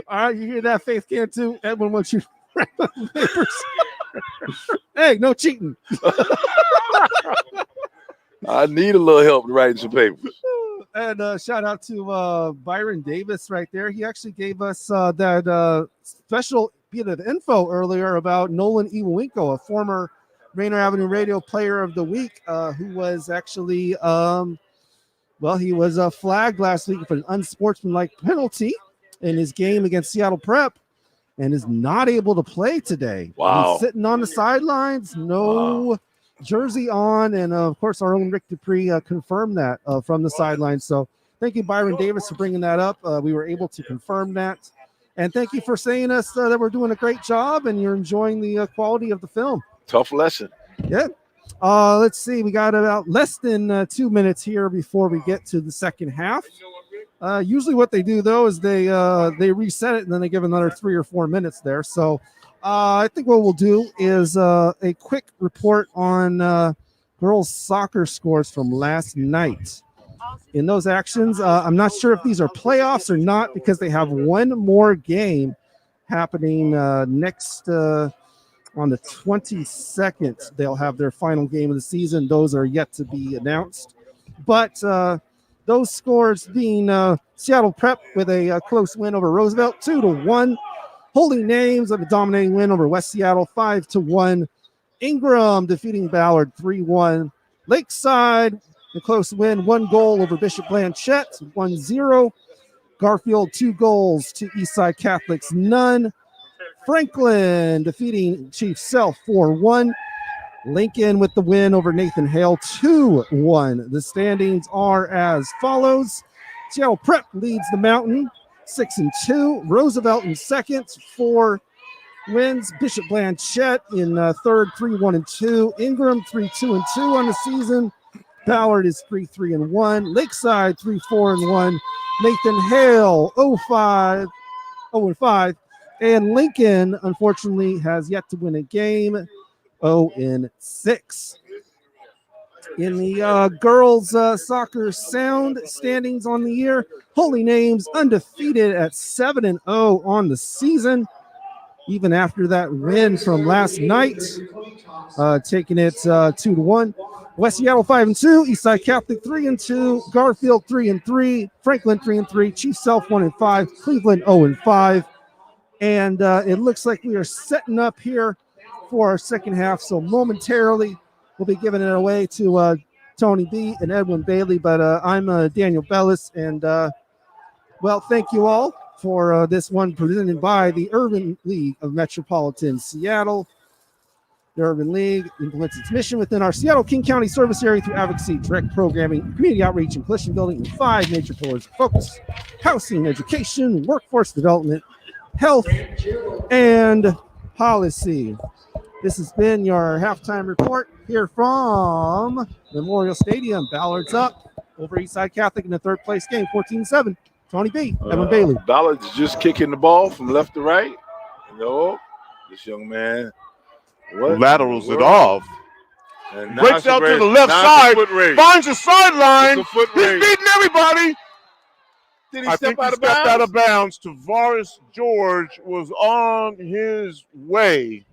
right, you hear that, Faith Cantu? Edwin wants you to write a couple of papers. Hey, no cheating. I need a little help writing some papers. And shout out to Byron Davis right there. He actually gave us that special bit of info earlier about Nolan Iwinko, a former Rainier Avenue Radio Player of the Week, who was actually, he was flagged last week for an unsportsmanlike penalty in his game against Seattle Prep and is not able to play today. Wow. He's sitting on the sidelines, jersey on, and of course our own Rick Dupree confirmed that from the sidelines. So thank you, Byron Davis, for bringing that up. We were able to confirm that, and thank you for saying us that we're doing a great job and you're enjoying the quality of the film. Tough lesson. Yeah. Let's see. We got about less than 2 minutes here before we get to the second half. Usually what they do, though, is they reset it and then they give another 3 or 4 minutes there. So I think what we'll do is a quick report on girls' soccer scores from last night. In those actions, I'm not sure if these are playoffs or not because they have one more game happening next on the 22nd. They'll have their final game of the season. Those are yet to be announced. But those scores being Seattle Prep with a close win over Roosevelt, 2-1. Holy Names of a dominating win over West Seattle, 5-1. Ingram defeating Ballard, 3-1. Lakeside, a close win, 1 goal over Bishop Blanchette, 1-0. Garfield, 2 goals to Eastside Catholics, none. Franklin defeating Chief Self, 4-1. Lincoln with the win over Nathan Hale, 2-1. The standings are as follows. Seattle Prep leads the Mountain, 6-2. Roosevelt in second, 4 wins. Bishop Blanchette in third, 3-1-2. Ingram, 3-2-2 on the season. Ballard is 3-3-1. Lakeside, 3-4-1. Nathan Hale, 0-5. And Lincoln, unfortunately, has yet to win a game, 0-6. In the girls' soccer sound standings on the year, Holy Names undefeated at 7-0 on the season. Even after that win from last night, taking it 2-1. West Seattle 5-2, Eastside Catholic 3-2, Garfield 3-3, Franklin 3-3, Chief Self 1-5, Cleveland 0-5. And it looks like we are setting up here for our second half. So momentarily, we'll be giving it away to Tony B and Edwin Bailey. But I'm Daniel Bellis. And, well, thank you all for this one presented by the Urban League of Metropolitan Seattle. The Urban League implements its mission within our Seattle King County service area through advocacy, direct programming, community outreach, and collision building in 5 major pillars of focus: housing, education, workforce development, health, and policy. This has been your halftime report here from Memorial Stadium. Ballard's up over Eastside Catholic in the third place game, 14-7. Tony B, Evan Bailey. Ballard's just kicking the ball from left to right. No, this young man laterals it off. And Breaks out to the left side, finds the sideline. He's beating everybody. Did he I step think out he of bounds? stepped out of bounds. Tavares George was on his way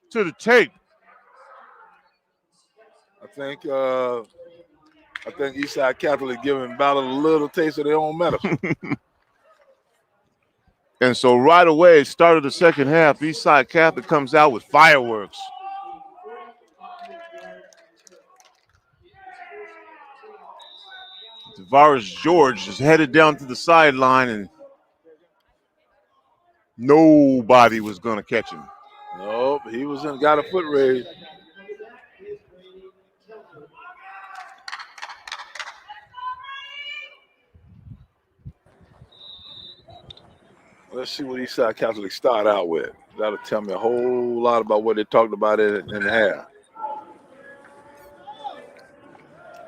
to the tape. I think Eastside Catholic giving Ballard a little taste of their own medicine. And so right away, start of the second half, Eastside Catholic comes out with fireworks. Tavares George is headed down to the sideline, and nobody was going to catch him. Nope, he got a foot raise. Let's see what Eastside Catholic start out with. That'll tell me a whole lot about what they talked about in the half.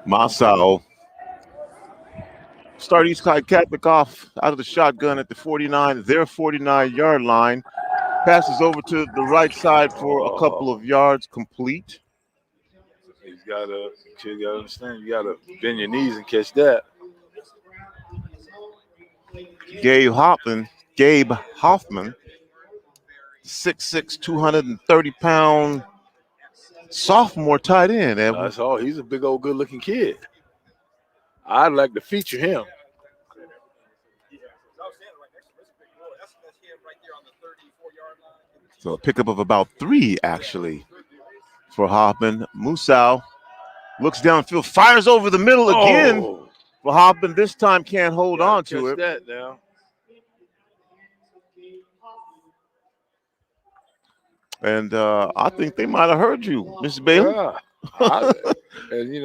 Masao start Eastside Catholic off out of the shotgun at the 49-yard line. Passes over to the right side for a couple of yards, complete. You got to understand, you got to bend your knees and catch that. Gabe Hoffman, 6'6", 230-pound sophomore tight end. That's all. He's a big old good-looking kid. I'd like to feature him. So a pickup of about 3, actually, for Hoffman. Musau looks downfield, fires over the middle again for Hoffman. This time can't hold on to it. That now. And I think they might have heard you, Mr. Bailey. Yeah. And,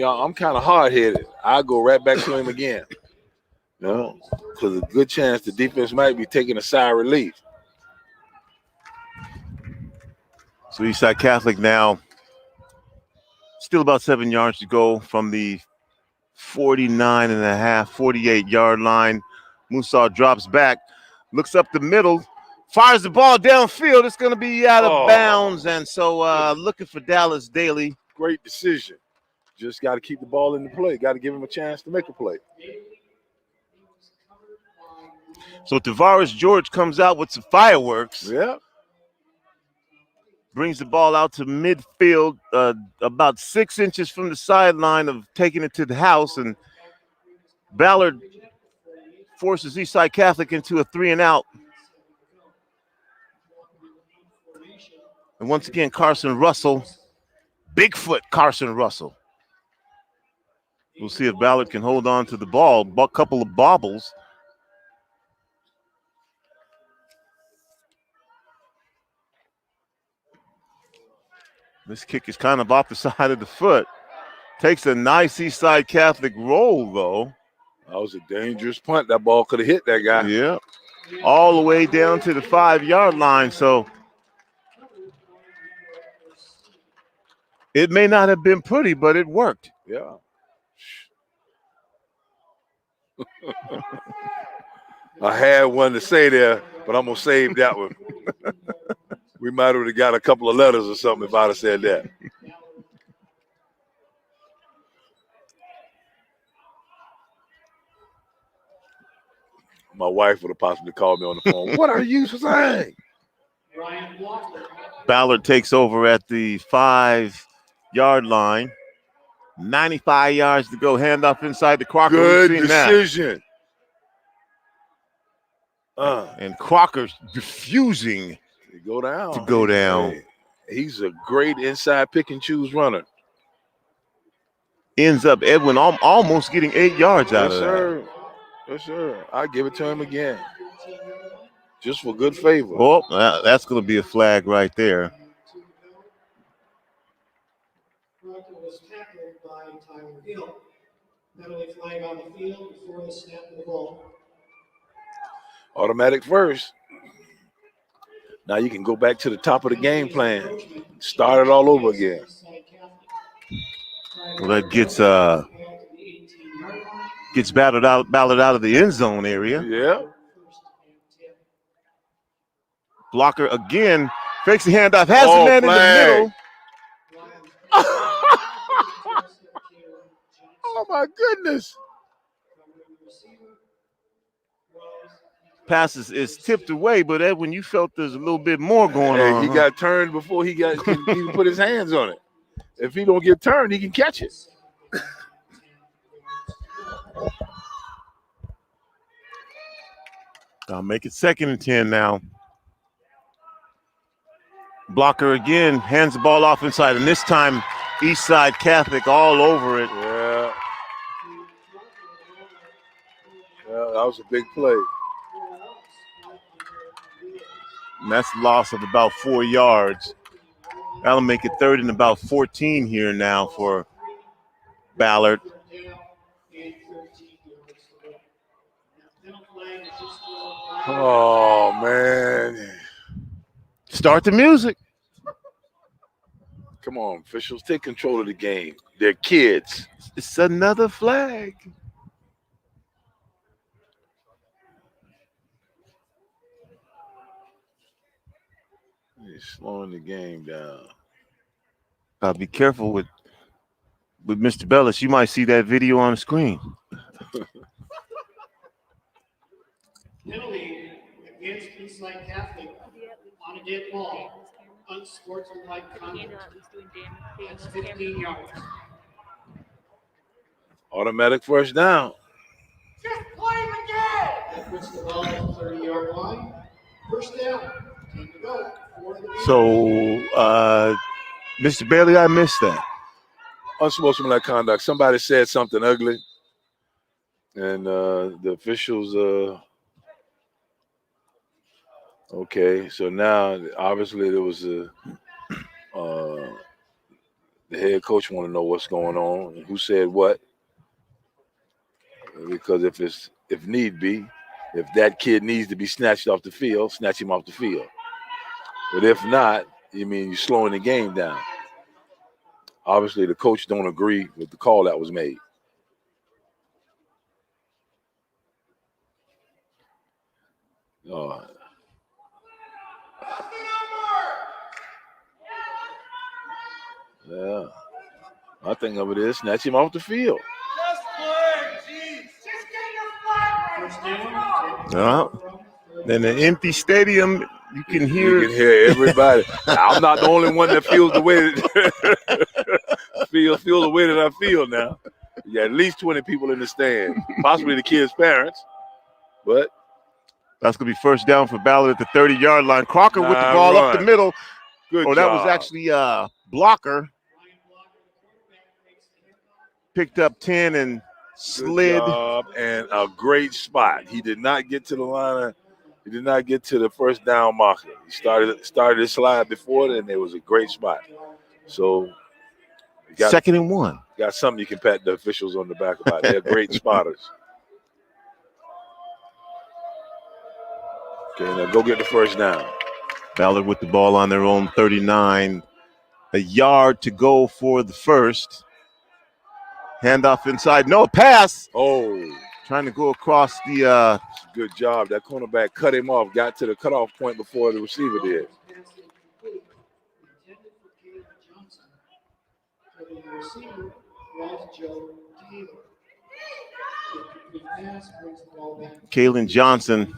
I'm kind of hard-headed. I'll go right back to him again. Because a good chance the defense might be taking a sigh of relief. So Eastside Catholic now still about 7 yards to go from the 48-yard line. Musa drops back, looks up the middle, fires the ball downfield. It's going to be out of bounds. And so looking for Dallas Daly. Great decision. Just got to keep the ball in the play. Got to give him a chance to make a play. So Tavares George comes out with some fireworks. Yeah. Brings the ball out to midfield, about 6 inches from the sideline of taking it to the house. And Ballard forces Eastside Catholic into a 3-and-out. And once again, Carson Russell, Bigfoot Carson Russell. We'll see if Ballard can hold on to the ball. A couple of bobbles. This kick is kind of off the side of the foot. Takes a nice Eastside Catholic roll, though. That was a dangerous punt. That ball could have hit that guy. Yeah. All the way down to the 5-yard line. So it may not have been pretty, but it worked. Yeah. I had one to say there, but I'm going to save that one. We might have got a couple of letters or something if I'd have said that. My wife would have possibly called me on the phone. What are you saying? Ballard takes over at the 5-yard line. 95 yards to go. Handoff inside to Crocker. Good decision. And Crocker's refusing to go down. Hey, he's a great inside pick and choose runner. Ends up Edwin almost getting 8 yards out of that. Yes, sir. I give it to him again. Just for good favor. Oh, that's going to be a flag right there. Was tackled by Tyler Hill. Penalty flag on the field before the snap of the ball. Automatic first. Now you can go back to the top of the game plan. Start it all over again. Well, that gets Ballard out of the end zone area. Yeah. Blocker again. Fakes the handoff. Has the man flag. in the middle. Oh, my goodness. Pass is tipped away, but Edwin, you felt there's a little bit more going on. He got turned before he can even put his hands on it. If he don't get turned, he can catch it. I'll make it 2nd and 10 now. Blocker again, hands the ball off inside, and this time Eastside Catholic all over it. Yeah, that was a big play. And that's a loss of about 4 yards. That'll make it 3rd and about 14 here now for Ballard. Oh, man. Start the music. Come on, officials, take control of the game. They're kids. It's another flag. He's slowing the game down. Be careful with Mr. Bellis. You might see that video on the screen. Penalty against Eastside Catholic on a dead ball. Unsportsmanlike conduct. That's 15 yards. Automatic first down. Just play the game. That puts the ball at the 30-yard line. First down. 10 to go. So, Mr. Bailey, I missed that. Unsportsmanlike conduct. Somebody said something ugly, and the officials. Okay, so now obviously there was the head coach want to know what's going on and who said what, because if need be, if that kid needs to be snatched off the field, snatch him off the field. But if not, you're slowing the game down. Obviously, the coach don't agree with the call that was made. Yeah. My thing of it is snatch him off the field. In an empty stadium, you can hear everybody. I'm not the only one that feels the way feel the way that I feel now. You got at least 20 people in the stand, possibly the kids' parents. But that's going to be first down for Ballard at the 30-yard line. Crocker with the ball up the middle. Good job. That was actually Blocker. Picked up 10 and slid. Good job and a great spot. He did not get to the line. He did not get to the first down marker. He started his slide before it, and it was a great spot. So, second and 1. Got something you can pat the officials on the back about. They're great spotters. Okay, now go get the first down. Ballard with the ball on their own 39. A yard to go for the first. Handoff inside. No, pass. Oh. Trying to go across the good job. That cornerback cut him off, got to the cutoff point before the receiver did. Kalen Johnson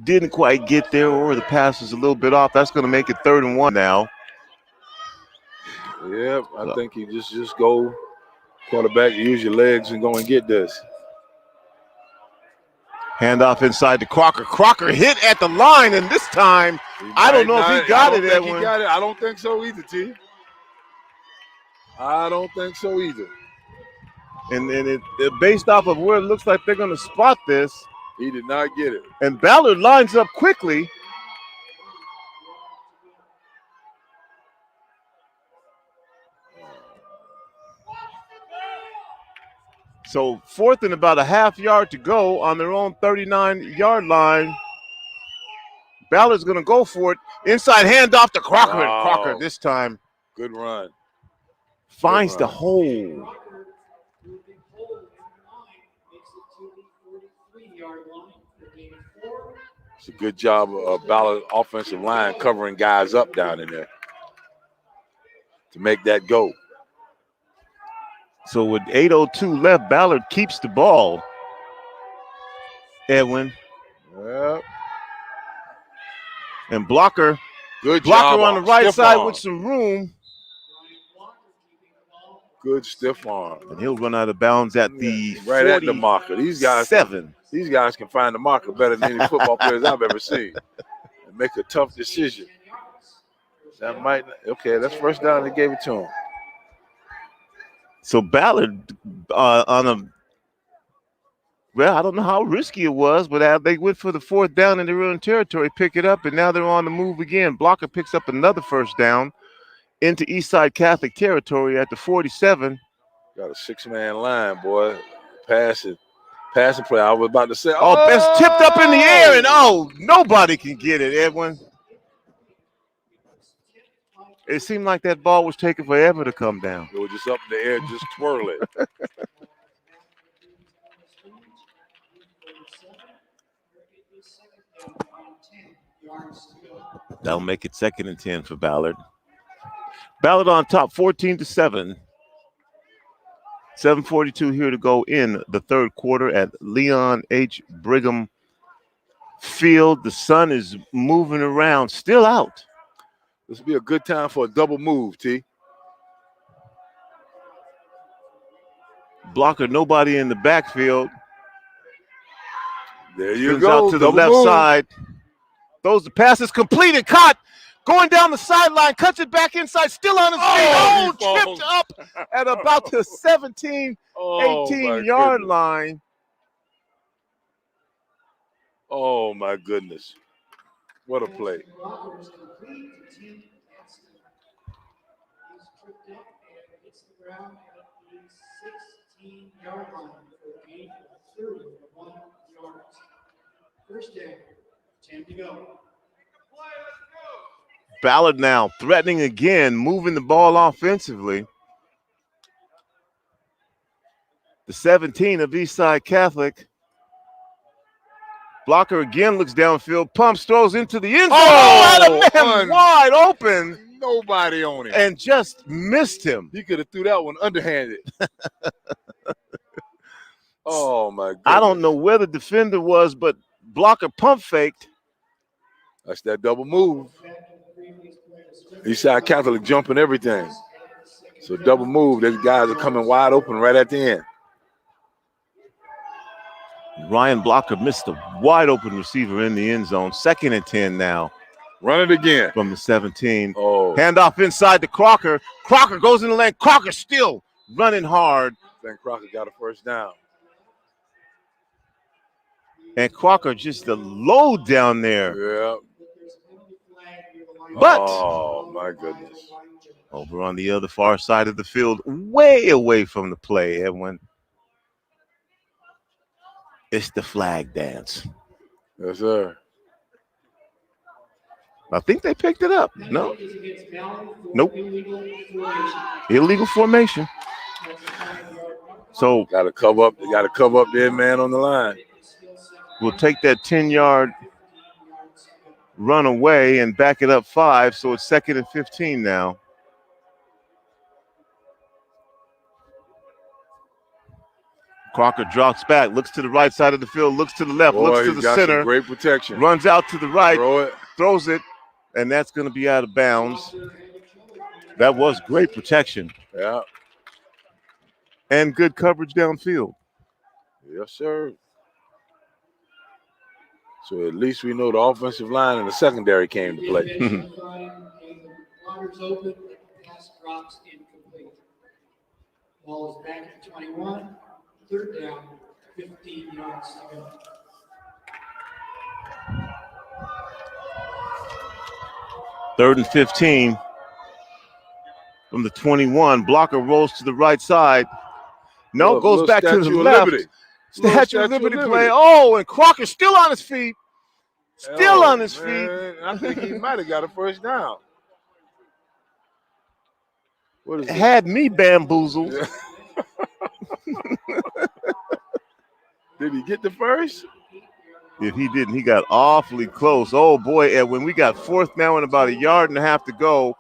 didn't quite get there, or the pass was a little bit off. That's going to make it 3rd and 1 now. Yep, I think you just go quarterback, use your legs and go and get this. Handoff inside to Crocker. Crocker hit at the line, and this time, I don't know if he got it, Edwin. I don't think so either, T. I don't think so either. And it based off of where it looks like they're going to spot this. He did not get it. And Ballard lines up quickly. So 4th and about a half yard to go on their own 39-yard line. Ballard's going to go for it. Inside handoff to Crocker. Wow. And Crocker this time. Good run. Finds the hole. It's a good job of Ballard offensive line covering guys up down in there to make that go. So with 8:02 left, Ballard keeps the ball. Edwin. Yep. And Blocker. Good Blocker job on the right stiff side arm. with some room. Good stiff arm. And he'll run out of bounds at the right at the marker. These guys can find the marker better than any football players I've ever seen. And make a tough decision. That might that's first down. They gave it to him. So Ballard I don't know how risky it was, but they went for the 4th down in their own territory, pick it up, and now they're on the move again. Blocker picks up another first down into Eastside Catholic territory at the 47. Got a 6-man line, boy. Passing play. I was about to say, it's tipped up in the air, and nobody can get it, Edwin. It seemed like that ball was taking forever to come down. It was just up in the air, just twirling. That'll make it 2nd and 10 for Ballard. Ballard on top, 14-7. 7:42 here to go in the 3rd quarter at Leon H. Brigham Field. The sun is moving around, still out. This will be a good time for a double move, T. Blocker, nobody in the backfield. There you Spins go. Out to the left side. Throws the pass is completed. Caught. Going down the sideline. Cuts it back inside. Still on his feet. Tripped up at about the 17, 18-yard line. Oh, my goodness. What a play. First down, 10 to go. Ballard now threatening again, moving the ball offensively. The 17 of Eastside Catholic. Blocker again looks downfield, pumps, throws into the end zone. Oh, had a man wide open. Nobody on him. And just missed him. He could have threw that one underhanded. Oh, my God. I don't know where the defender was, but blocker pump faked. That's that double move. Eastside Catholic jumping everything. So double move. Those guys are coming wide open right at the end. Ryan Blocker missed a wide open receiver in the end zone. 2nd and 10 now. Run it again. From the 17. Oh. Handoff inside to Crocker. Crocker goes in the lane. Crocker still running hard. I think Crocker got a first down. And Crocker just the load down there. Yeah. But oh, my goodness. Over on the other far side of the field, way away from the play, Edwin. It's the flag dance. Yes, sir. I think they picked it up. No. Nope. Illegal formation. So got to cover up. Got to cover up their man on the line. We'll take that 10-yard run away and back it up 5. So it's 2nd and 15 now. Crocker drops back, looks to the right side of the field, looks to the left, looks to the center. Great protection. Runs out to the right, throws it, and that's going to be out of bounds. That was great protection. Yeah. And good coverage downfield. Yes, sir. So at least we know the offensive line and the secondary came to play. Ball is back at 21. 3rd down, 15 yards to go. Third and 15 from the 21. Blocker rolls to the right side. No, goes back to the left. Statue of Liberty play. Oh, and Crocker still on his feet. Still on his feet. I think he might have got a first down. What is had me bamboozled. Yeah. Did he get the first? If he didn't, he got awfully close. Oh, boy, Edwin, we got 4th now and about 1.5 yards to go.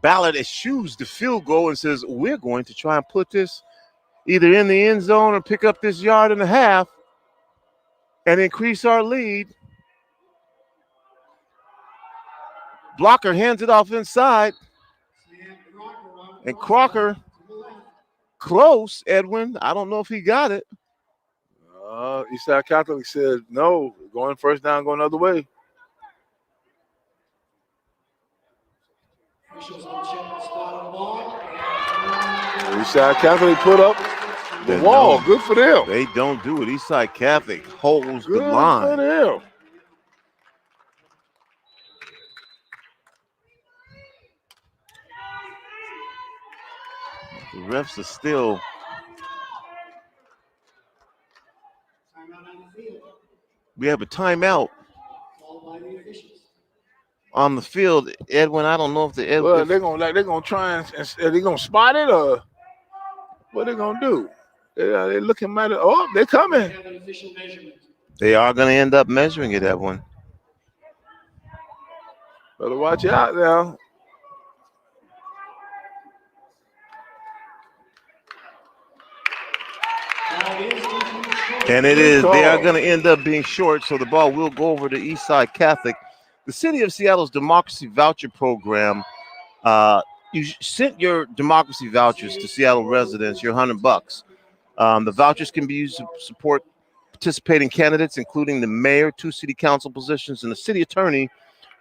Ballard eschews the field goal and says, we're going to try and put this either in the end zone or pick up this 1.5 yards and increase our lead. Blocker hands it off inside. And Crocker, close, Edwin. I don't know if he got it. Eastside Catholic said, no, going first down, going another way. Eastside Catholic put up the wall. Good for them. They don't do it. Eastside Catholic holds the Good line. for them. The refs are still. We have a timeout on the field, Edwin. I don't know if the well, they're gonna try and they're gonna spot it or what they're gonna do. They're looking at it. Oh, they're coming. They are gonna end up measuring it, Edwin. Better watch out now. And it is. They are going to end up being short, so the ball will go over to Eastside Catholic. The City of Seattle's Democracy Voucher Program, you sent your democracy vouchers to Seattle residents, your $100. The vouchers can be used to support participating candidates, including the mayor, 2 city council positions, and the city attorney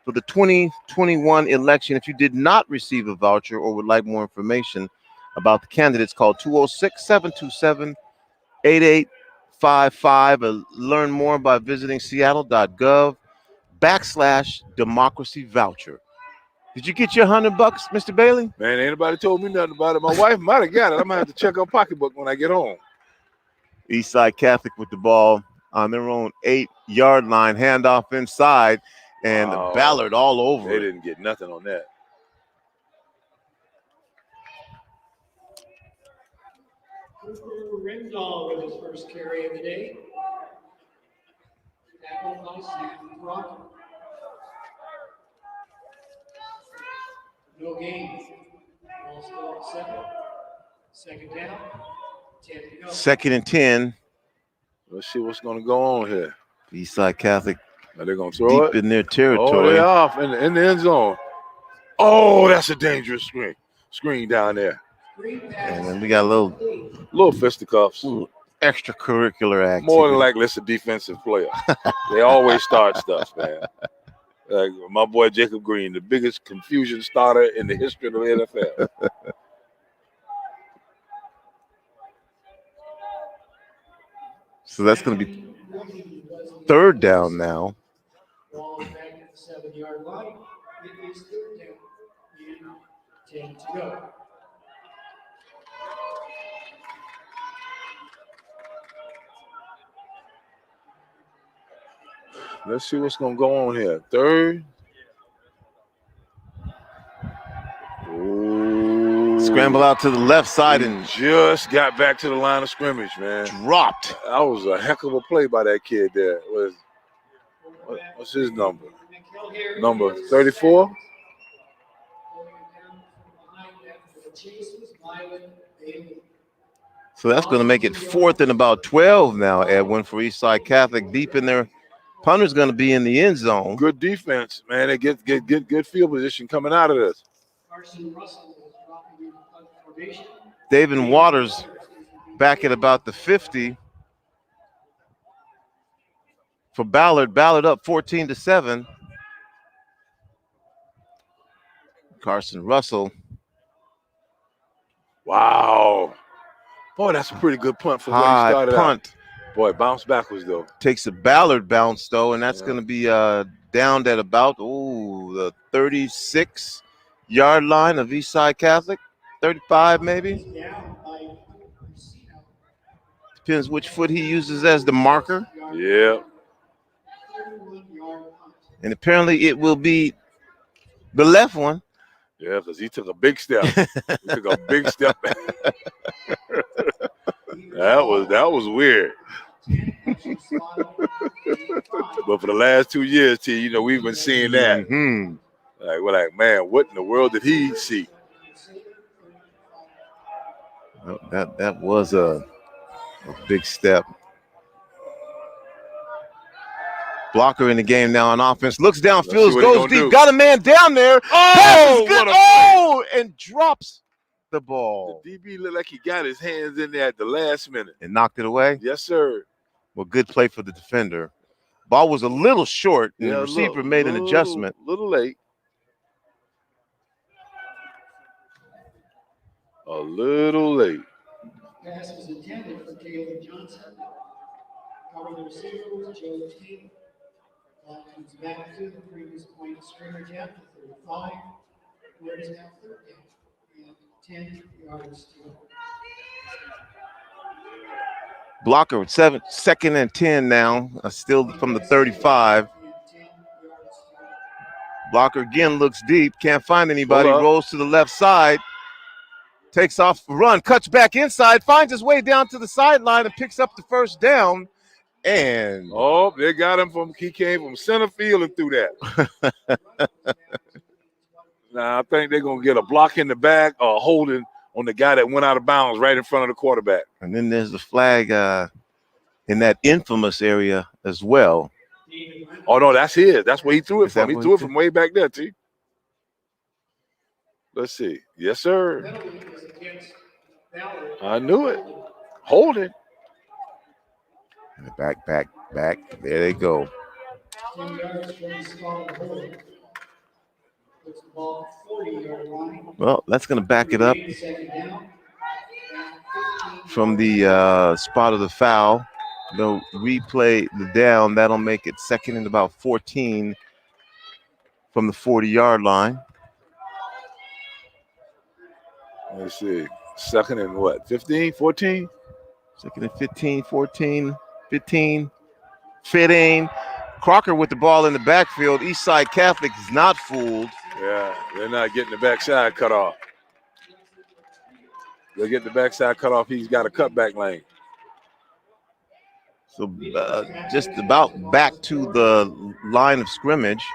for the 2021 election. If you did not receive a voucher or would like more information about the candidates, call 206-727-8855 or learn more by visiting seattle.gov/democracy voucher. Did you get your $100, Mr. Bailey? Man, ain't nobody told me nothing about it. My wife might have got it. I'm gonna have to check her pocketbook when I get home. Eastside Catholic with the ball on their own 8-yard line. Handoff inside. And Ballard all over They it. didn't get nothing on that. Cooper Rendall with his first carry of the day. Tackled by Sam Brock. No gain. Ball still at 7. Second down. 10 to go. 2nd and 10. Let's see what's going to go on here. Eastside Catholic Are they going to throw deep it? in their Oh, territory. they off in the end zone. Oh, that's a dangerous screen down there. And then we got a Little fisticuffs. extracurricular activity. More than likely, it's a defensive player. They always start stuff, man. Like my boy Jacob Green, the biggest confusion starter in the history of the NFL. So that's going to be 3rd down now. Ball back at the 7-yard line. It is 3rd down and 10 to go. Let's see what's going to go on here. 3rd. Ooh. Scramble out to the left side He and just got back to the line of scrimmage, man. dropped. That was a heck of a play by that kid there. What's his number? Number 34? So that's going to make it 4th and about 12 now, Edwin, for Eastside Catholic deep in there. Punter's going to be in the end zone. Good defense, man. They get good field position coming out of this. David Waters back at about the 50 for Ballard. Ballard up 14-7. Carson Russell. Wow. Boy, that's a pretty good punt for where he High started punt. out. Boy, bounce backwards, though. Takes a Ballard bounce, though, and that's going to be downed at about, the 36-yard line of Eastside Catholic. 35, maybe. Depends which foot he uses as the marker. Yeah. And apparently it will be the left one. Yeah, because he took a big step. That was weird. But for the last 2 years, T, we've been seeing that. Mm-hmm. Like, we're like, man, what in the world did he see? Well, that was a big step. Blocker in the game now on offense. Looks downfield, goes deep, got a man down there. Oh, good. And drops the ball. The DB looked like he got his hands in there at the last minute. And knocked it away? Yes, sir. Well, good play for the defender. Ball was a little short, and the receiver made an adjustment. A little late. A little late. Pass was intended for Caleb Johnson. Covering the receiver was Joe Taylor. Ball comes back to the previous point of scrimmage at the 35. Where is now 3rd down and 10 yards to go. Blocker with 2nd and 10 now, still from the 35. Blocker again looks deep, can't find anybody, rolls to the left side, takes off, run, cuts back inside, finds his way down to the sideline and picks up the 1st down. And they got him he came from center field and threw that. Now I think they're gonna get a block in the back or holding on the guy that went out of bounds right in front of the quarterback. And then there's the flag in that infamous area as well. Oh no, that's his. That's where he threw it from. He threw it from way back there, T. Let's see. Yes, sir. I knew it. Hold it. Back. There they go. 10 yards from the spot of the hold. Puts the ball 40-yard line. Well, that's going to back it up from the spot of the foul. They'll replay the down. That'll make it 2nd and about 14 from the 40-yard line. Let's see. 2nd and what? 15, 14? 2nd and 15, 14, 15. Crocker with the ball in the backfield. Eastside Catholic is not fooled. Yeah, they're not getting the backside cut off. They'll get the backside cut off. He's got a cutback lane. So just about back to the line of scrimmage.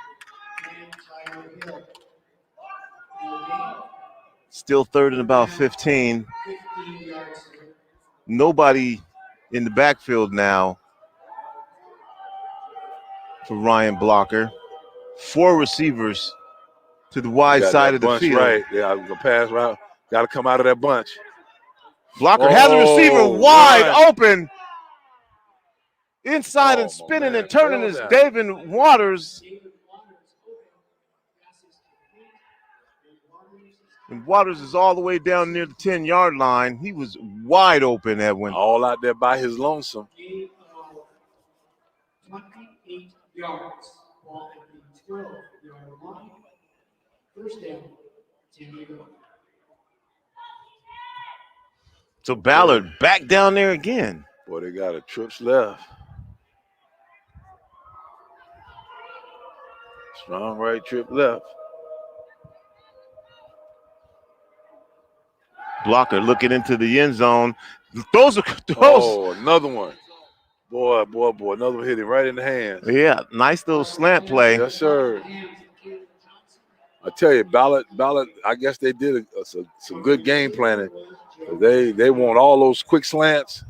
Still third and about 15. Nobody in the backfield now for Ryan Blocker. 4 receivers to the wide side of the field. Right. Yeah, the pass route. Got to come out of that bunch. Blocker has a receiver wide open. Inside and spinning and turning is David Waters. And Waters is all the way down near the 10-yard line. He was wide open, Edwin. All out there by his lonesome. 28 yards. Ball at the 12-yard line. First down, 10 to go. So Ballard back down there again. Boy, they got a trips left. Strong right trip left. Blocker looking into the end zone. Those. Oh, another one. Boy, another one hit him right in the hands. Yeah, nice little slant play. Yes, sir. I tell you, Ballard, I guess they did some good game planning. They want all those quick slants,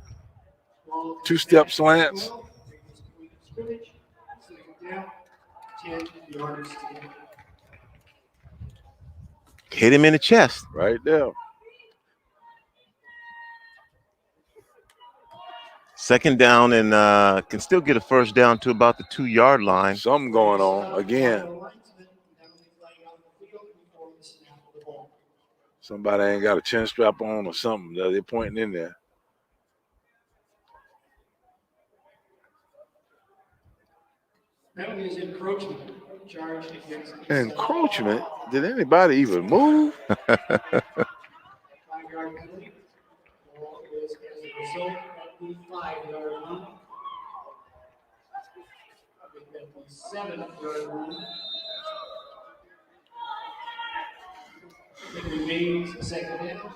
2-step slants. Hit him in the chest. Right there. Second down and can still get a first down to about the 2-yard line. Something going on again. Somebody ain't got a chin strap on or something. They're pointing in there. That is encroachment. Charge against Encroachment? Did anybody even move? 5-yard penalty. Ball is as a result at the 5-yard line. At the 7-yard line. It remains second down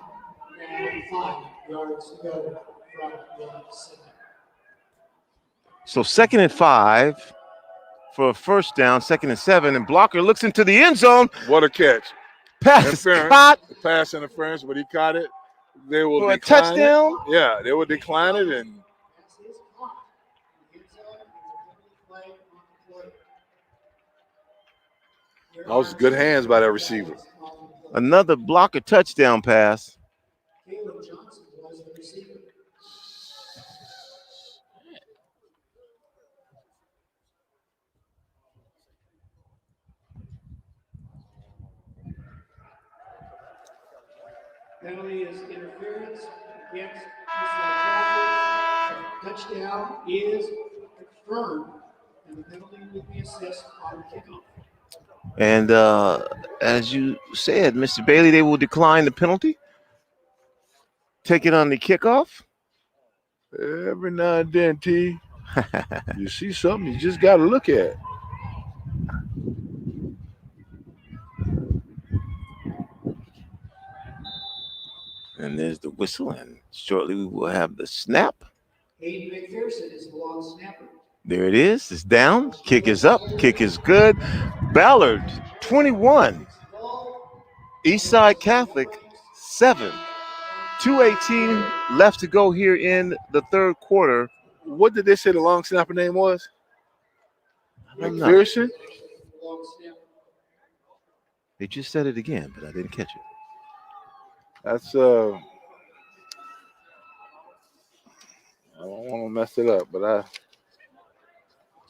and 5 yards to go from the 7. So 2nd and 5 for a first down, 2nd and 7, and Blocker looks into the end zone. What a catch. Pass caught. Pass interference, but he caught it. They will for a decline touchdown. It. Yeah, they will decline it. And that was good hands by that receiver. Another Blocker touchdown pass. Caleb Johnson was the receiver. Penalty is interference against Eastside Catholic. Touchdown is confirmed, and the penalty will be assessed on kickoff. And as you said, Mr. Bailey, they will decline the penalty. Take it on the kickoff. Every now and then, T, you see something you just got to look at. And there's the whistle, and shortly we will have the snap. Hayden McPherson is the long snapper. There it is. It's down. Kick is up. Kick is good. Ballard, 21. Eastside Catholic, 7. 2:18 left to go here in the third quarter. What did they say the long snapper name was? McPherson? They just said it again, but I didn't catch it. That's I don't want to mess it up, but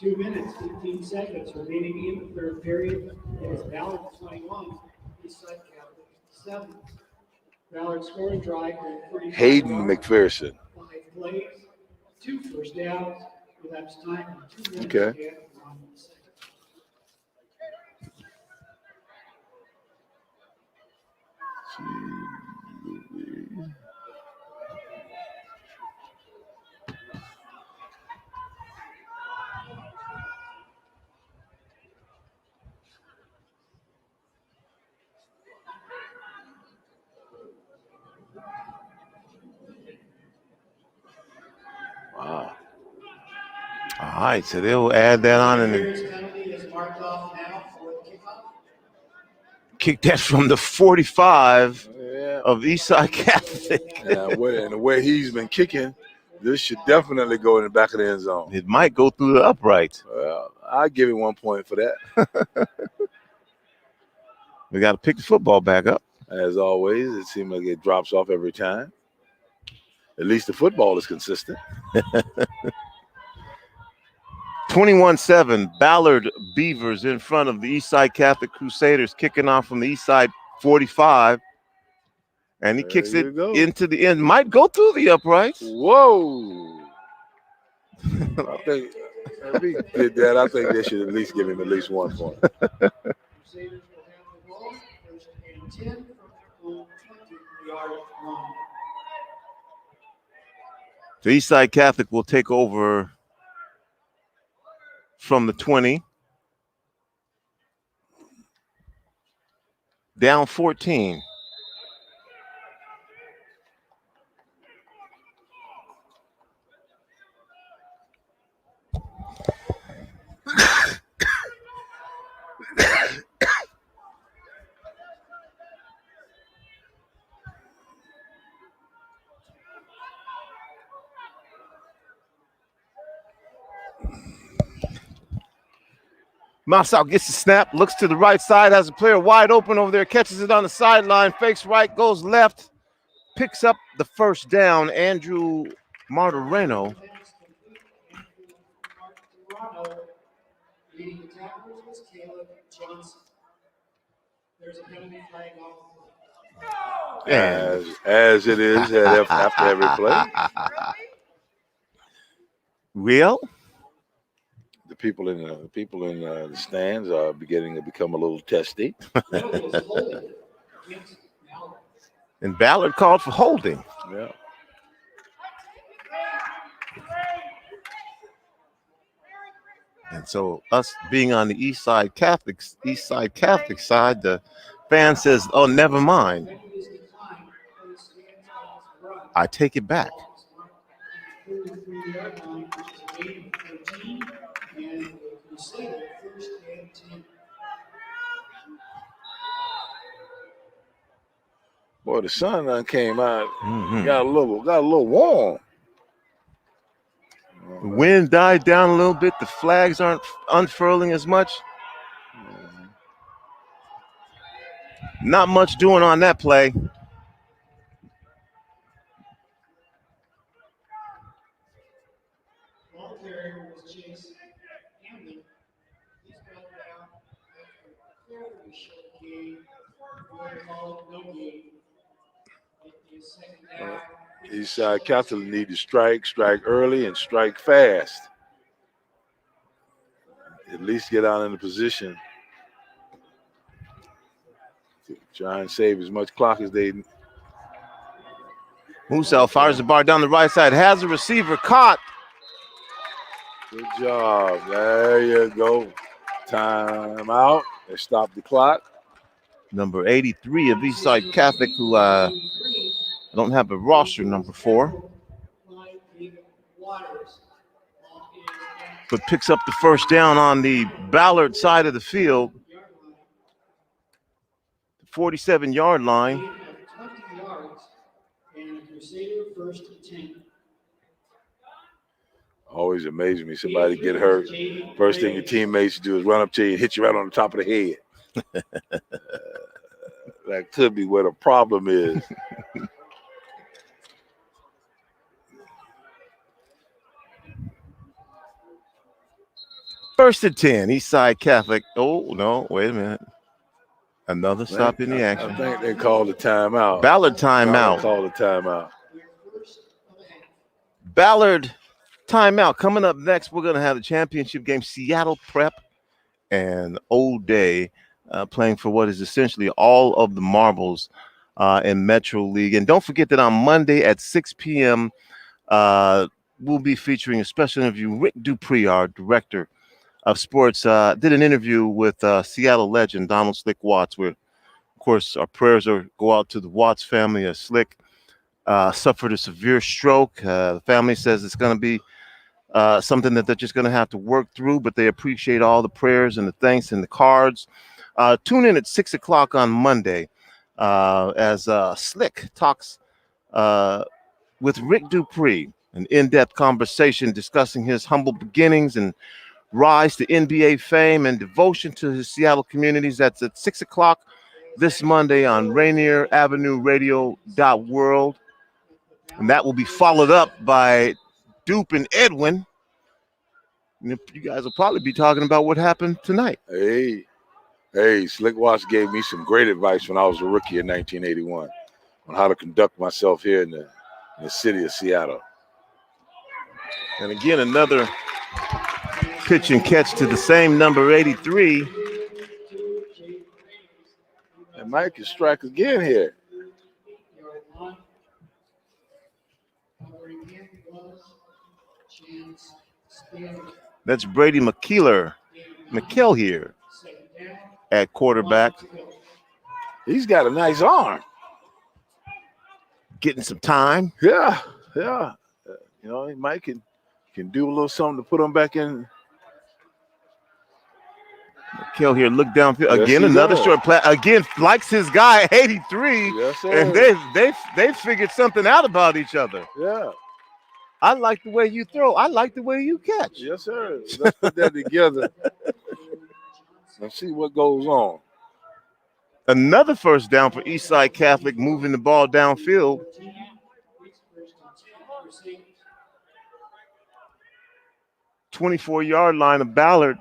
2 minutes, 15 seconds remaining in the third period. It is Ballard 21, Eastside Catholic 7. Ballard scoring drive. Hayden McPherson. 5 plays, 2 first downs, elapsed time, 2 minutes. Okay. All right, so they'll add that on and Interference penalty is marked off now for the kickoff. kick that from the 45 Yeah. of Eastside Catholic. And the way he's been kicking, this should definitely go in the back of the end zone. It might go through the upright. Well, I'll give him 1 point for that. We got to pick the football back up. As always, it seems like it drops off every time. At least the football is consistent. 21-7, Ballard Beavers in front of the Eastside Catholic Crusaders, kicking off from the Eastside 45. And he kicks it into the end. Might go through the uprights. Whoa. I think if he did that, I think they should at least give him at least 1 point. Crusaders will have the ball, first and 10 from their own 20-yard line. The Eastside Catholic will take over from the 20. Down 14. Mouseout gets the snap, looks to the right side, has a player wide open over there, catches it on the sideline, fakes right, goes left, picks up the first down. Andrew Martoreno. Leading the tacklers was Caleb Johnson. There's a penalty flag off. As it is after every play. Real? The people in the stands are beginning to become a little testy. And Ballard called for holding. Yeah. And so us being on the Eastside Catholic side, the fan says, "Oh, never mind. I take it back." Boy, the sun done came out. Got a little warm. The wind died down a little bit. The flags aren't unfurling as much. Not much doing on that play. Eastside Catholic need to strike early and strike fast. At least get out in the position to try and save as much clock as they. Musel fires the bar down the right side, has a receiver caught. Good job. There you go. Time out. They stopped the clock. Number 83 of Eastside Catholic, who I don't have a roster, number 4. But picks up the first down on the Ballard side of the field. 47-yard line. Always amazes me. Somebody get hurt. First thing your teammates do is run up to you and hit you right on the top of the head. That could be where the problem is. First and 10, Eastside Catholic. Oh, no, wait a minute. Another stop in the action. I think they called a timeout. Ballard timeout. Called a timeout. Ballard timeout. Coming up next, we're going to have the championship game. Seattle Prep and Old Day playing for what is essentially all of the marbles in Metro League. And don't forget that on Monday at 6 p.m., we'll be featuring a special interview. Rick Dupree, our director of sports, did an interview with Seattle legend Donald Slick Watts, where, of course, our prayers go out to the Watts family as Slick suffered a severe stroke. The family says it's going to be something that they're just going to have to work through, but they appreciate all the prayers and the thanks and the cards. Tune in at 6 o'clock on Monday as Slick talks with Rick Dupree, an in-depth conversation discussing his humble beginnings and rise to NBA fame and devotion to his Seattle communities. That's at 6 o'clock this Monday on Rainier Avenue Radio World. And that will be followed up by Dupe and Edwin. And you guys will probably be talking about what happened tonight. Hey, Slick Watts gave me some great advice when I was a rookie in 1981 on how to conduct myself here in the city of Seattle. And again, another pitch and catch to the same number 83. And Mike can strike again here. That's Brady McKell here at quarterback. He's got a nice arm. Getting some time. Yeah. Mike can do a little something to put him back in. McKell here, look downfield. Yes, again, another short play. Again, likes his guy, 83. Yes, sir. And they've figured something out about each other. Yeah. I like the way you throw. I like the way you catch. Yes, sir. Let's put that together. Let's see what goes on. Another first down for Eastside Catholic, moving the ball downfield. 24-yard line of Ballard.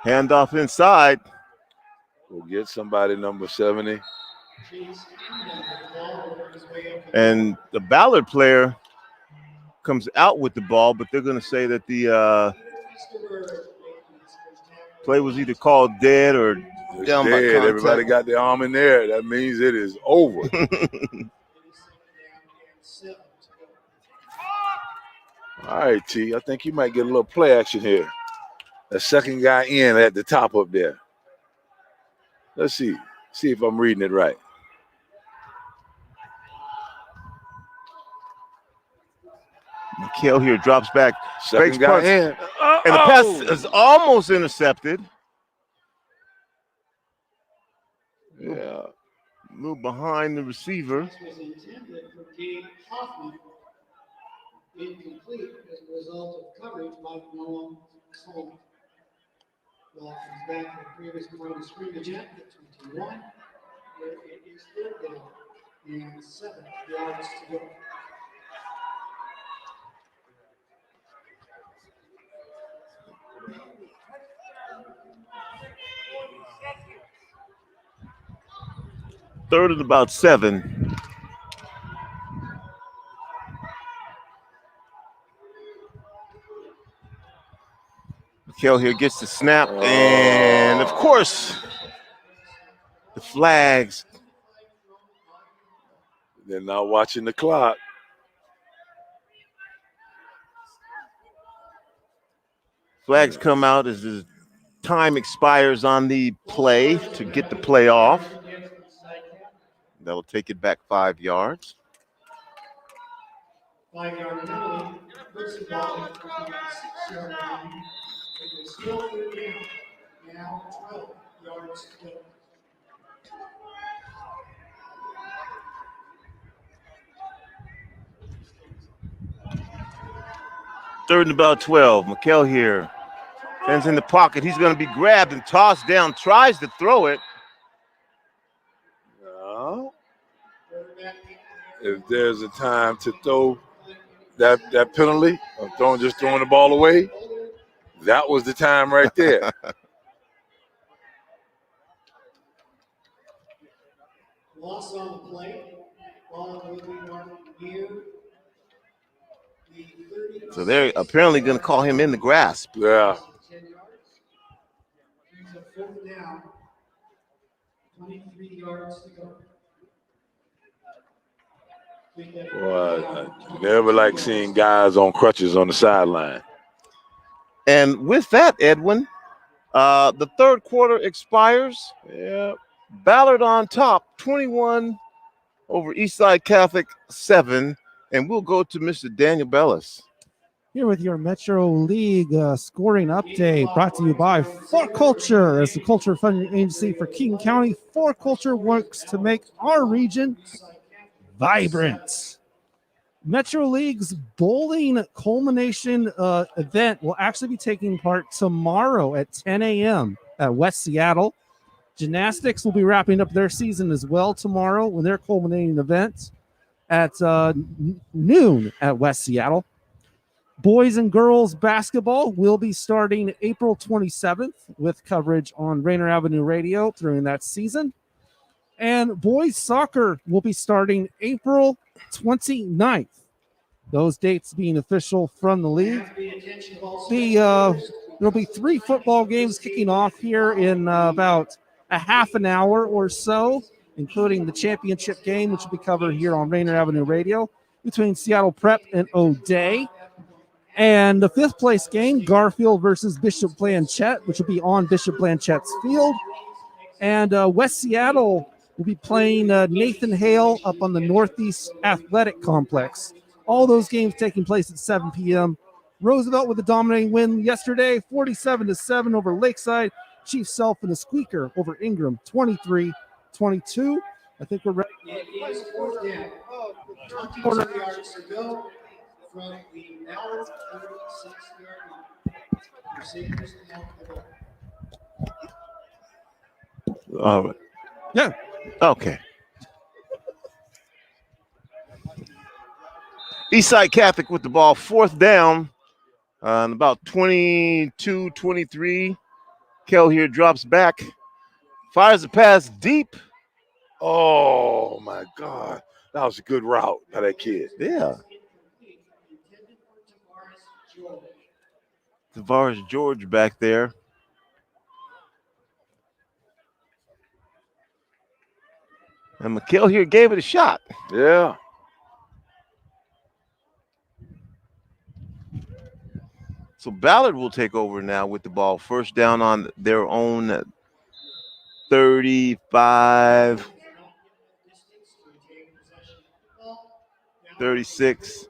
Handoff inside. We'll get somebody number 70. And the Ballard player comes out with the ball, but they're going to say that the play was either called dead or down by contact. Everybody got their arm in there. That means it is over. All right, T. I think you might get a little play action here. The second guy in at the top up there. Let's see. See if I'm reading it right. McKell here drops back. Second guy in. And the pass is almost intercepted. Yeah. Move behind the receiver. This was intended for Gabe Hoffman. Incomplete as a result of coverage by Noah Coleman. Ball comes back to the previous point of scrimmage at the 21, where it is third down and 7 yards to go. Third and about 7. McKell here gets the snap, and of course, the flags. They're not watching the clock. Flags come out as the time expires on the play to get the play off. That'll take it back 5 yards. 5-yard penalty, puts the ball at the 6-yard line. It is still third down, now 12 yards to go. Third and about 12. McKell here. Stands in the pocket. He's going to be grabbed and tossed down. Tries to throw it. No. If there's a time to throw that penalty of throwing the ball away, that was the time right there. Loss on the play. Ball will be marked near the 30. So they're apparently going to call him in the grasp. Yeah. 10 yards. Brings up fourth down. 23 yards to go. Well, I never like seeing guys on crutches on the sideline. And with that, Edwin, The third quarter expires. Yeah. Ballard on top, 21 over Eastside Catholic 7. And we'll go to Mr. Daniel Bellis. Here with your Metro League scoring update, brought to you by For Culture, as the culture funding agency for King County. For Culture works to make our region vibrant. Metro League's bowling culmination event will actually be taking part tomorrow at 10 a.m. at West Seattle. Gymnastics will be wrapping up their season as well tomorrow with their culminating event at noon at West Seattle. Boys and girls basketball will be starting April 27th with coverage on Rainier Avenue Radio during that season. And boys soccer will be starting April 29th. Those dates being official from the league. There'll be 3 football games kicking off here in about a half an hour or so, including the championship game, which will be covered here on Rainier Avenue Radio between Seattle Prep and O'Day. And the 5th place game, Garfield versus Bishop Blanchette, which will be on Bishop Blanchette's field. And West Seattle will be playing Nathan Hale up on the Northeast Athletic Complex. All those games taking place at 7 p.m. Roosevelt with a dominating win yesterday, 47-7 over Lakeside. Chief Self and a squeaker over Ingram, 23-22. I think we're ready. It is 4th down. 22 yards to go from the Ballard 36-yard line. Receivers now the ball. All right. Yeah. Okay. Eastside Catholic with the ball, 4th down, and about 22-23. Kel here drops back, fires the pass deep. Oh, my God. That was a good route by that kid. Yeah. Tavares George back there. And McKell here gave it a shot. Yeah. So Ballard will take over now with the ball. 1st down on their own 35, 36.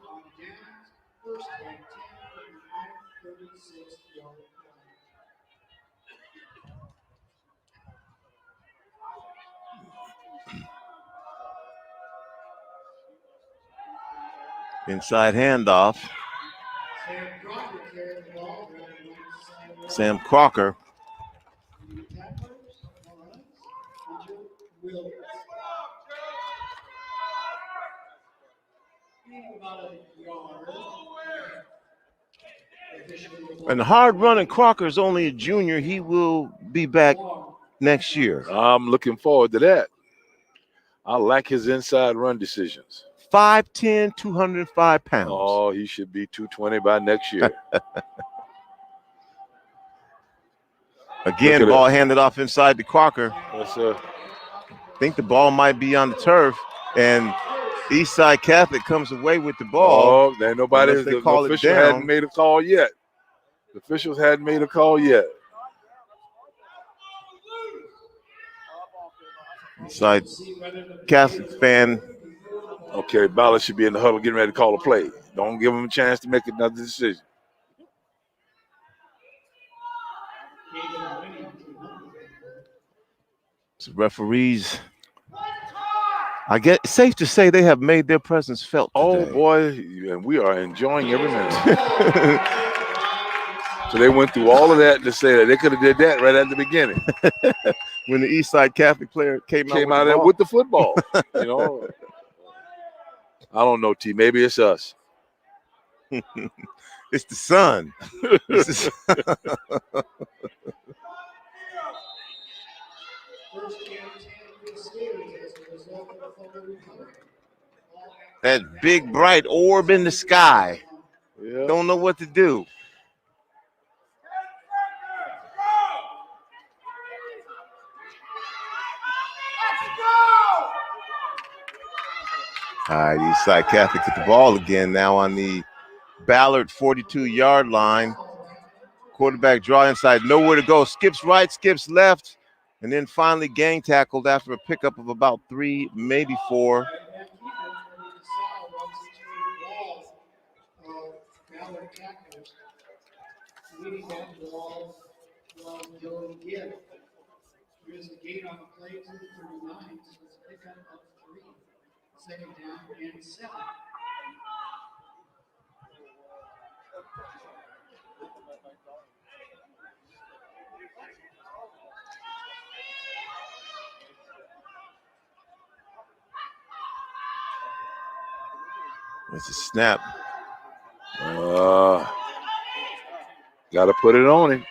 Inside handoff. Sam Crocker. And hard running Crocker is only a junior. He will be back next year. I'm looking forward to that. I like his inside run decisions. 5'10", 205 pounds. Oh, he should be 220 by next year. Again, ball handed off inside to Crocker. Yes, sir. I think the ball might be on the turf, and Eastside Catholic comes away with the ball. Oh, there nobody. The official hadn't made a call yet. The officials hadn't made a call yet. Eastside Catholic fan. Okay, Ballard should be in the huddle getting ready to call a play. Don't give him a chance to make another decision. So referees, I guess it's safe to say they have made their presence felt today. Oh, boy, and we are enjoying every minute. So they went through all of that to say that they could have did that right at the beginning. When the Eastside Catholic player came out there with the football. You know, I don't know, T. Maybe it's us. It's the sun. That big bright orb in the sky. Yeah. Don't know what to do. All right, Eastside Catholic get the ball again now on the Ballard 42-yard line. Quarterback draw inside, nowhere to go. Skips right, skips left, and then finally gang tackled after a pickup of about 3, maybe 4. Ballard tacklers. Leading that ball from Dylan Gibb. There's a gate on the play to the 39, so it's a pickup of 3. Second down and 7. It's a snap. Got to put it on him.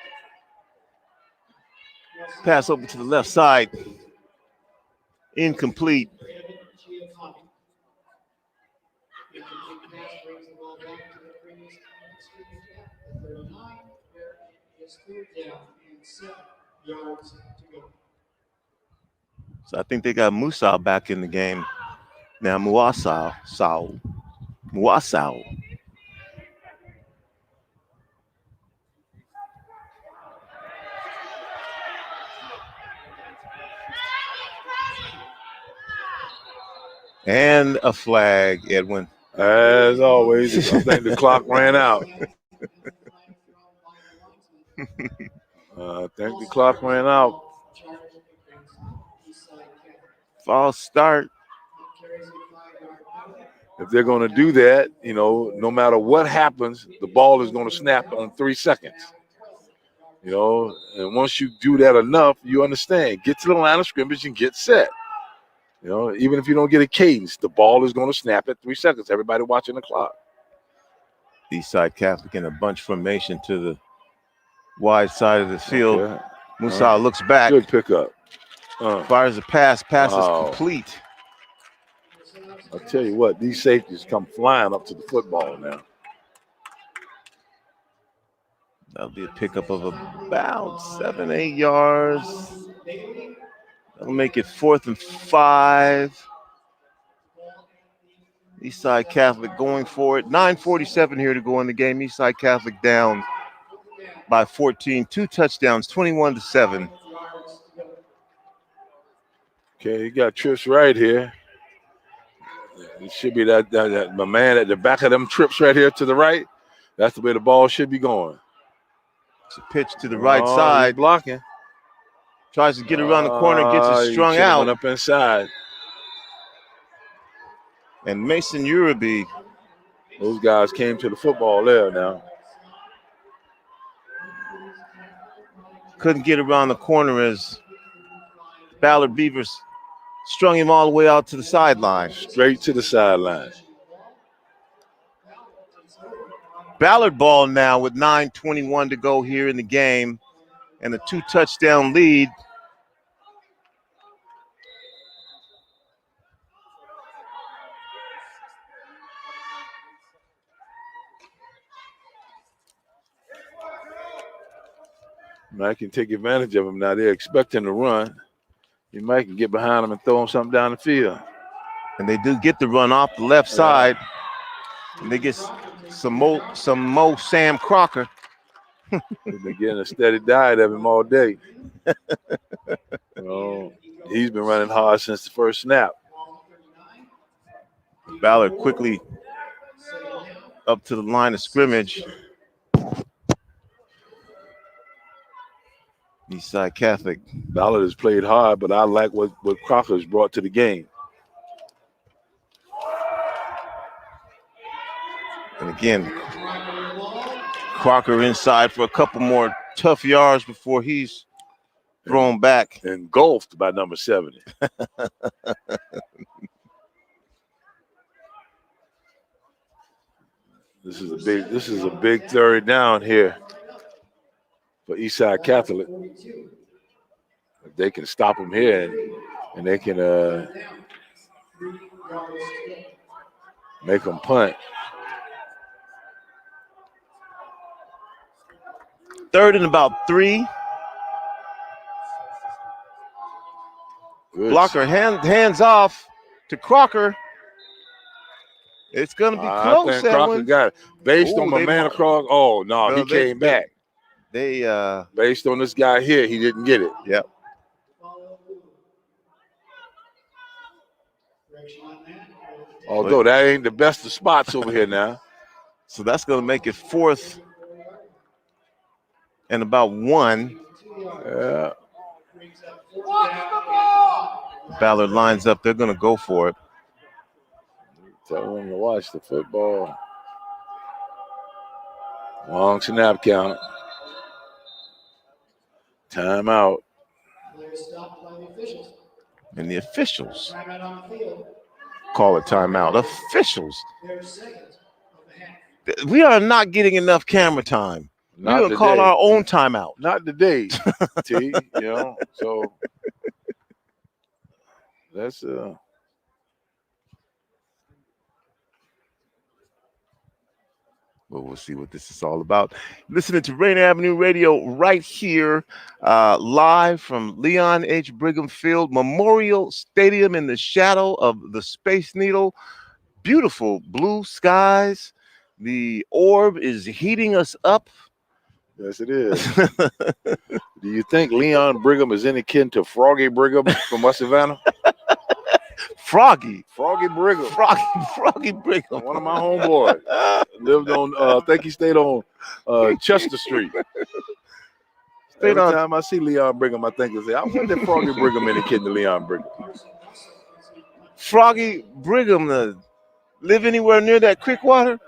Pass over to the left side. Incomplete. So I think they got Musa back in the game. Now Muasau. And a flag, Edwin. As always, I think the clock ran out. I think the clock ran out. False start. If they're going to do that, no matter what happens, the ball is going to snap on 3 seconds. And once you do that enough, you understand. Get to the line of scrimmage and get set. Even if you don't get a cadence, the ball is going to snap at 3 seconds. Everybody watching the clock. Eastside Catholic in a bunch formation to the wide side of the field. Okay. Musa looks back. Good pickup. Fires a pass. Pass is complete. I'll tell you what, these safeties come flying up to the football now. That'll be a pickup of about 7, 8 yards. That'll make it 4th and 5. Eastside Catholic going for it. 9:47 here to go in the game. Eastside Catholic down by 14. 2 touchdowns, 21-7. Okay, you got trips right here. It should be that my man at the back of them trips right here to the right. That's the way the ball should be going. It's a pitch to the right side. Blocking. Tries to get around the corner, gets it strung out. Went up inside. And Mason Uraby. Those guys came to the football there now. Couldn't get around the corner as Ballard Beavers strung him all the way out to the sideline. Straight to the sideline. Ballard ball now with 9:21 to go here in the game and a 2-touchdown lead. Mike can take advantage of him now. They're expecting to run. You might can get behind him and throw him something down the field. And they do get the run off the left side. And they get some Mo Sam Crocker. They've been getting a steady diet of him all day. He's been running hard since the first snap. Ballard quickly up to the line of scrimmage. Eastside Catholic. Ballard has played hard, but I like what Crocker's brought to the game. And again, Crocker inside for a couple more tough yards before he's thrown back. Engulfed by number 70. This is a big third down here for Eastside Catholic. If they can stop him here and they can make them punt. 3rd and about 3. Good. Blocker hands off to Crocker. It's going to be close. I think Crocker got it. Based on my man across. Oh, no, he came back. based on this guy here, he didn't get it. Yep. Although that ain't the best of spots over here now. So that's going to make it 4th and about 1. Yeah. Ballard lines up. They're going to go for it. Tell them to watch the football. Long snap count. Timeout. And the officials call it timeout. Officials. We are not getting enough camera time. We're going to call our own timeout. Not today, T. You know, so that's Well, we'll see what this is all about. Listening to Rainier Avenue Radio right here, live from Leon H. Brigham Field Memorial Stadium in the shadow of the Space Needle. Beautiful blue skies. The orb is heating us up. Yes, it is. Do you think Leon Brigham is any kin to Froggy Brigham from West Savannah? Froggy Brigham. Froggy Brigham. One of my homeboys. Lived on, I think he stayed on Chester Street. Every time I see Leon Brigham, I think I wonder if Froggy Brigham any kid to Leon Brigham. Froggy Brigham live anywhere near that creek water?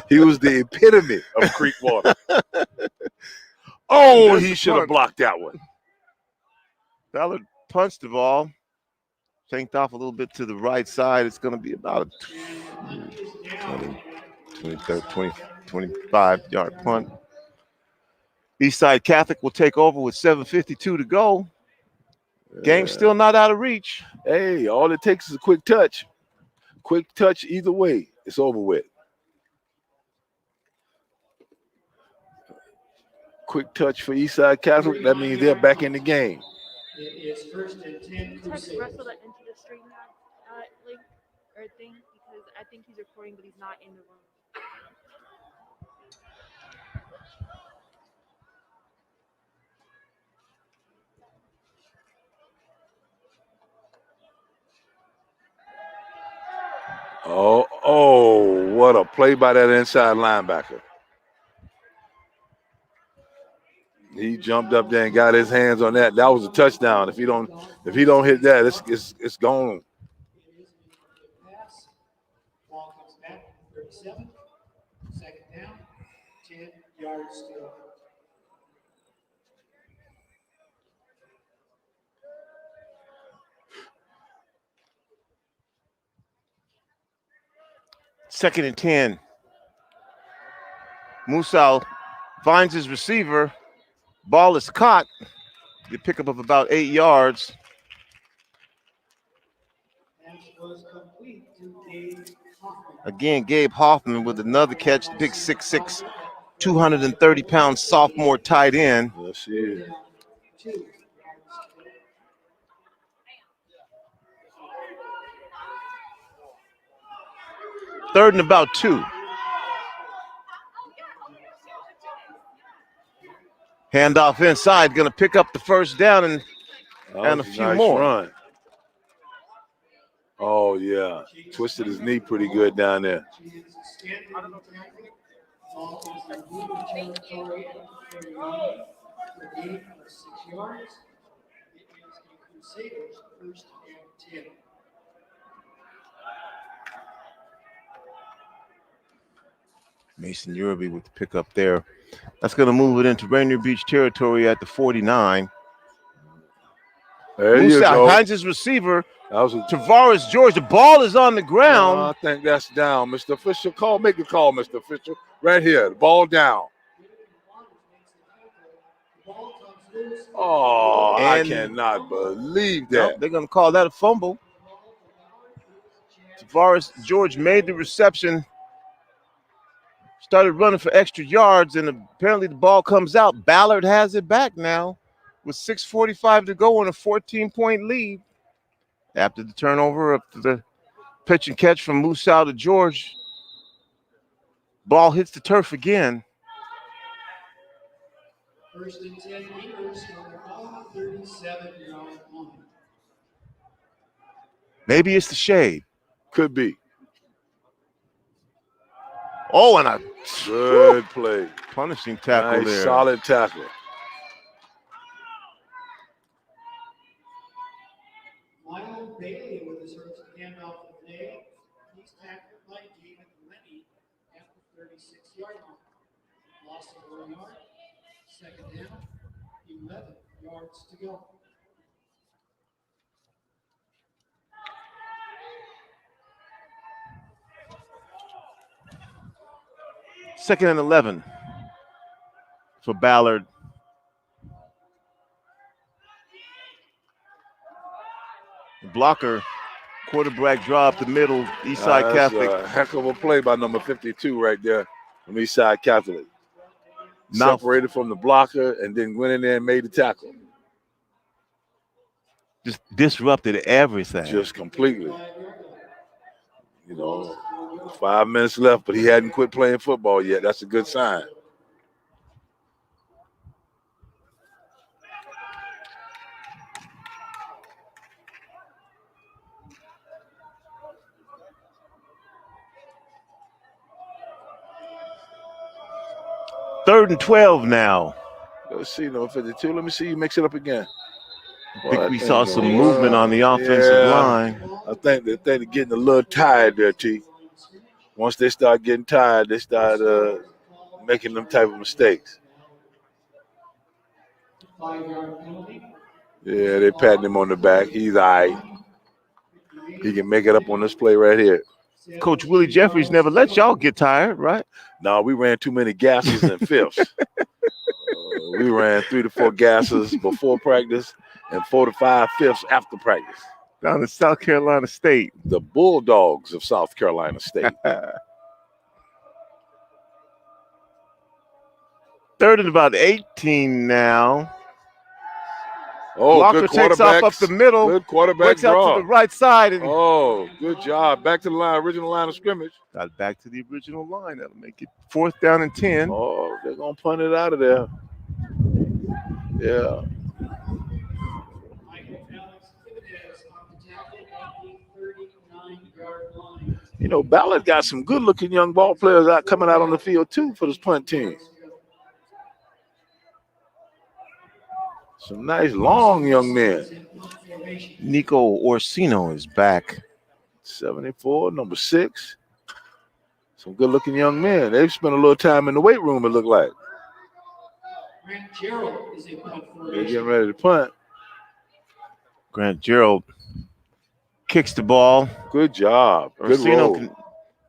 He was the epitome of creek water. Oh, he should have blocked that one. Ballard punched the ball. Tanked off a little bit to the right side. It's going to be about a 25-yard punt. Eastside Catholic will take over with 7:52 to go. Game's still not out of reach. Hey, all it takes is a quick touch. Quick touch either way. It's over with. Quick touch for Eastside Catholic. That means they're back in the game. It is 1st and 10. Text Russell that into the stream link or thing because I think he's recording, but he's not in the room. Oh, what a play by that inside linebacker. He jumped up there and got his hands on that. That was a touchdown. If he don't hit that, it's gone. Ball comes back, 37. 2nd down, 10 yards to go. Second and 10. Musal finds his receiver. Ball is caught. The pickup of about 8 yards. Again, Gabe Hoffman with another catch. Big 6'6", 230-pound sophomore tight end. Yes, he is. Third and about 2. Handoff inside, going to pick up the first down and a few nice more. Run. Oh, yeah. Twisted his knee pretty good down there. Mason Uribe with the pickup there. That's going to move it into Rainier Beach territory at the 49. There you go. Finds his receiver. That was Tavares George. The ball is on the ground. I think that's down. Mr. Official, make the call, Mr. Official. Right here, the ball down. Oh, I cannot believe that. Nope, they're going to call that a fumble. Tavares George made the reception. Started running for extra yards, and apparently the ball comes out. Ballard has it back now with 6:45 to go on a 14-point lead. After the turnover up to the pitch and catch from Musal to George. Ball hits the turf again. First and 10 Beavers on their own 37-yard line. Maybe it's the shade. Could be. Oh, and a Good play. punishing tackle Nice, there. solid tackle. Milo Bailey with his first handoff of the day. He's tackled by David Lenny at the 36-yard line. Loss of 1 yard. Second down, 11 yards to go. Second and 11 for Ballard. Blocker, quarterback draw up the middle, Eastside That's Catholic. a heck of a play by number 52 right there from Eastside Catholic. Now, Separated from the blocker and then went in there and made the tackle. just disrupted everything. Just completely. You know, 5 minutes left, but he hadn't quit playing football yet. That's a good sign. Third and 12 now. Let's see, number 52. Let me see you mix it up again. I think we saw some movement on the offensive line. I think they're getting a little tired there, T. Once they start getting tired, they start making them type of mistakes. 5-yard penalty. Yeah, they patting him on the back. He's all right. He can make it up on this play right here. Coach Willie Jeffries never let y'all get tired, right? No, we ran too many gases and fifths. We ran 3 to 4 gases before practice and 4 to 5 fifths after practice. Down in South Carolina State. The Bulldogs of South Carolina State. Third and about 18 now. Oh, Blocker good takes off up the middle. Good quarterback Breaks out draw. to the right side. And Oh, good job. Back to the line, original line of scrimmage. got back to the original line. That'll make it 4th down and 10. Oh, they're going to punt it out of there. Yeah. Michael Alex Jimenez on the tackle at the 39-yard line. You know, Ballard got some good-looking young ball players out coming out on the field, too, for this punt team. Some nice, long young men. Nico Orsino is back. 74, number 6. Some good-looking young men. They've spent a little time in the weight room, it looked like. Grant Gerald is a punt They're formation. getting ready to punt. Grant Gerald kicks the ball. Good job. Good Orsino roll. can,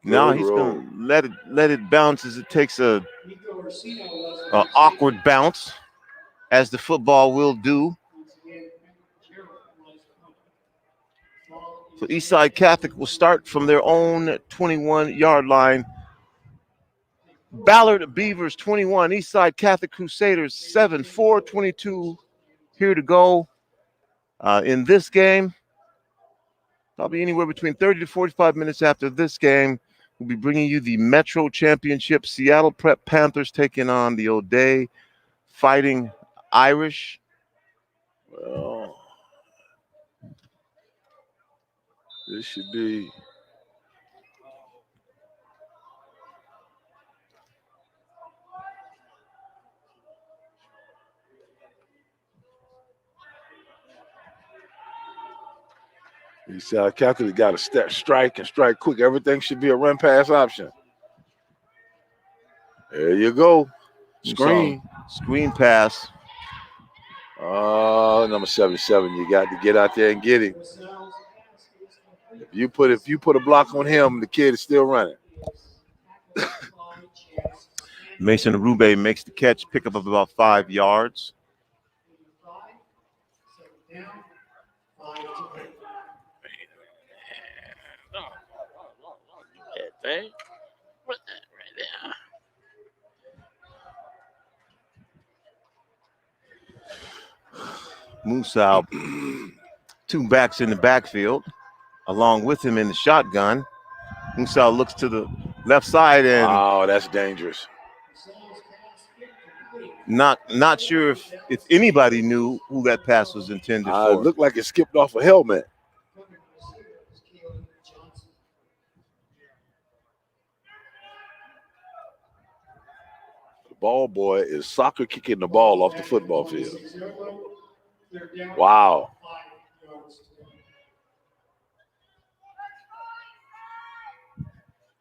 now Good he's roll. going to let it bounce as it takes a Nico Orsino was an awkward bounce, as the football will do. once again, Grant Gerald was punt. So Eastside Catholic will start from their own 21-yard line. Ballard Beavers 21, Eastside Catholic Crusaders 7, 4:22 here to go in this game. Probably anywhere between 30 to 45 minutes after this game, we'll be bringing you the Metro Championship. Seattle Prep Panthers taking on the O'Day Fighting Irish. Well, this should be. Eastside Catholic got to strike and strike quick. Everything should be a run pass option. There you go. Screen. Screen pass. Oh, number 77. You got to get out there and get him. If you put a block on him, the kid is still running. Mason Arube makes the catch, pick up of about 5 yards. Put that right there. Musal, 2 backs in the backfield, along with him in the shotgun. Musal looks to the left side and Oh, that's dangerous. Not sure if anybody knew who that pass was intended for. It looked like it skipped off a helmet. The ball boy is soccer kicking the ball off the football field. Wow.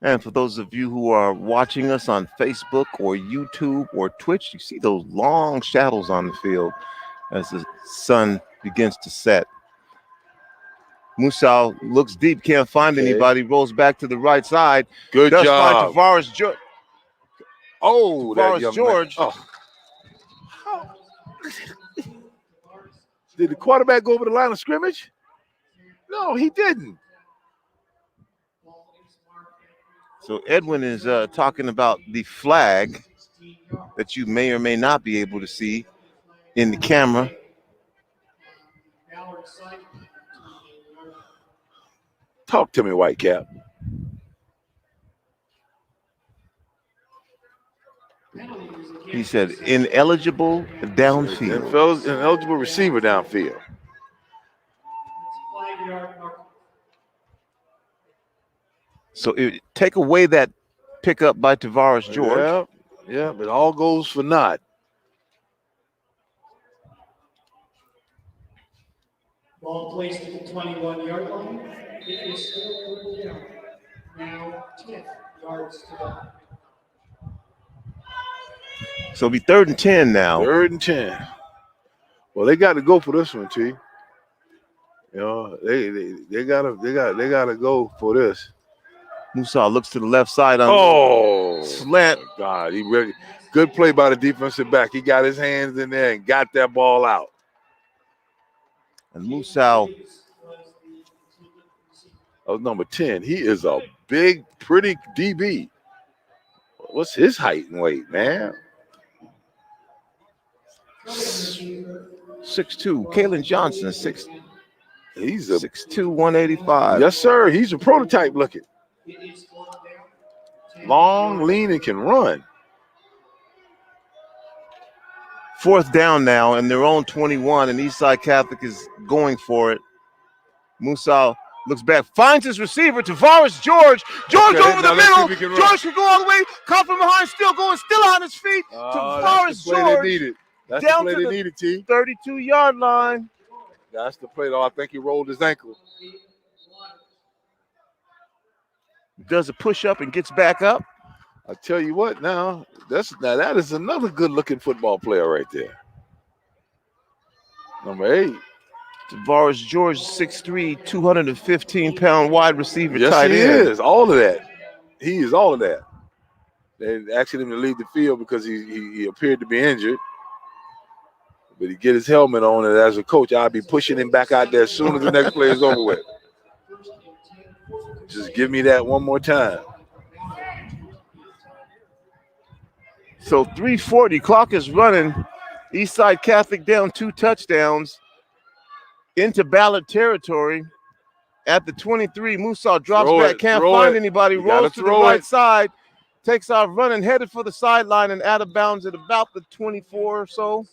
And for those of you who are watching us on Facebook or YouTube or Twitch, you see those long shadows on the field as the sun begins to set. Musal looks deep, can't find anybody, rolls back to the right side. Good Does job. find Tavares George. Oh, that Tavares young George. Man. Oh. Did the quarterback go over the line of scrimmage? No, he didn't. So Edwin is talking about the flag that you may or may not be able to see in the camera. Talk to me, Whitecap. He said ineligible downfield. Ineligible receiver downfield. So take away that pickup by Tavares George. Yeah, but all goes for naught. Ball placed at the 21-yard line. It is still third down. Now 10 yards to go. So it'll be 3rd and 10 now. 3rd and 10. Well, they got to go for this one, T. You know, they gotta go for this. Musa looks to the left side on slant. God, he really good play by the defensive back. He got his hands in there and got that ball out. And Musa, number 10. He is a big, pretty DB. What's his height and weight, man? 6'2". Kalen Johnson, He's a 6'2", 185. Yes, sir. He's a prototype looking. Long, lean, and can run. 4th down now, and their own 21, and Eastside Catholic is going for it. Musa looks back, finds his receiver, Tavares George. George over the middle. George can go all the way, come from behind, still on his feet. Tavares George. That's down the play to they needed, T. 32-yard line. That's the play, though. I think he rolled his ankle. Does a push-up and gets back up. I tell you what, now that is another good-looking football player right there. Number 8. Tavares George, 6'3", 215-pound wide receiver, yes, tight end. Yes, he is. All of that. He is all of that. They asked him to leave the field because he appeared to be injured. But he get his helmet on, and as a coach, I'll be pushing him back out there as soon as the next play is over with. Just give me that one more time. So 3:40, clock is running. Eastside Catholic down 2 touchdowns into Ballard territory. At the 23, Musa drops back, can't find anybody, rolls to the right side, takes off running, headed for the sideline and out of bounds at about the 24 or so.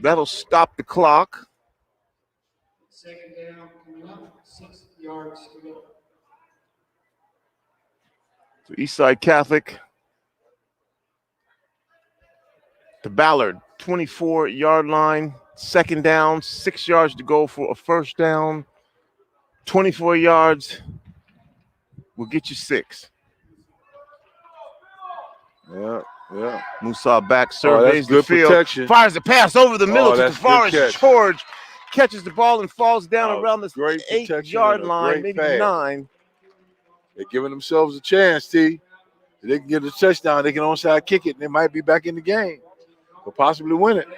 That'll stop the clock. 2nd down coming up, 6 yards to go. So Eastside Catholic to Ballard, 24-yard line, 2nd down, 6 yards to go for a 1st down. 24 yards will get you 6. Yeah. Musa back, surveys the field, protection. Fires the pass over the middle to Tavares George. Catches the ball and falls down around the 8-yard line, maybe 9. They're giving themselves a chance, T. If they can get a touchdown, they can onside kick it, and they might be back in the game. Or possibly win it.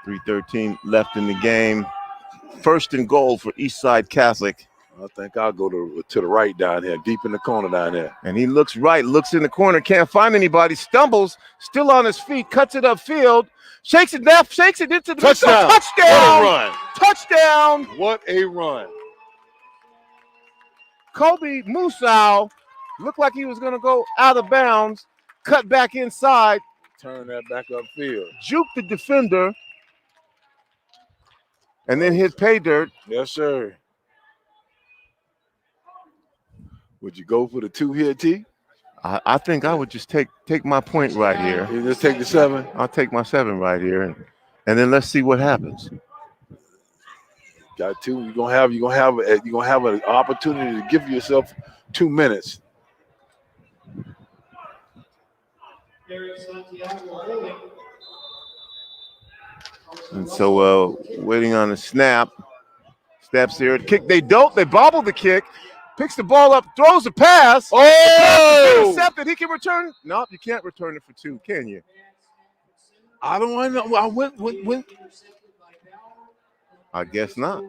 3:13 left in the game. 1st and goal for Eastside Catholic. I think I'll go to the right down here, deep in the corner down there. And he looks right, looks in the corner, can't find anybody, stumbles, still on his feet, cuts it upfield, shakes it left, shakes it into the touchdown. Touchdown. What a run. Touchdown. What a run. Kobe Musau looked like he was going to go out of bounds, cut back inside, Turn that back upfield. juke the defender, and then hit pay dirt. Yes, sir. Would you go for the 2 here, T? I think I would just take my point right here. You just take the 7? I'll take my 7 right here, and then let's see what happens. Got 2. You're gonna have an opportunity to give yourself 2 minutes. And so waiting on the snap. Steps here. Kick. They bobble the kick. Picks the ball up. Throws the pass. Oh! Intercepted. He can return. No, you can't return it for 2, can you? I don't want to know. I went. I guess not.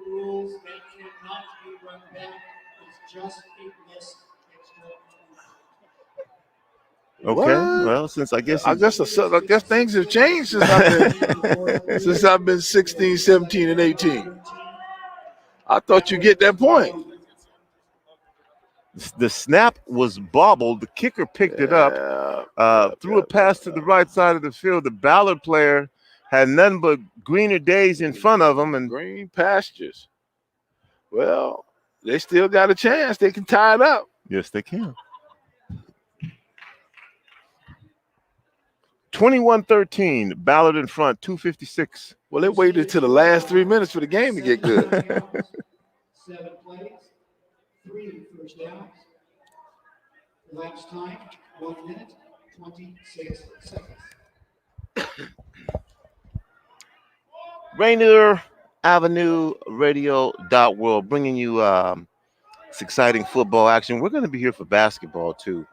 Okay. What? Well, since I guess things have changed since I've been 16, 17, and 18. I thought you get that point. The snap was bobbled. The kicker picked it up, threw a pass to the right side of the field. The Ballard player had nothing but greener days in front of him. And green pastures. Well, they still got a chance. They can tie it up. Yes, they can. 21-13, Ballard in front, 2:56. Well, they waited till the last 3 minutes for the game to get good. 7 plays, 3 first downs. Elapsed time, 1 minute, 26 seconds. Rainier Avenue Radio .world, bringing you this exciting football action. We're going to be here for basketball too,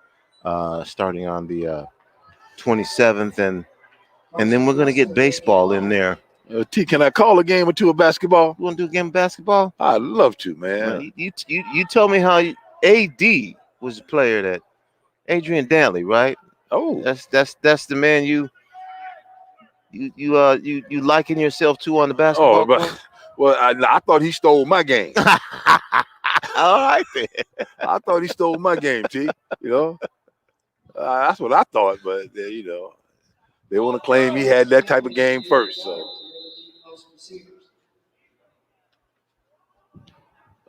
starting on the 27th, and then we're going to get baseball in there. T, can I call a game or 2 of basketball? You want to do a game of basketball? I'd love to, man. Well, you told me how AD was a player that Adrian Dantley, right? Oh, that's the man you liken yourself to on the basketball court? Well, I thought he stole my game. All right then. I thought he stole my game, T. You know, that's what I thought. But you know, they want to claim he had that type of game first. So,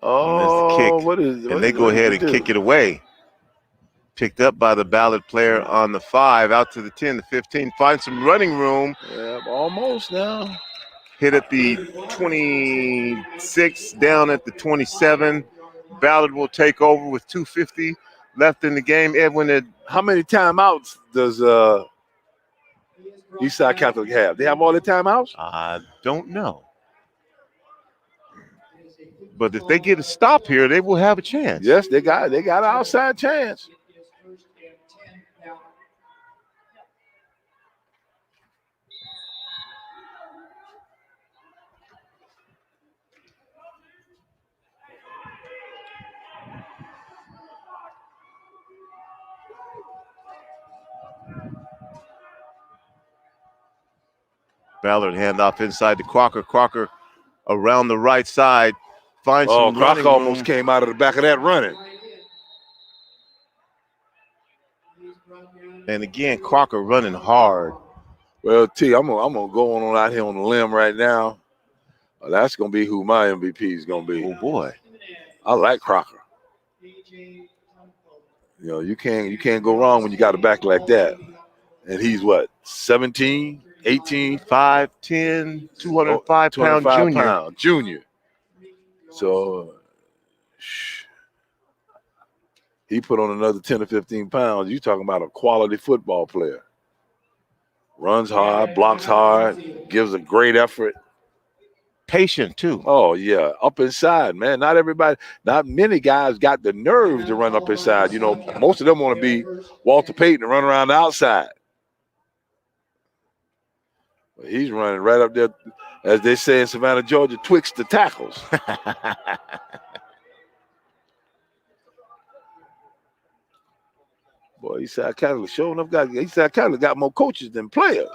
what is? And they go ahead and kick it away. Picked up by the Ballard player on the 5, out to the 10, the 15. Find some running room. Yeah, almost now. Hit at the 26, down at the 27. Ballard will take over with 2:50 left in the game. Edwin, how many timeouts does Eastside Catholic have? They have all the timeouts? I don't know. But if they get a stop here, they will have a chance. Yes, they got an outside chance. Ballard handoff inside to Crocker. Crocker around the right side. Finds some Crocker running almost room. came out of the back of that running. And again, Crocker running hard. Well, T, I'm gonna go on out here on the limb right now. That's gonna be who my MVP is gonna be. Oh boy, I like Crocker. You know, you can't go wrong when you got a back like that. And he's what, 17, 18, 5'10", 205-pound junior. So he put on another 10 or 15 pounds. You talking about a quality football player. Runs hard, blocks hard, gives a great effort. Patient too. Oh yeah, up inside, man. Not many guys got the nerve to run up inside. You know, most of them want to be Walter Payton and run around the outside. But he's running right up there, as they say in Savannah, Georgia, twixt the tackles. Boy, Eastside Catholic showing up. Eastside Catholic got more coaches than players.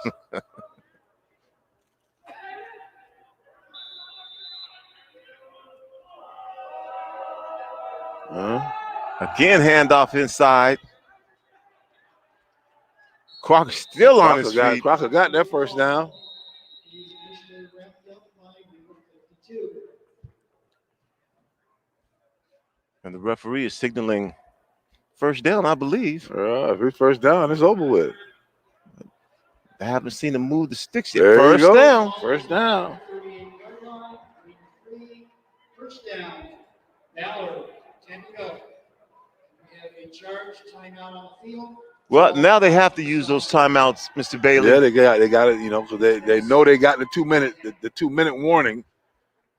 Again, handoff inside. Crocker still on his feet. Crocker got that first down. He's initially wrapped up by number 52. And the referee is signaling first down, I believe. If it's first down, it's over with. I haven't seen him move the sticks yet. There First you go. down. First down. 38-yard line, first down. Ballard, 10 to go. We have a charge timeout on the field. Well, now they have to use those timeouts, Mr. Bailey. Yeah, they got it, you know, so they know they got the 2-minute warning.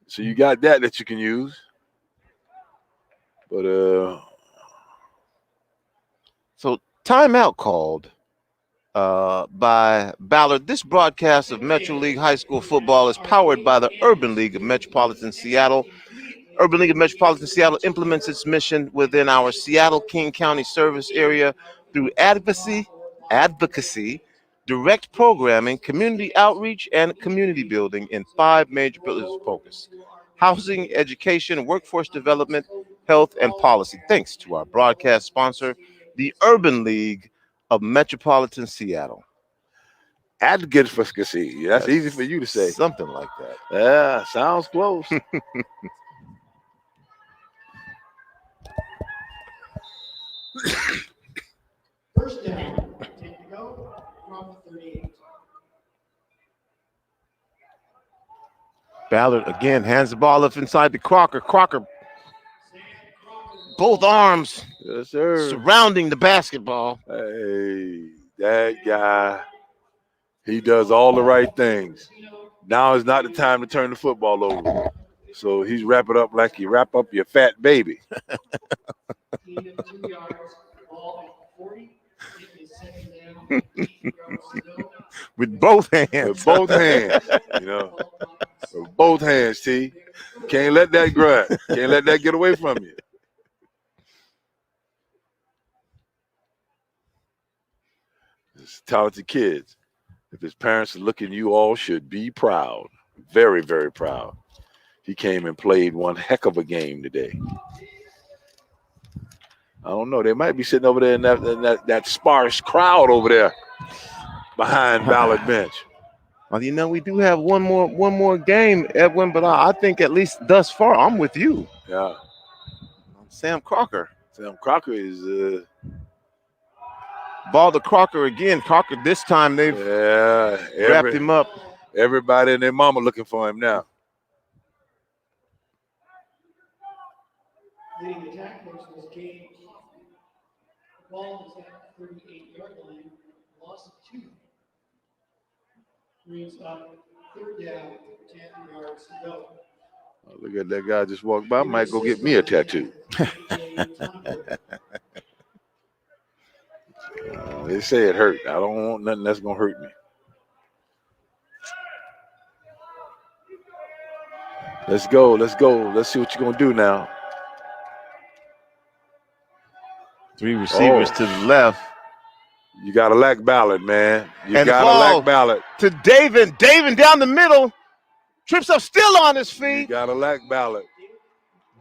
So you got that you can use. But so timeout called by Ballard. This broadcast of Metro League High School football is powered by the Urban League of Metropolitan Seattle. Urban League of Metropolitan Seattle implements its mission within our Seattle-King County service area through advocacy, direct programming, community outreach, and community building in 5 major pillars of focus: housing, education, workforce development, health, and policy. Thanks to our broadcast sponsor, the Urban League of Metropolitan Seattle. advocacy. That's easy for you to say. Something like that. Yeah, sounds close. First down, 10 to go from 38. Ballard again hands the ball up inside to Crocker. Crocker, both arms Yes, sir. surrounding the basketball. Hey, that guy, he does all the right things. Now is not the time to turn the football over. So he's wrap it up like you wrap up your fat baby. Gain of 2 yards, ball at 40. It is second down, 8 yards to go. With both hands. With both hands, you know. With both hands, T. Can't let that grunt. Can't let that get away from you. It's talented kids. If his parents are looking, you all should be proud. Very, very proud. He came and played one heck of a game today. I don't know. They might be sitting over there in that sparse crowd over there behind Ballard bench. Well, you know, we do have one more game, Edwin, but I think at least thus far, I'm with you. Yeah. Sam Crocker. Sam Crocker is Ball to Crocker again. Crocker, this time they've wrapped him up. Everybody and their mama looking for him now. Leading the tacklers was Gabe Hoffman. The ball is at the 38-yard line, loss of 2. Brings up third down, 10 yards to go. Oh, look at that guy just walked by. I might go get me a tattoo. They say it hurt. I don't want nothing that's going to hurt me. Let's go. Let's go. Let's see what you're going to do now. 3 receivers to the left. You got to lack Ballard, man. You And the got to ball lack Ballard. to David. David down the middle. Trips up, still on his You feet. got to lack Ballard.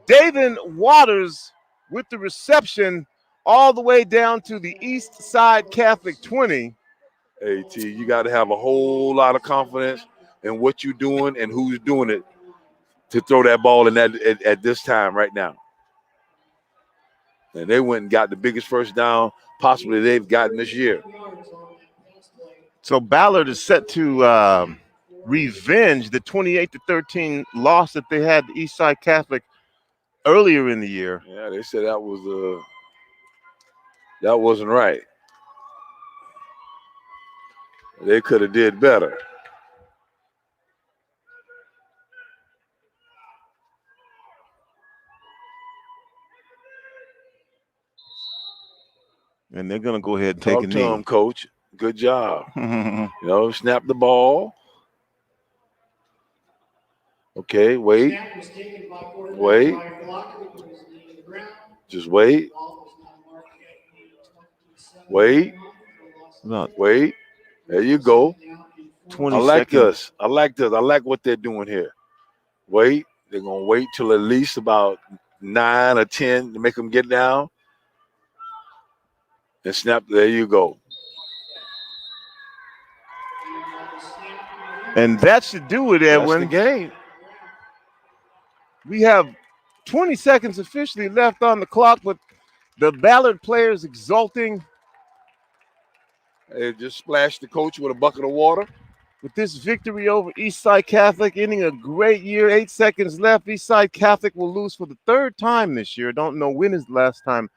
David Waters with the reception all the way down to the Eastside Catholic 20. Hey, T, you got to have a whole lot of confidence in what you're doing and who's doing it to throw that ball in that at this time right now. And they went and got the biggest first down possibly they've gotten this year. So Ballard is set to revenge the 28-13 loss that they had to Eastside Catholic earlier in the year. Yeah, they said that wasn't right. They could have did better. And they're going to go ahead and take a Talk to knee. him, coach. Good job. Snap the ball. Okay, wait. Wait. Just wait. Wait. Wait. There you go. 20 I like seconds. this. I like this. I like what they're doing here. Wait. They're going to wait till at least about 9 or 10 to make them get down. And snap. There you go. And that should do it, That's the Edwin. game. We have 20 seconds officially left on the clock, but the Ballard players exulting They just splashed the coach with a bucket of water. with this victory over Eastside Catholic, ending a great year. 8 seconds left. Eastside Catholic will lose for the third time this year. Don't know when is the last time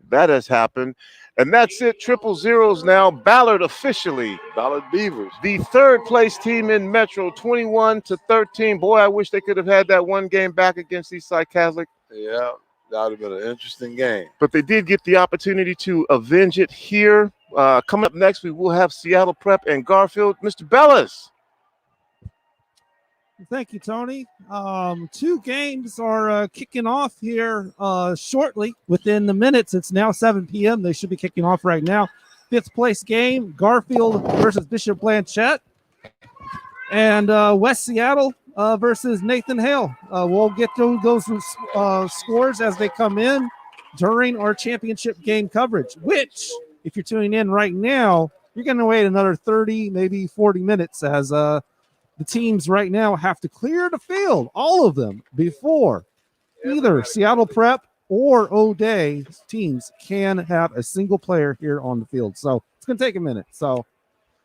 that has happened. And that's it. Triple zeros now. Ballard officially Ballard Beavers. the third place team in Metro, 21-13. Boy, I wish they could have had that one game back against Eastside Catholic. Yeah, that would have been an interesting game. But they did get the opportunity to avenge it here. Coming up next, we will have Seattle Prep and Garfield. Mr. Bellis. Thank you, Tony. 2 games are kicking off here shortly within the minutes. It's now 7 p.m. They should be kicking off right now. 5th place game, Garfield versus Bishop Blanchette. And West Seattle versus Nathan Hale. We'll get to those scores as they come in during our championship game coverage, which, if you're tuning in right now, you're going to wait another 30, maybe 40 minutes as the teams right now have to clear the field, all of them, before either Seattle Prep or O'Day teams can have a single player here on the field. So it's going to take a minute. So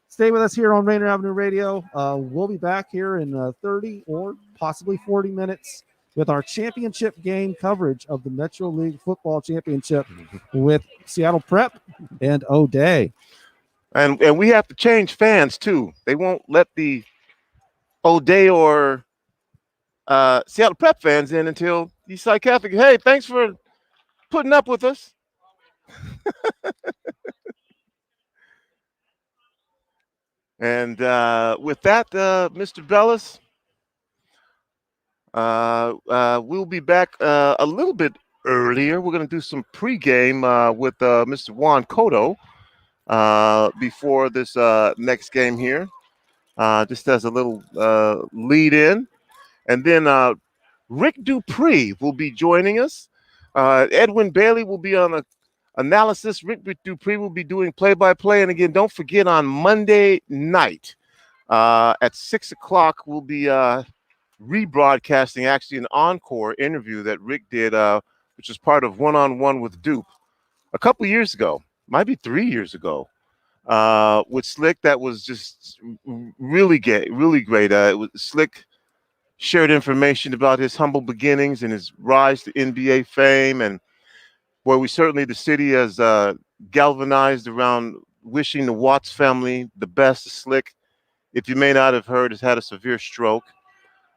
stay with us here on Rainier Avenue Radio. We'll be back here in 30 or possibly 40 minutes with our championship game coverage of the Metro League Football Championship with Seattle Prep and O'Day. And we have to change fans, too. They won't let the O'Day or Seattle Prep fans in until Eastside Catholic. Hey, thanks for putting up with us. And with that, Mr. Bellis, we'll be back a little bit earlier. We're going to do some pregame with Mr. Juan Cotto before this next game here, just as a little lead in. And then Rick Dupree will be joining us. Edwin Bailey will be on analysis. Rick Dupree will be doing play-by-play. And again, don't forget on Monday night at 6 o'clock, we'll be rebroadcasting actually an encore interview that Rick did, which was part of One-on-One with Dupe a couple years ago, might be 3 years ago, with Slick. That was just really great. It was Slick shared information about his humble beginnings and his rise to NBA fame. And boy, the city has galvanized around wishing the Watts family the best. Slick, if you may not have heard, has had a severe stroke.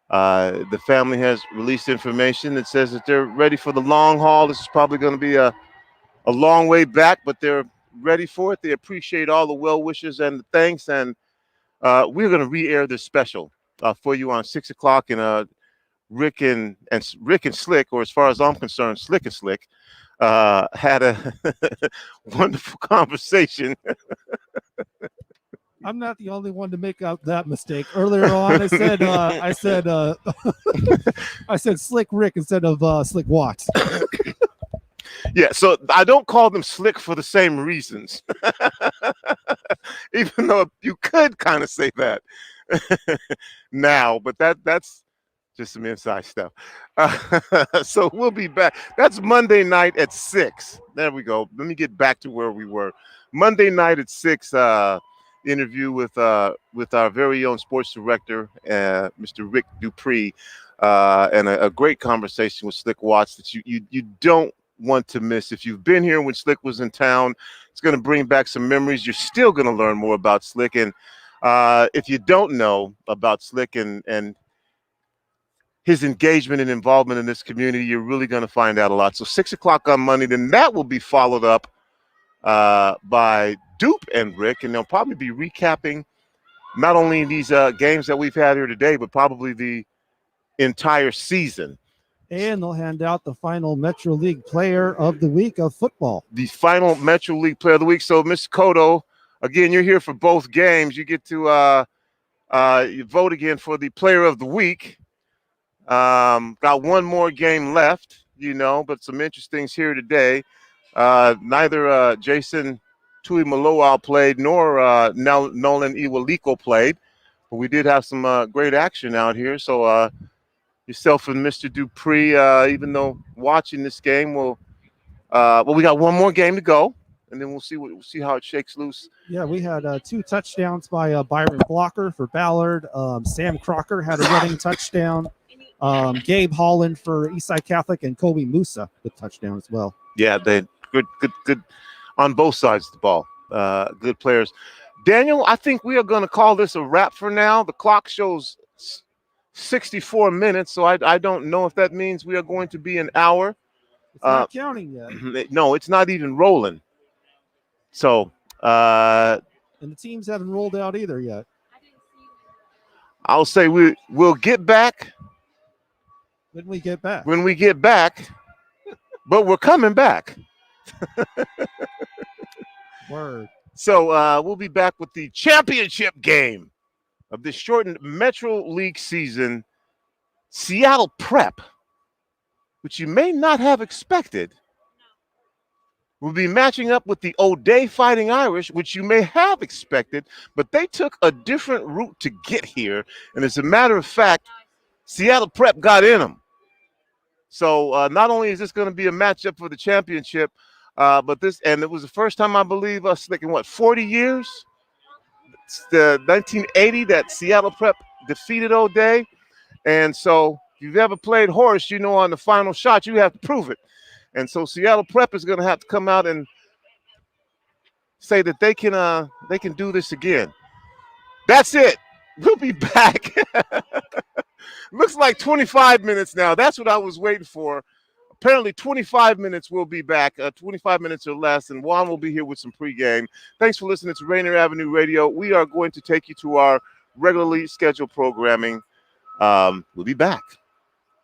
The family has released information that says that they're ready for the long haul. This is probably going to be a long way back, but they're ready for it. They appreciate all the well wishes and the thanks. And we're going to re-air this special for you on 6 o'clock. And Rick and Slick, or as far as I'm concerned, Slick and Slick, had a wonderful conversation. I'm not the only one to make out that mistake. Earlier on, I said Slick Rick instead of Slick Watts. Yeah, so I don't call them Slick for the same reasons, even though you could kind of say that now, but that's just some inside stuff. So we'll be back. That's Monday night at 6. There we go. Let me get back to where we were. Monday night at 6, interview with our very own sports director, Mr. Rick Dupree, and a great conversation with Slick Watts that you don't want to miss. If you've been here when Slick was in town, it's going to bring back some memories. You're still going to learn more about Slick. And if you don't know about Slick and his engagement and involvement in this community, you're really going to find out a lot. So 6 o'clock on Monday, then that will be followed up by Dupe and Rick, and they'll probably be recapping not only these games that we've had here today, but probably the entire season. And they'll hand out the final Metro League Player of the Week of football. The final Metro League Player of the Week. So, Mr. Cotto, again, you're here for both games. You get to you vote again for the Player of the Week. Got one more game left, but some interesting things here today. Neither Jason Tui Maloa played, nor Nolan Iwaliko played. But we did have some great action out here. So yourself and Mr. Dupree, even though watching this game, we got one more game to go, and then we'll see how it shakes loose. Yeah, we had 2 touchdowns by Byron Blocker for Ballard. Sam Crocker had a running touchdown. Gabe Holland for Eastside Catholic, and Kobe Musa with touchdown as well. Yeah, they good on both sides of the ball. Good players. Daniel, I think we are going to call this a wrap for now. The clock shows 64 minutes, so I don't know if that means we are going to be an hour. It's not counting yet. No, it's not even rolling. So, and the teams haven't rolled out either yet. I'll say we'll get back when we get back. When we get back, but we're coming back. Word. So we'll be back with the championship game of this shortened Metro League season. Seattle Prep, which you may not have expected, will be matching up with the O'Day Fighting Irish, which you may have expected, but they took a different route to get here. And as a matter of fact, Seattle Prep got in them. So not only is this going to be a matchup for the championship, but it was the first time, I believe, us like in 40 years? It's the 1980 that Seattle Prep defeated O'Day. And so if you've ever played horse, you know on the final shot, you have to prove it. And so Seattle Prep is going to have to come out and say that they can do this again. That's it. We'll be back. Looks like 25 minutes now. That's what I was waiting for. Apparently 25 minutes we'll be back, 25 minutes or less, and Juan will be here with some pregame. Thanks for listening to Rainier Avenue Radio. We are going to take you to our regularly scheduled programming. We'll be back.